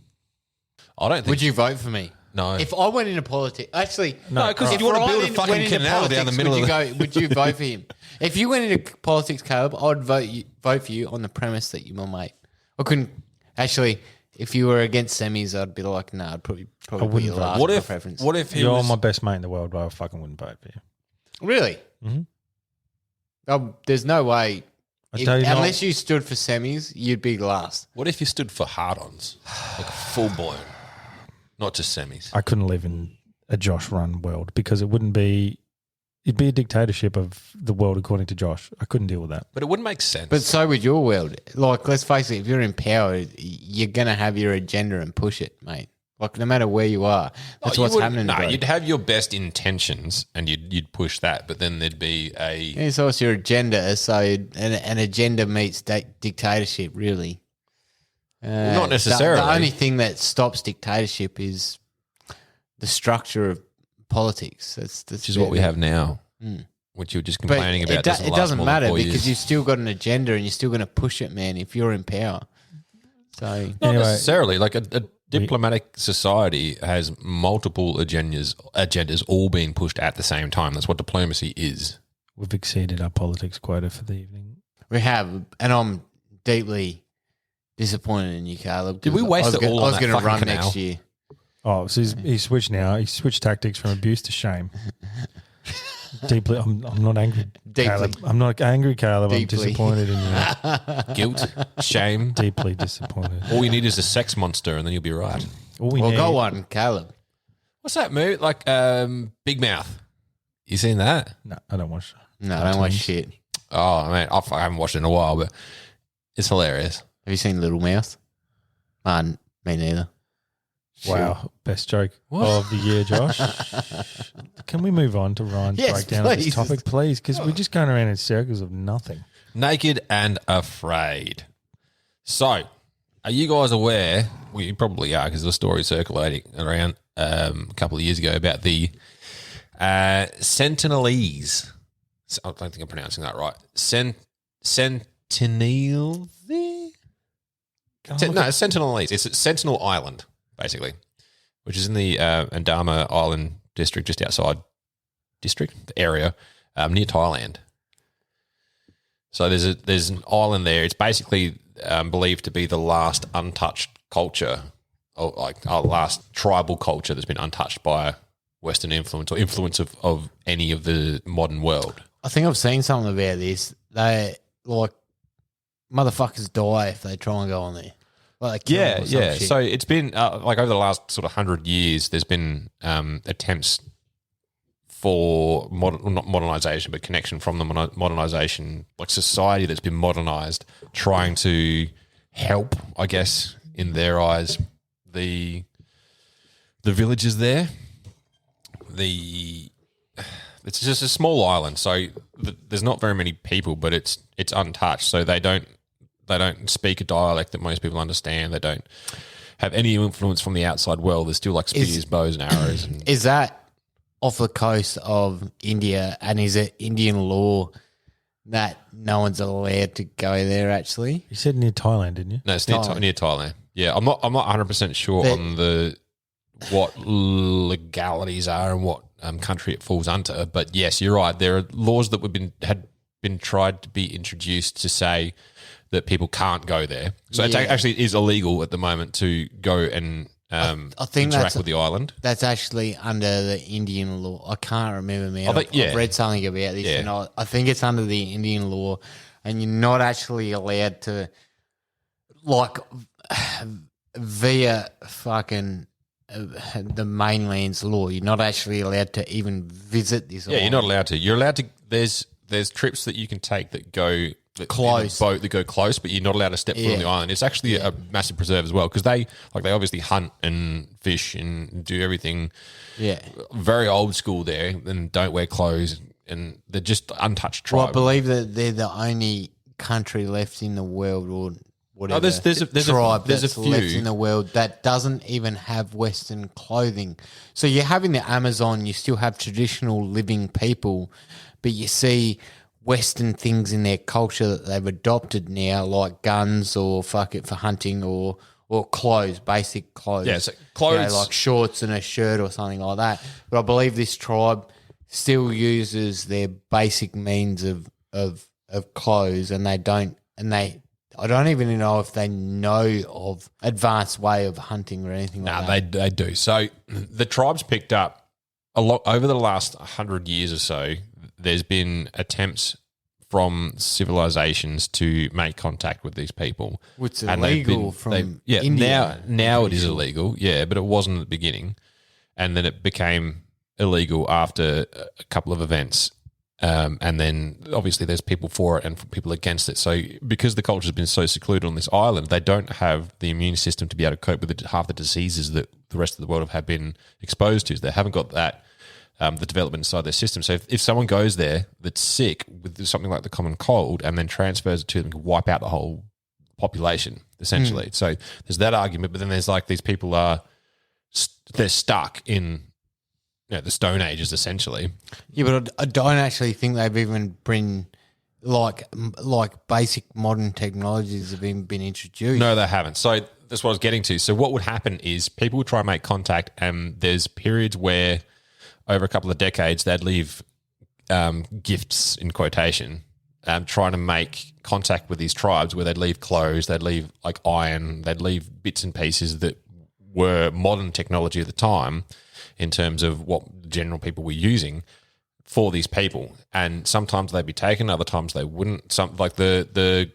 I don't think. Would you vote for me? No. If I went into politics, actually, No, 'cause if you wanna Ryan build a fucking went into canal down the politics, middle would of you would you vote for him? If you went into politics, Caleb, I'd vote for you on the premise that you're my mate. I couldn't actually. If you were against semis, I'd be like, no, I'd probably wouldn't put your vote. last preference. What if he You're was my best mate in the world, but I fucking wouldn't vote for you. Really? Mhm. There's no way. tell you not- Unless you stood for semis, you'd be last. What if you stood for hard-ons, like full blown, not just semis? I couldn't live in a Josh run world because it wouldn't be. It'd be a dictatorship of the world according to Josh. I couldn't deal with that. But it wouldn't make sense. But so would your world. Like, let's face it, if you're in power, you're going to have your agenda and push it, mate. Like, no matter where you are, that's You what's wouldn't- happening. No, bro. you'd have your best intentions and you'd push that, but then there'd be a Yeah, so it's your agenda. So an agenda meets dictatorship, really. not necessarily. The only thing that stops dictatorship is the structure of politics. That's which is what we have now, which you were just complaining about. It doesn't last more than matter 4 because years. you've still got an agenda and you're still going to push it, man, if you're in power. So Not Anyway. necessarily. Like a diplomatic society has multiple agendas all being pushed at the same time. That's what diplomacy is. We've exceeded our politics quota for the evening. we have, and I'm deeply disappointed in you, Caleb. Did we waste it all on I was that going to fucking run canal? next year. Oh, so he's switched now. He's switched tactics from abuse to shame. Deeply, I'm not angry, Deeply. Caleb. I'm not angry, Caleb. Deeply. I'm disappointed in you. Guilt, shame. Deeply disappointed. All you need is a sex monster, and then you'll be right. All we Well, need. go on, Caleb. What's that movie? Like Big Mouth. You seen that? No, I don't watch. No, I don't watch shit. Oh man, I haven't watched it in a while, but it's hilarious. Have you seen Little Mouth? Me neither. Wow, best joke of the year, Josh. Can we move on to Ryan's Yes, breakdown of please. this topic, please? Because we're just going around in circles of nothing. Naked and Afraid. So, are you guys aware? Well, you probably are because the story circulating around a couple of years ago about the Sentinelese. I don't think I'm pronouncing that right. Sentinelese? Sentinelese. It's Sentinel Island, basically, which is in the Andama Island district, just outside the area near Thailand. So there's an island there. It's basically believed to be the last untouched culture, or like our last tribal culture that's been untouched by Western influence or influence of any of the modern world. I think I've seen something about this. They, like, motherfuckers die if they try and go on there. Like, they kill them or some shit. So it's been like over the last sort of 100 years, there's been attempts for not modernization, but connection from the modernization, like society that's been modernized, trying to help, I guess, in their eyes, the villages there. It's just a small island, so there's not very many people, but it's untouched. So they don't speak a dialect that most people understand. They don't have any influence from the outside world. There's still like spears, bows, and arrows. And Is that off the coast of India, and is it Indian law that no one's allowed to go there, actually? You said near Thailand, didn't you? no, it's near Thailand. Yeah, I'm not 100% sure on what legalities are and what country it falls under. But yes, you're right. There are laws that had been tried to be introduced to say that people can't go there. So it actually is illegal at the moment to go and I think interact with the island. That's actually under the Indian law. I can't remember, man. I think- I've read something about this, and I think it's under the Indian law, and you're not actually allowed to, like, via fucking the mainland's law, you're not actually allowed to even visit this. Yeah, you're not allowed to. You're allowed to. There's trips that you can take that go Close. in a boat that go close, but you're not allowed to step foot on the island. It's actually a massive preserve as well because they obviously hunt and fish and do everything. Yeah. Very old school there, and don't wear clothes, and they're just untouched tribe. Well, I believe that they're the only country left in the world, or whatever. there's a tribe few. that's left in the world that doesn't even have Western clothing. So you're having the Amazon, you still have traditional living people, but you see Western things in their culture that they've adopted now, like guns or for hunting or clothes, basic clothes. Yeah, so clothes. like shorts and a shirt or something like that. But I believe this tribe still uses their basic means of clothes, and they don't. And I I don't even know if they know of advanced way of hunting or anything like that. They do. So the tribes picked up a lot over the last 100 years or so. There's been attempts from civilizations to make contact with these people. It's illegal India. Now it is illegal, but it wasn't at the beginning. And then it became illegal after a couple of events. And then obviously there's people for it and people against it. So because the culture has been so secluded on this island, they don't have the immune system to be able to cope with half the diseases that the rest of the world have been exposed to. They haven't got that the development inside their system. So if someone goes there that's sick with something like the common cold and then transfers it to them, it can wipe out the whole population, essentially. So there's that argument, but then there's like these people they're stuck in the Stone Ages, essentially. Yeah, but I don't actually think they've even been like basic modern technologies have even been introduced. No, they haven't. So that's what I was getting to. So what would happen is people would try and make contact, and there's periods where over a couple of decades they'd leave gifts, in quotation, trying to make contact with these tribes where they'd leave clothes, they'd leave like iron, they'd leave bits and pieces that were modern technology at the time in terms of what general people were using for these people. And sometimes they'd be taken, other times they wouldn't. Some like the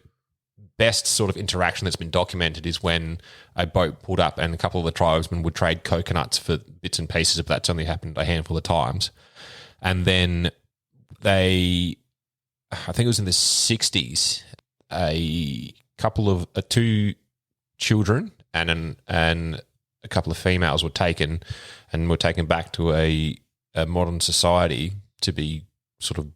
best sort of interaction that's been documented is when a boat pulled up and a couple of the tribesmen would trade coconuts for bits and pieces, but that's only happened a handful of times. And then I think it was in the 60s, two children and a couple of females were taken back to a modern society to be sort of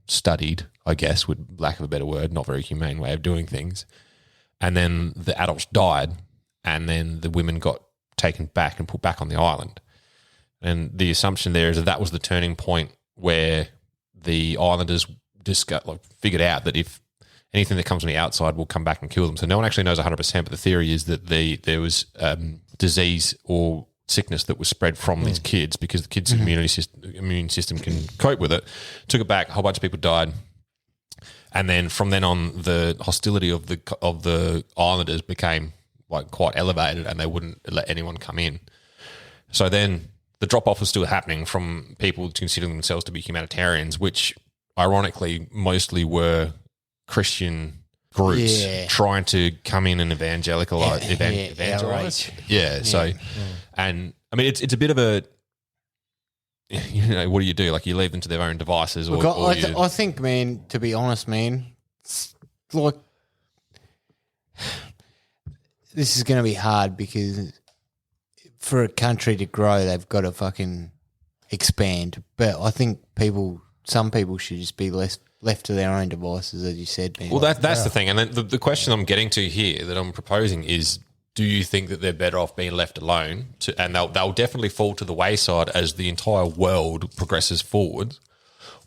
studied, I guess, with lack of a better word, not very humane way of doing things. And then the adults died, and then the women got taken back and put back on the island. And the assumption there is that was the turning point where the islanders figured out that if anything that comes from the outside will come back and kill them. So no one actually knows 100%, but the theory is that there was disease or sickness that was spread from these kids because the kids' immune system can cope with it. Took it back, a whole bunch of people died. And then from then on, the hostility of the islanders became like quite elevated, and they wouldn't let anyone come in. So then the drop-off was still happening from people considering themselves to be humanitarians, which ironically mostly were Christian groups trying to come in and evangelize. And I mean, it's a bit of a, what do you do? Like you leave them to their own devices, or, I think, man, to be honest, man, it's like this is going to be hard because for a country to grow, they've got to fucking expand. But I think some people should just be left to their own devices, as you said, man. Well, that's the thing. And then the question I'm getting to here that I'm proposing is, do you think that they're better off being left alone? And they'll definitely fall to the wayside as the entire world progresses forward?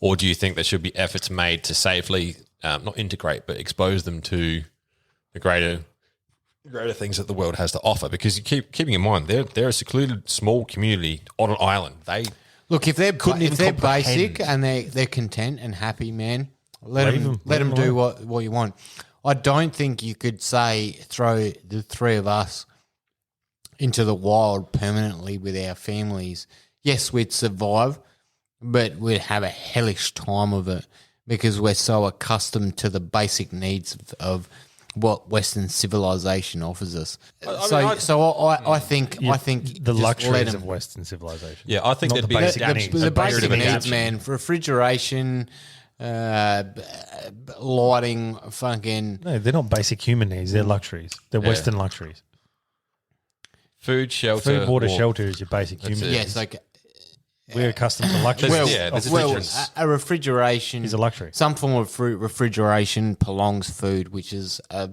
Or do you think there should be efforts made to safely, not integrate, but expose them to the greater things that the world has to offer? Because you keeping in mind, they're a secluded small community on an island. Look, if they're basic and they're content and happy, man, let them do what you want. I don't think you could throw the three of us into the wild permanently with our families. Yes, we'd survive, but we'd have a hellish time of it because we're so accustomed to the basic needs of what Western civilization offers us. I think the luxuries of Western civilization. Yeah, I think Not that'd the be basic the basic needs, man. Refrigeration, lighting, fucking. No, they're not basic human needs. They're luxuries. They're Western luxuries. Food, shelter, water, shelter is your basic human needs. Yes, like we're accustomed to luxuries. A refrigeration is a luxury. Some form of refrigeration prolongs food, which is so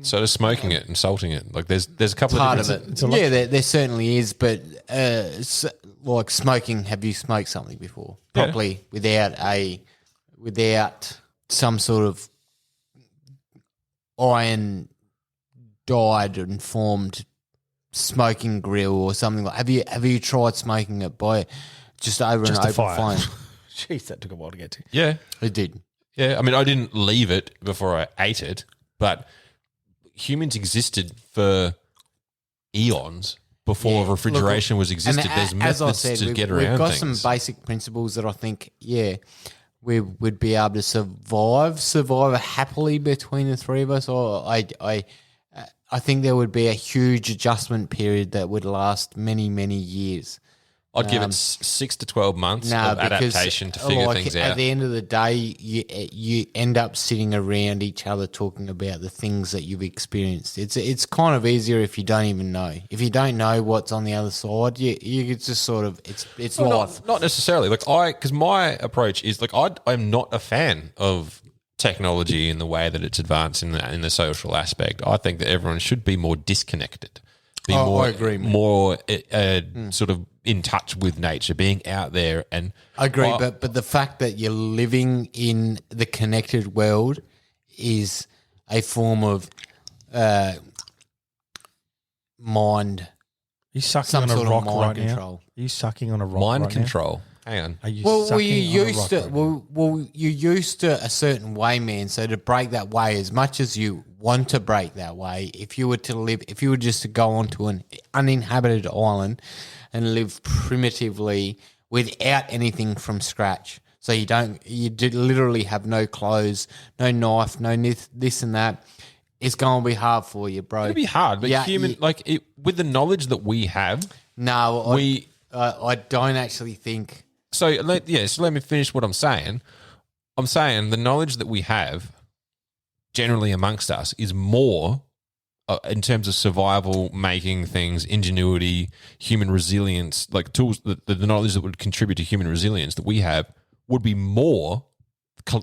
does smoking it and salting it. Like there's a couple part of it. There certainly is, but like smoking. Have you smoked something before properly without some sort of iron dyed and formed smoking grill or something like? Have you tried smoking it by just over Just an a open fire. flame? Jeez, that took a while to get to. Yeah, It did. Yeah, I mean, I didn't leave it before I ate it, but humans existed for eons before refrigeration was existed. There's methods to get around we've got things. some basic principles that I think, we would be able to survive happily between the three of us. Or I think there would be a huge adjustment period that would last many, many years. I'd give it 6 to 12 months of adaptation to figure things out. At the end of the day, you end up sitting around each other talking about the things that you've experienced. It's kind of easier if you don't even know. If you don't know what's on the other side, you just sort of it's life. Not necessarily. Because my approach is I'm not a fan of technology in the way that it's advanced in the social aspect. I think that everyone should be more disconnected. I agree, mate. More sort of in touch with nature, being out there. And I agree, but the fact that you're living in the connected world is a form of mind. Are you sucking some on a sort rock of mind right control. now? Are you sucking on a rock mind right control. Now? Hang on. Are you Well, sucking you on a used rock to. right now? Well, you used to a certain way, man. So to break that way, as much as you want to break that way, if you were just to go onto an uninhabited island and live primitively without anything from scratch, so you literally have no clothes, no knife, no this and that. It's going to be hard for you, bro. It'd be hard, but with the knowledge that we have, I don't actually think. So let me finish what I'm saying. I'm saying the knowledge that we have generally amongst us is more in terms of survival, making things, ingenuity, human resilience, like tools, the knowledge that would contribute to human resilience that we have would be more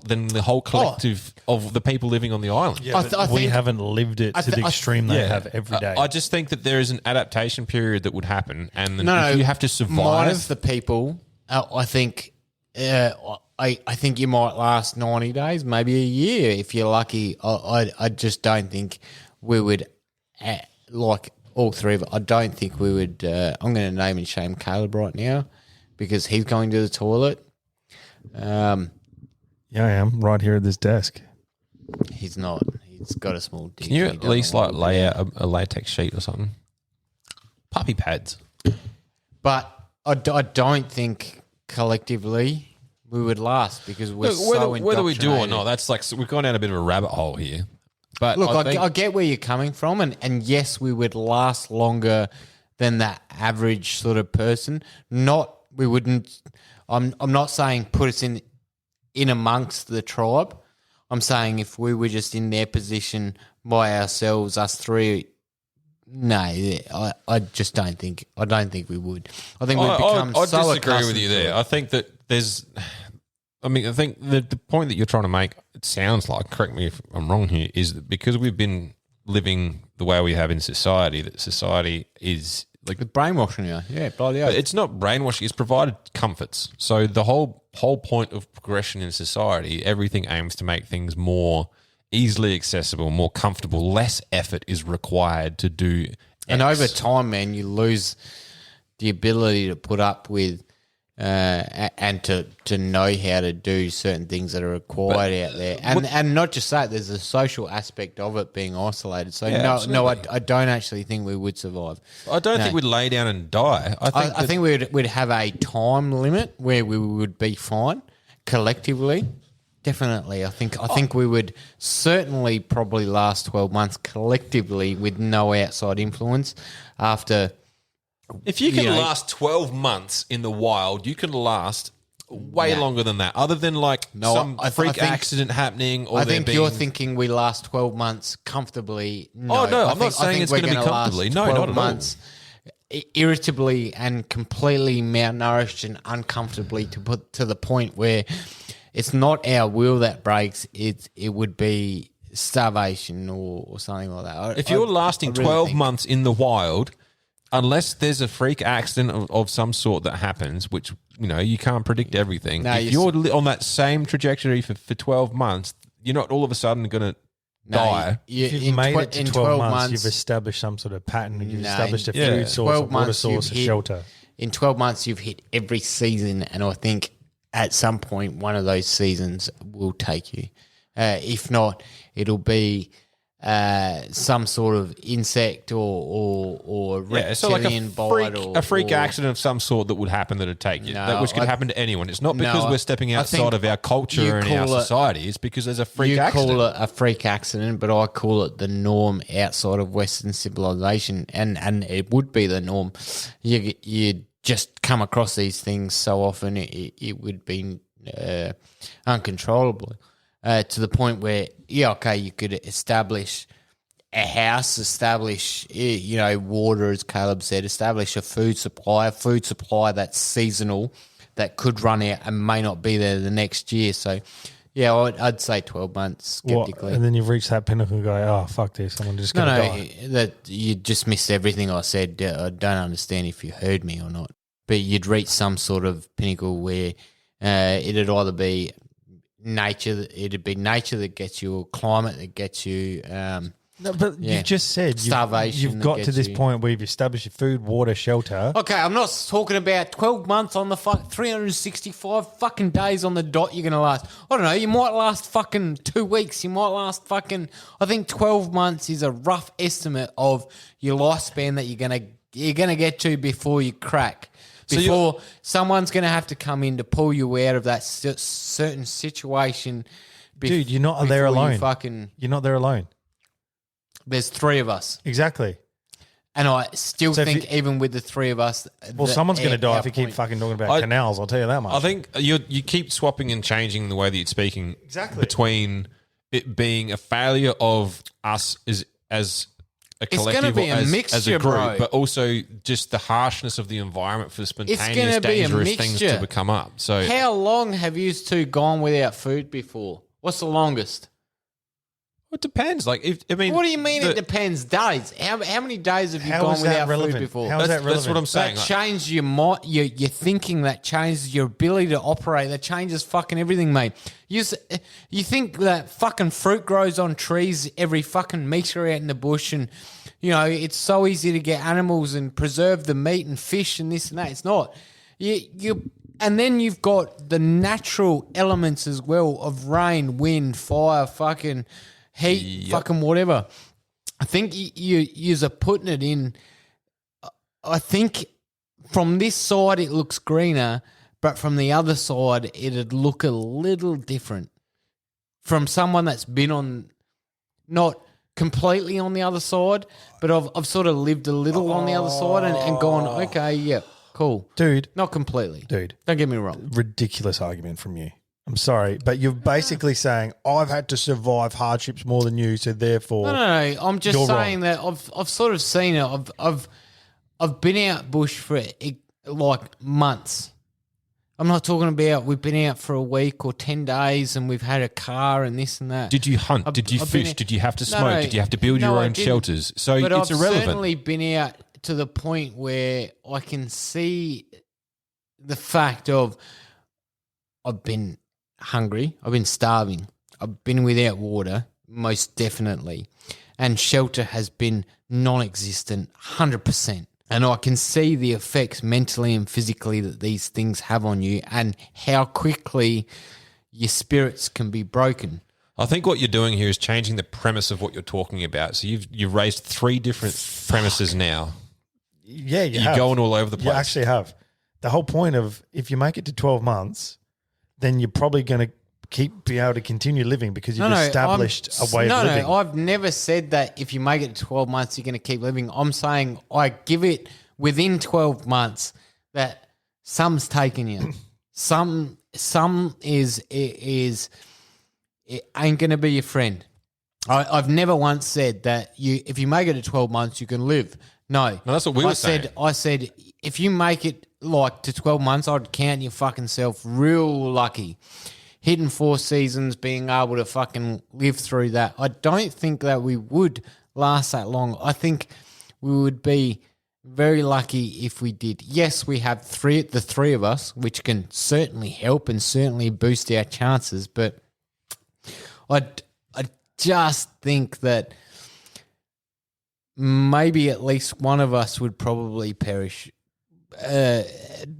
than the whole collective of the people living on the island. Yeah, we haven't lived it to the extreme they have every day. I just think that there is an adaptation period that would happen, and if you have to survive. Minus the people, I think I think you might last 90 days, maybe a year if you're lucky. I just don't think we would, like all three of us, I don't think we would. I'm going to name and shame Caleb right now because he's going to the toilet. Yeah, I am right here at this desk. He's not. He's got a small dick. Can you at least lay out a latex sheet or something? Puppy pads. But I don't think collectively we would last because we're whether we do or not. That's we've gone down a bit of a rabbit hole here. But look, I get where you're coming from, and yes, we would last longer than that average sort of person. We wouldn't. I'm not saying put us in amongst the tribe. I'm saying if we were just in their position by ourselves, us three, no, I just don't think. I don't think we would. I think we'd become I so disagree with you there. I think that there's. I mean, I think the point that you're trying to make, it sounds like, correct me if I'm wrong here, is that because we've been living the way we have in society, that society is like the brainwashing you. Yeah, bloody hell. But it's not brainwashing. It's provided comforts. So the whole point of progression in society, everything aims to make things more easily accessible, more comfortable. Less effort is required to do. And over time, man, you lose the ability to put up with and to know how to do certain things that are required out there. And not just that, there's a social aspect of it being isolated. So I don't actually think we would survive. I don't think we'd lay down and die. I think we'd have a time limit where we would be fine collectively. Definitely. I think we would certainly probably last 12 months collectively with no outside influence after. If you can last 12 months in the wild, you can last way longer than that. Other than some freak accident happening, or I think you're thinking we last 12 months comfortably. No, I'm not saying it's going to be comfortably. No, not at months irritably and completely malnourished and uncomfortably to the point where it's not our will that breaks. It would be starvation or something like that. If you're lasting 12 months in the wild. Unless there's a freak accident of some sort that happens, which, you can't predict everything. No, if you're on that same trajectory for 12 months, you're not all of a sudden going to die. If you've made it to 12 months, you've established some sort of pattern. You've established a food source, a water source, a shelter. In 12 months, you've hit every season, and I think at some point, one of those seasons will take you. If not, it'll be some sort of insect or reptilian bite or a freak accident of some sort that would happen that'd take you, which could happen to anyone. It's not because we're stepping outside of our culture and our society. It's because there's a freak accident. You call it a freak accident, but I call it the norm outside of Western civilization, and it would be the norm. You just come across these things so often, it would be uncontrollable. To the point where, you could establish a house, establish, water, as Caleb said, establish a food supply that's seasonal, that could run out and may not be there the next year. So, I'd say 12 months, skeptically. And then you've reached that pinnacle and go, oh, fuck this, I'm just going to die. That you just missed everything I said. I don't understand if you heard me or not. But you'd reach some sort of pinnacle where it'd either be nature, it'd be nature that gets you, or climate that gets you. You just said starvation. You've got to this point where you've established your food, water, shelter. Okay, I'm not talking about 12 months on the 365 fucking days on the dot you're going to last. I don't know, you might last fucking 2 weeks. You might last fucking, I think 12 months is a rough estimate of your lifespan that you're going to get to before you crack. Before someone's going to have to come in to pull you out of that certain situation. Dude, you're not there alone. You're not there alone. There's 3 of us. Exactly. And I still think even with the 3 of us... Well, someone's going to die if you keep fucking talking about canals, I'll tell you that much. I think you keep swapping and changing the way that you're speaking. Exactly. Between it being a failure of us as a collective, it's gonna be a mixture, as a group, bro. but also just the harshness of the environment for spontaneous, dangerous things to come up. So, how long have you two gone without food before? What's the longest? It depends. Like, what do you mean? It depends. Days. How many days have you gone without food before? How is that relevant? That's what I'm saying. That changes your thinking. That changes your ability to operate. That changes fucking everything, mate. You think that fucking fruit grows on trees every fucking metre out in the bush, and it's so easy to get animals and preserve the meat and fish and this and that. It's not. And then you've got the natural elements as well of rain, wind, fire, fucking heat, fucking whatever. I think you're putting it in. I think from this side it looks greener, but from the other side it'd look a little different. From someone that's been on, not completely on the other side, but I've sort of lived a little on the other side and gone, okay, yeah, cool. Dude. Not completely. Dude. Don't get me wrong. Ridiculous argument from you. I'm sorry, but you're basically saying I've had to survive hardships more than you, so therefore no. I'm just saying that I've sort of seen it. I've been out bush for like months. I'm not talking about we've been out for a week or 10 days and we've had a car and this and that. Did you hunt? Did you fish? Did you have to smoke? Did you have to build your own shelters? So but it's I've irrelevant. I've certainly been out to the point where I can see the fact of I've been hungry, I've been starving, I've been without water, most definitely, and shelter has been non-existent, 100%. And I can see the effects mentally and physically that these things have on you and how quickly your spirits can be broken. I think what you're doing here is changing the premise of what you're talking about. So you've raised 3 different premises now. Yeah, you're going all over the place. You actually have. The whole point of if you make it to 12 months, then you're probably going to be able to continue living because you've established a way of living. No, I've never said that if you make it to 12 months, you're going to keep living. I'm saying I give it within 12 months that some's taken you. Some is it ain't going to be your friend. I've never once said that if you make it to 12 months, you can live. No, that's what we were saying. I said if you make it like to 12 months, I'd count your fucking self real lucky. Hitting 4 seasons, being able to fucking live through that. I don't think that we would last that long. I think we would be very lucky if we did. Yes, we have the 3 of us, which can certainly help and certainly boost our chances, but I just think that maybe at least one of us would probably perish.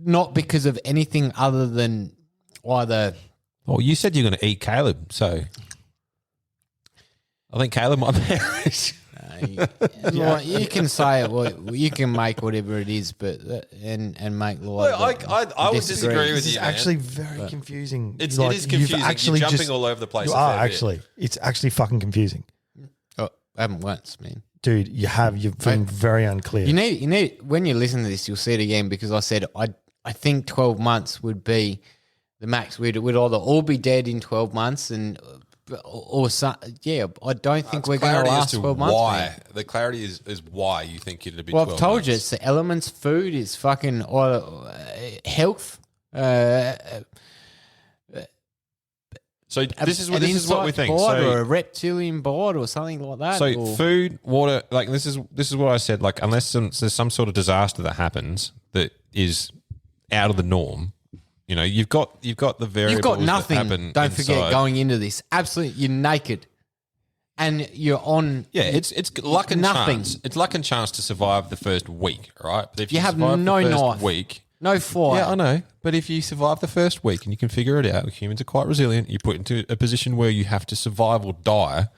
Not because of anything other than either. Well, you said you're going to eat Caleb, so I think Caleb might perish. You can say it. Well, you can make whatever it is, but and make light. I would disagree with This is you. Man. actually very confusing. It is confusing. You're jumping all over the place. You are actually. It's actually fucking confusing, I haven't once, man. dude. You've been very unclear. You need when you listen to this, you'll see it again because I said I think 12 months would be the max. We'd either all be dead in 12 months or I don't think we're going to last 12 months. Why? Man. The clarity is why you think it'd be 12 Well, months. I've told you, it's the elements, food is fucking health. So this is what we think. Bite So or a reptilian bite or something like that. So food, water, like this is what I said. Like unless there's some sort of disaster that happens that is out of the norm, you know, you've got the variables. You've got nothing. That happen Don't inside. forget going into this. Absolutely, you're naked, and you're on. Yeah, it's luck and nothing. chance. It's luck and chance to survive the first week, all right? But if You have survive no the first knife. week, No fire. yeah, I know. But if you survive the first week and you can figure it out, humans are quite resilient. You put into a position where you have to survive or die.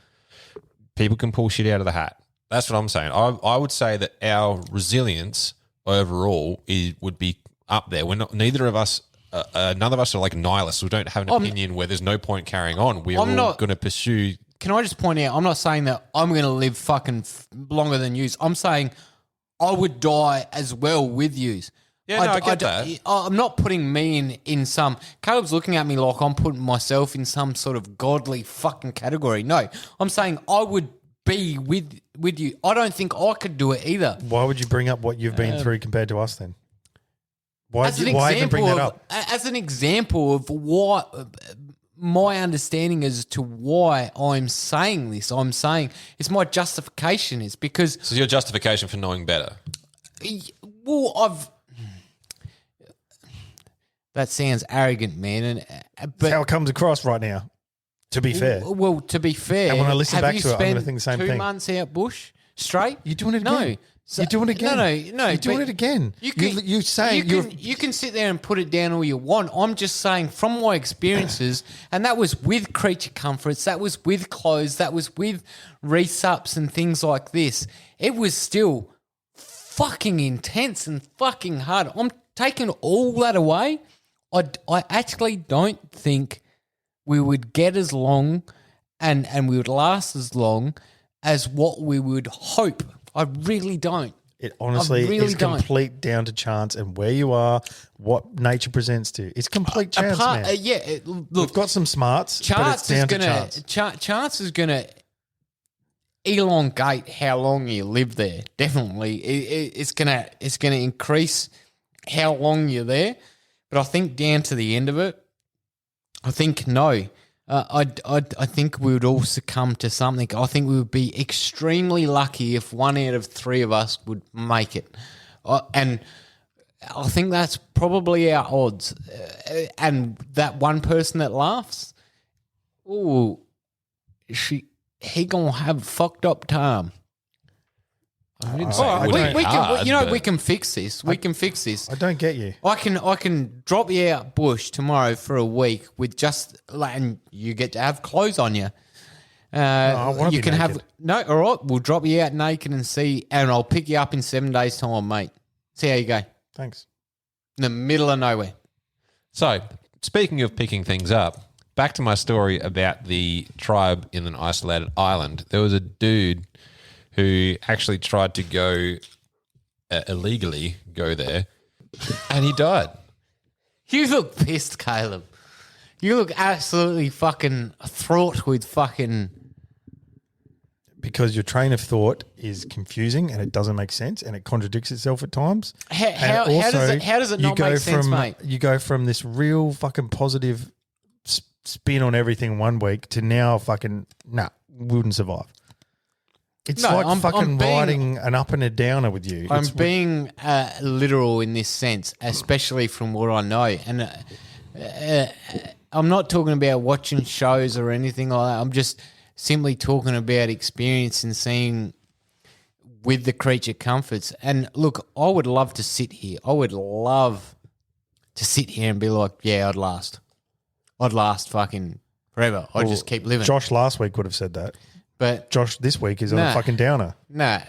People can pull shit out of the hat. That's what I'm saying. I would say that our resilience overall would be up there. Neither of us. None of us are like nihilists. We don't have an opinion where there's no point carrying on. We're all going to pursue. Can I just point out, I'm not saying that I'm going to live fucking longer than yous. I'm saying I would die as well with yous. Yeah, I get that. I'm not putting me in some... Caleb's looking at me like I'm putting myself in some sort of godly fucking category. No, I'm saying I would be with you. I don't think I could do it either. Why would you bring up what you've been through compared to us then? Why even bring that up? As an example of what my understanding as to why I'm saying this, I'm saying it's my justification is because... So your justification for knowing better? Well, that sounds arrogant, man. But That's how it comes across right now, to be fair. Well, to be fair... And when I listen back to it, I'm going to spent think the same 2 thing. months out bush straight? You're doing it No. again. You're doing it again. No. You're doing but it again. You can sit there and put it down all you want. I'm just saying from my experiences, and that was with creature comforts, that was with clothes, that was with resups and things like this. It was still fucking intense and fucking hard. I'm taking all that away. I actually don't think we would get as long and we would last as long as what we would hope. I really don't. It honestly is complete down to chance and where you are, what nature presents to you. It's complete chance, man. Look, we've got some smarts, but it's down to chance. Chance is going to elongate how long you live there. Definitely, it's going to increase how long you're there. But I think down to the end of it, I think no. I think we would all succumb to something. I think we would be extremely lucky if 1 out of 3 of us would make it. And I think that's probably our odds. And that one person that laughs, he gonna have a fucked up time. We can fix this. We can fix this. I don't get you. I can drop you out bush tomorrow for a week with just and you get to have clothes on you. I want to be naked. All right. We'll drop you out naked and I'll pick you up in 7 days' time, mate. See how you go. Thanks. In the middle of nowhere. So, speaking of picking things up, back to my story about the tribe in an isolated island. There was a dude who actually tried to go illegally go there, and he died. You look pissed, Caleb. You look absolutely fucking fraught with fucking... Because your train of thought is confusing and it doesn't make sense and it contradicts itself at times. How does it not make sense, mate? You go from this real fucking positive spin on everything one week to now fucking, wouldn't survive. It's I'm riding an up and a downer with you. I'm being literal in this sense, especially from what I know. And I'm not talking about watching shows or anything like that. I'm just simply talking about experience and seeing with the creature comforts. And look, I would love to sit here. I would love to sit here and be like, yeah, I'd last. I'd last fucking forever. I'd just keep living. Josh last week would have said that. But Josh this week is on a fucking downer. Nah,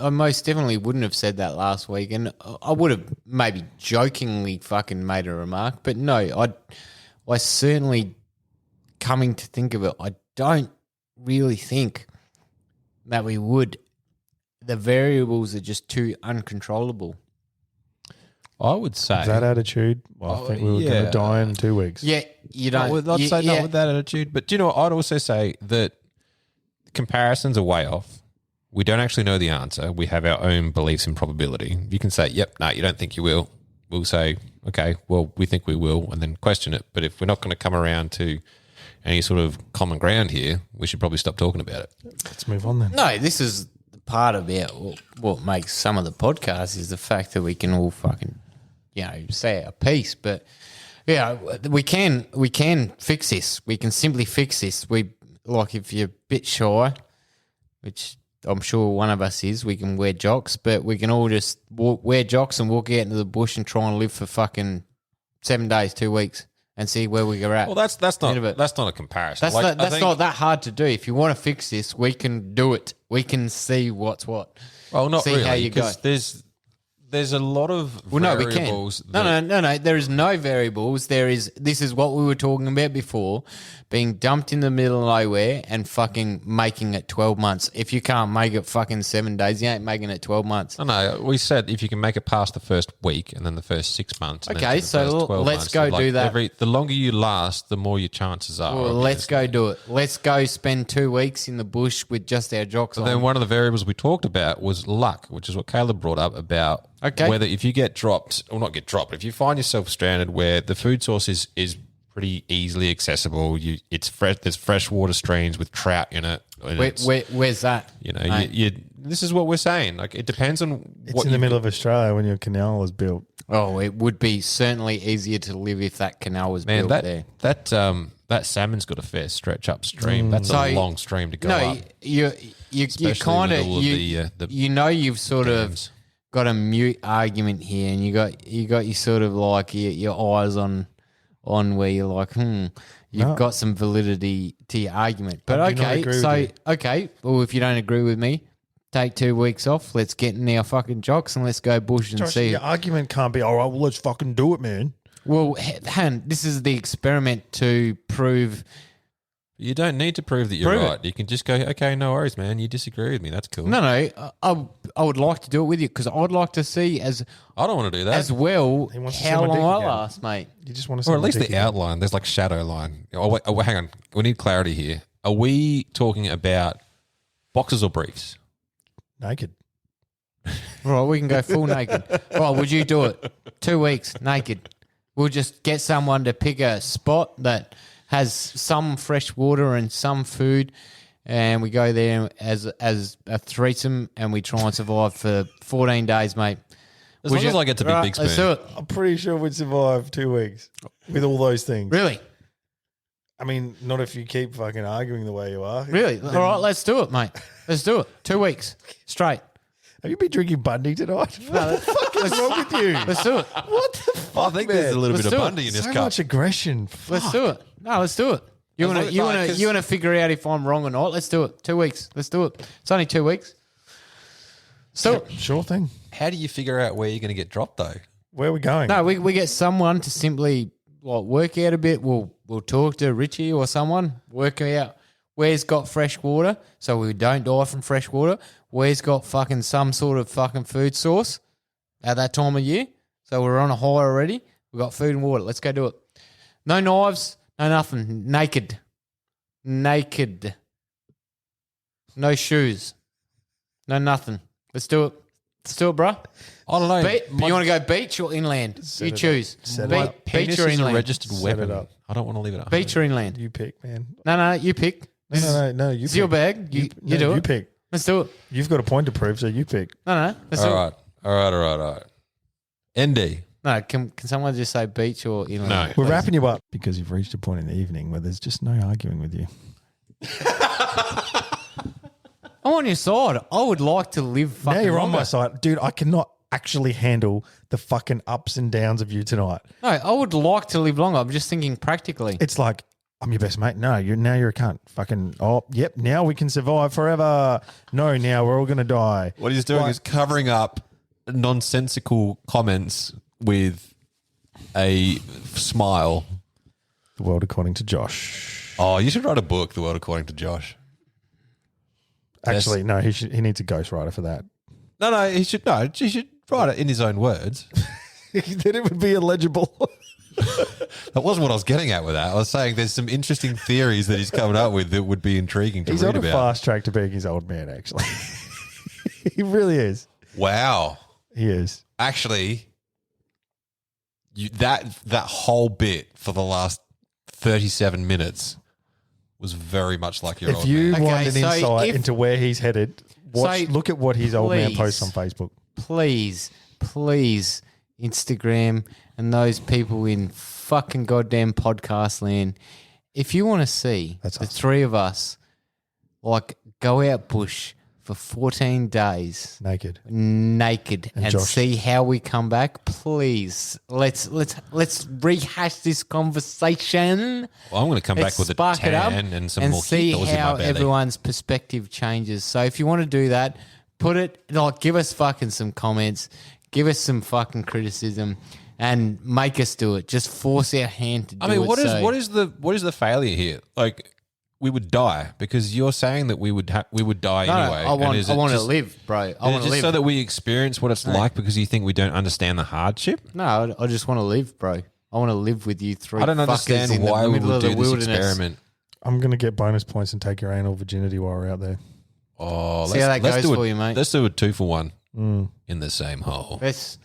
I most definitely wouldn't have said that last week, and I would have maybe jokingly fucking made a remark, but no, I certainly, coming to think of it, I don't really think that we would. The variables are just too uncontrollable. I would say That attitude, well, I think we were going to die in 2 weeks. Yeah, you don't. I'd say not with that attitude. But do you know what? I'd also say that comparisons are way off. We don't actually know the answer. We have our own beliefs in probability. You can say, yep, no, you don't think you will. We'll say, okay, well, we think we will, and then question it. But if we're not going to come around to any sort of common ground here, we should probably stop talking about it. Let's move on then. No, this is the part about what makes some of the podcasts is the fact that we can all fucking, say our piece. But yeah, we can fix this. We can simply fix this. If you're a bit shy, which I'm sure one of us is, we can wear jocks, but we can all just wear jocks and walk out into the bush and try and live for fucking 7 days, 2 weeks, and see where we go at. Well, that's not a comparison. That's not that hard to do. If you want to fix this, we can do it. We can see what's what. Well, not see really, how you go. There's a lot of variables. We can. No. There is no variables. This is what we were talking about before, being dumped in the middle of nowhere and fucking making it 12 months. If you can't make it fucking 7 days, you ain't making it 12 months. No, we said if you can make it past the first week and then the first 6 months. And okay, so let's go do that. The longer you last, the more your chances are. Well, let's go do it. Let's go spend 2 weeks in the bush with just our jocks on. Then one of the variables we talked about was luck, which is what Caleb brought up about whether if you get dropped, or not get dropped, but if you find yourself stranded where the food source is pretty easily accessible, it's fresh. There's freshwater streams with trout in it. Where's that? This is what we're saying. Like it depends on It's in the middle of Australia when your canal is built. Oh, it would be certainly easier to live if that canal was built there. That salmon's got a fair stretch upstream. That's a long stream to go up. You kind of you've sort of got a mute argument here, and you got your sort of like your eyes on where you're like, you've got some validity to your argument. But well, if you don't agree with me, take 2 weeks off. Let's get in our fucking jocks and let's go bush and see. Your argument can't be, all right, well, let's fucking do it, man. Well, Han, this is the experiment to prove. You don't need to prove that you're right. You can just go, okay, no worries, man. You disagree with me. That's cool. No, I would like to do it with you because I'd like to see I don't want to do that as well how long I last, mate. You just want to see, or at least the outline. There's like shadow line. Oh, hang on. We need clarity here. Are we talking about boxers or briefs? Naked. Right, we can go full naked. Right, would you do it? 2 weeks naked. We'll just get someone to pick a spot that has some fresh water and some food, and we go there as a threesome, and we try and survive for 14 days, mate. As long as I get to be Big Spoon. Let's do it. I'm pretty sure we'd survive 2 weeks with all those things. Really? I mean, not if you keep fucking arguing the way you are. Really? All right, let's do it, mate. Let's do it. 2 weeks straight. Have you been drinking Bundy tonight? What the fuck is wrong with you? Let's do it. What the fuck, I think there's a little bit of Bundy in this so cup. much aggression. Let's do it. No, let's do it. You want to figure out if I'm wrong or not? Let's do it. 2 weeks. Let's do it. It's only 2 weeks. So Sure thing. How do you figure out where you're going to get dropped, though? Where are we going? No, we get someone to simply work out a bit. We'll talk to Richie or someone, work out where's got fresh water so we don't die from fresh water, where's got fucking some sort of fucking food source at that time of year. So we're on a high already. We've got food and water. Let's go do it. No knives, no nothing. Naked. No shoes. No nothing. Let's do it. Let's do it, bro. I don't know. You want to go beach or inland? You choose. Beach or inland? A registered weapon. I don't want to leave it at home. Beach or inland? You pick, man. No, you pick. No. You it's pick. your bag. You do it. You pick. Let's do it. You've got a point to prove, so you pick. No. Let's do it. All right. ND. No, can someone just say beach or inland? No. We're wrapping you up because you've reached a point in the evening where there's just no arguing with you. I'm on your side. I would like to live fucking Now you're on longer. my side. Dude, I cannot actually handle the fucking ups and downs of you tonight. No, I would like to live longer. I'm just thinking practically. It's like, I'm your best mate. No, you're a cunt. Fucking, yep, now we can survive forever. No, now we're all going to die. What he's doing is covering up nonsensical comments with a smile. The world according to Josh. Oh, you should write a book, The World According to Josh. Actually, no, he needs a ghostwriter for that. No, he should write it in his own words. Then it would be illegible. That wasn't what I was getting at with that. I was saying there's some interesting theories that he's coming up with that would be intriguing to He's read on a about. fast track to being his old man, actually. He really is. Wow. He is. Actually, that whole bit for the last 37 minutes was very much like your If old you man. want an so insight if- into where he's headed, look at what his old man please. posts on Facebook. Please, Instagram and those people in fucking goddamn podcast land, if you want to see That's the us. three of us like go out bush for 14 days Naked. and Josh. see how we come back, please let's rehash this conversation. Well, I'm going to come Let's back with a spark it up tan and some more see Cheetos in how my belly. everyone's perspective changes. So if you want to do that, put it like give us fucking some comments, give us some fucking criticism, and make us do it. Just force our hand to do it. I mean, what so- is the failure here? Like, we would die because you're saying that we would die No, anyway. I want is to it just- live, bro. I is it want to just live. so that we experience what it's like because you think we don't understand the hardship? No, I just want to live, bro. I want to live with you three. I don't fuckers understand in the why we middle would of the do this wilderness. experiment. I'm going to get bonus points and take your anal virginity while we're out there. Oh, See how that goes do for you, mate. Let's do a 2-for-1 in the same hole. Let's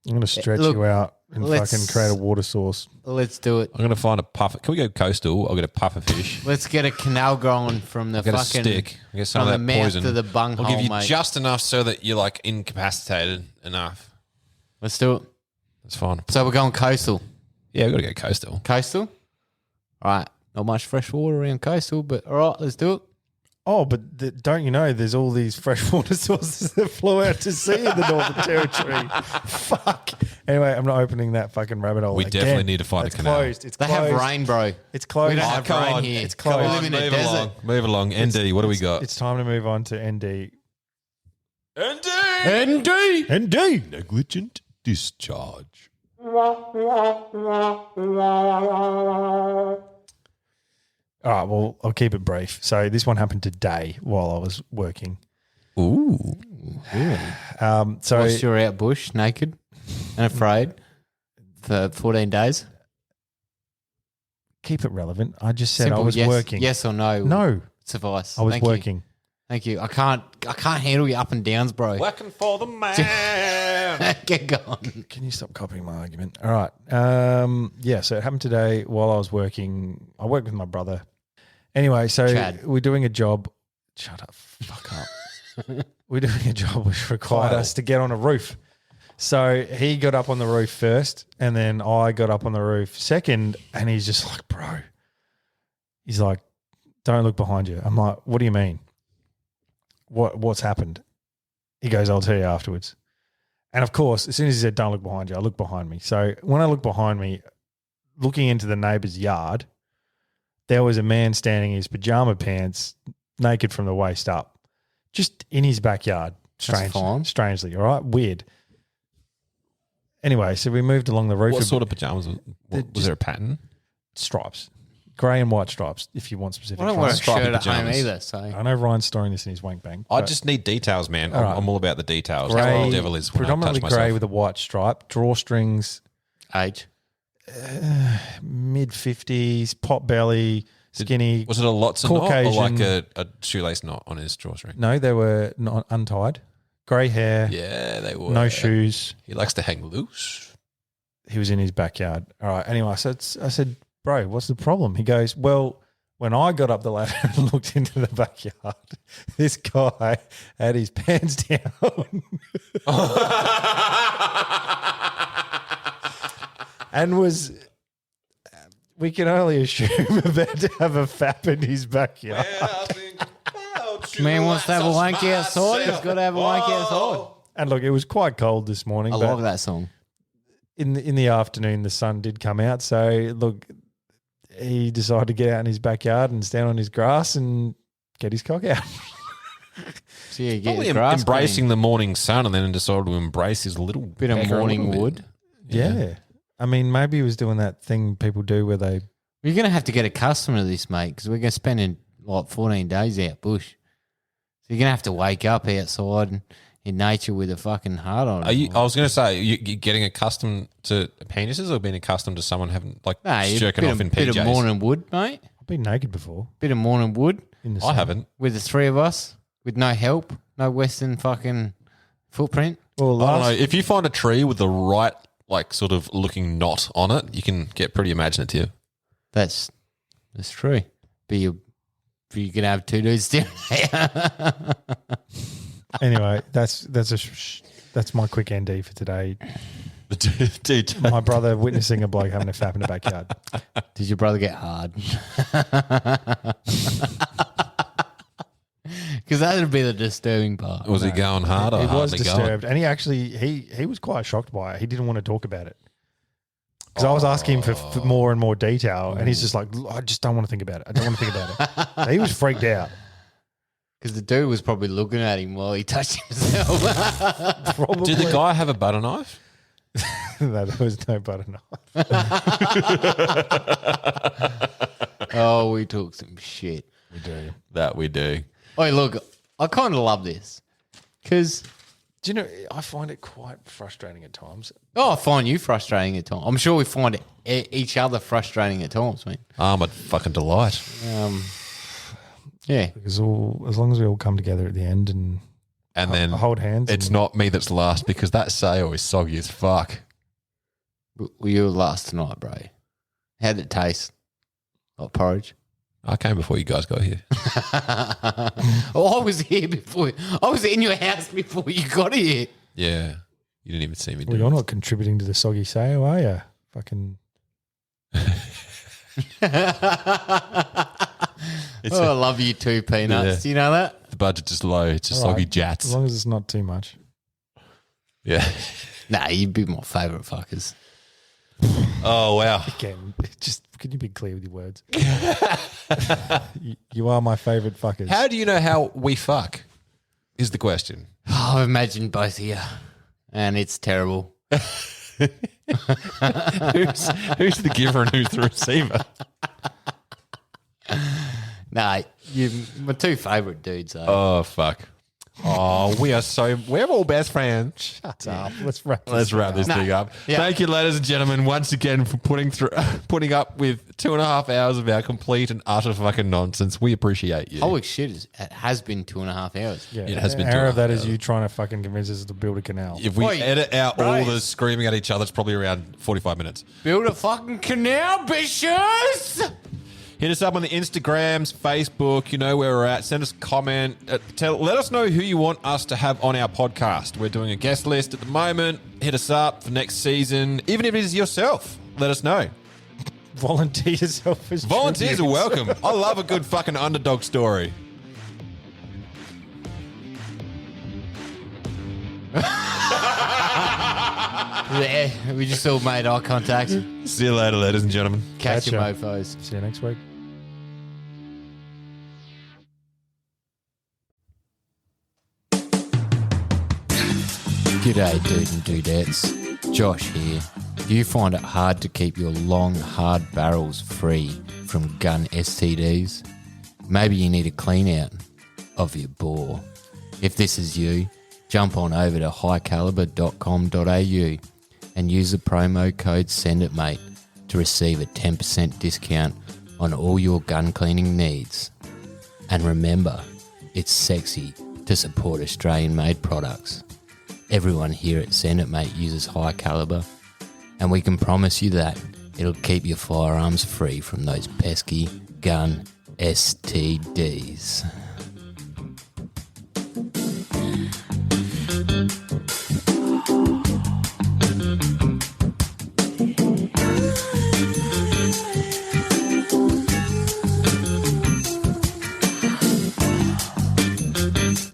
I'm going to stretch Look, you out and let's- fucking create a water source. do it. I'm going to find a puffer. Can we go coastal? I'll get a puffer fish. Let's get a canal going from the Get a fucking stick. I'll get some from of the that mouth poison. to the bunghole, I'll give you mate. just enough so that you're like incapacitated enough. Let's do it. That's fine. So we're going coastal. Yeah, we've got to go coastal. Coastal? All right. Not much fresh water around coastal, but all right, let's do it. Oh, but don't you know there's all these freshwater sources that flow out to sea in the Northern Territory? Fuck. Anyway, I'm not opening that fucking rabbit hole. We again. definitely need to find a It's canal. closed. It's They closed. have rain, bro. It's closed. We don't have come rain on. here. It's closed. We live in a move desert. along. Move along. ND, what do we got? It's time to move on to ND. ND! ND. Negligent discharge. All right, well, I'll keep it brief. So this one happened today while I was working. Ooh. So Whilst you're out bush, naked and afraid for 14 days. keep it relevant. I just said Simple, I was yes, working. Yes or no? No, Suffice. I was Thank you. working. Thank you. I can't handle your up and downs, bro. Working for the man. Get going. Can you stop copying my argument? All right. Yeah, so it happened today while I was working. I work with my brother. Anyway, so Chad. we're doing a job. Shut up. Fuck up. We're doing a job which required Kyle. us to get on a roof. So he got up on the roof first, and then I got up on the roof second, and he's just like, bro. He's like, don't look behind you. I'm like, what do you mean? What's happened? He goes, I'll tell you afterwards. And of course, as soon as he said, don't look behind you, I look behind me. So when I look behind me, looking into the neighbour's yard, there was a man standing in his pajama pants, naked from the waist up, just in his backyard. fine. Strangely, all right? Weird. Anyway, so we moved along the roof. What sort of pajamas? Was there a pattern? stripes? Grey and white stripes, if you want specific I don't wear a stripes. stripy shirt at home pajamas. either, so I know Ryan's storing this in his wank bank. I but just need details, man. All right. I'm all about the details. That's grey, what the devil is when I touch predominantly myself. grey with a white stripe, drawstrings, age. mid-50s, pot belly, skinny. Was it a lots of knot or Caucasian. like a shoelace knot on his drawstring? No, they were not untied. Grey hair, Yeah, they were. no shoes. He likes to hang loose. He was in his backyard. All right. Anyway, I said, bro, what's the problem? He goes, well, when I got up the ladder and looked into the backyard, this guy had his pants down. And was, we can only assume, about to have a fap in his backyard. Man wants to have a wank outside. He's got to have a wank outside. And look, it was quite cold this morning. I but like that song. In the afternoon, the sun did come out. So look, he decided to get out in his backyard and stand on his grass and get his cock out. So yeah, get Probably the grass embracing the morning sun and then decided to embrace his little bit of pecker a morning little bit. wood. Yeah. I mean, maybe he was doing that thing people do where they. You're going to have to get accustomed to this, mate, because we're going to spend like 14 days out bush. So you're going to have to wake up outside in nature with a fucking heart on. I was going to say, you getting accustomed to penises or being accustomed to someone having jerking off in PJs? Bit of morning wood, mate. I've been naked before. Bit of morning wood In the I sun. haven't. with the three of us, with no help, no Western fucking footprint. Well, I don't know. last, If you find a tree with the right, sort of looking knot on it, you can get pretty imaginative. That's true. But you're going to have two dudes down there. anyway, that's my quick ND for today. Dude, My brother witnessing a bloke having a fap in the backyard. Did your brother get hard? Because that would be the disturbing part. was he going hard or He was hardly disturbed, and he actually he was quite shocked by it. He didn't want to talk about it because I was asking him for more and more detail, and he's just like, I just don't want to think about it. I don't want to think about it. So he was freaked out. Because the dude was probably looking at him while he touched himself. Probably. Did the guy have a butter knife? No, there was no butter knife. Oh, we took some shit. We do. That we do. Oh, look, I kind of love this. Because, Do you know? I find it quite frustrating at times. I find you frustrating at times. I'm sure we find each other frustrating at times, mate. I'm a fucking delight. Yeah. Because as long as we all come together at the end and And then hold hands, it's and- not me that's last because that sail is soggy as fuck. Well, you were last tonight, bro. How did it taste? Like porridge? I came before you guys got here. Oh, I was here before. I was in your house before you got here. Yeah. You didn't even see me do Well, it. you're not contributing to the soggy sail, are you? Fucking. I love you too, Peanuts. Yeah. Do you know that? The budget's just low. It's just All soggy right. jats. As long as it's not too much. Yeah. Nah, you'd be my favourite fuckers. Oh, wow. Again, just can you be clear with your words? you are my favourite fuckers. How do you know how we fuck? Is the question. Oh, I've imagined both of you, and it's terrible. Who's the giver and who's the receiver? Nah, you're my two favourite dudes, though. Oh, fuck. Oh, we're all best friends. Shut up. Let's wrap Let's wrap this thing up. Yeah. Thank you, ladies and gentlemen, once again for putting up with 2.5 hours of our complete and utter fucking nonsense. We appreciate you. Holy shit, it has been 2.5 hours. Yeah, It has been an hour of 2.5 that is hours. you trying to fucking convince us to build a canal. If we Oi, edit out all right. the screaming at each other, it's probably around 45 minutes. Build a fucking canal, bitches! Hit us up on the Instagrams, Facebook. You know where we're at. Send us a comment. Let us know who you want us to have on our podcast. We're doing a guest list at the moment. Hit us up for next season. Even if it is yourself, let us know. Volunteer yourself as Volunteers are tributes. welcome. I love a good fucking underdog story. Yeah, we just all made eye contact. See you later, ladies and gentlemen. Catch your Gotcha. mofos. See you next week. G'day, dude and dudettes. Josh here. Do you find it hard to keep your long, hard barrels free from gun STDs? Maybe you need a clean out of your bore. If this is you, jump on over to highcaliber.com.au and use the promo code SENDITMATE to receive a 10% discount on all your gun cleaning needs. And remember, it's sexy to support Australian-made products. Everyone here at Send It Mate uses high caliber, and we can promise you that it'll keep your firearms free from those pesky gun STDs.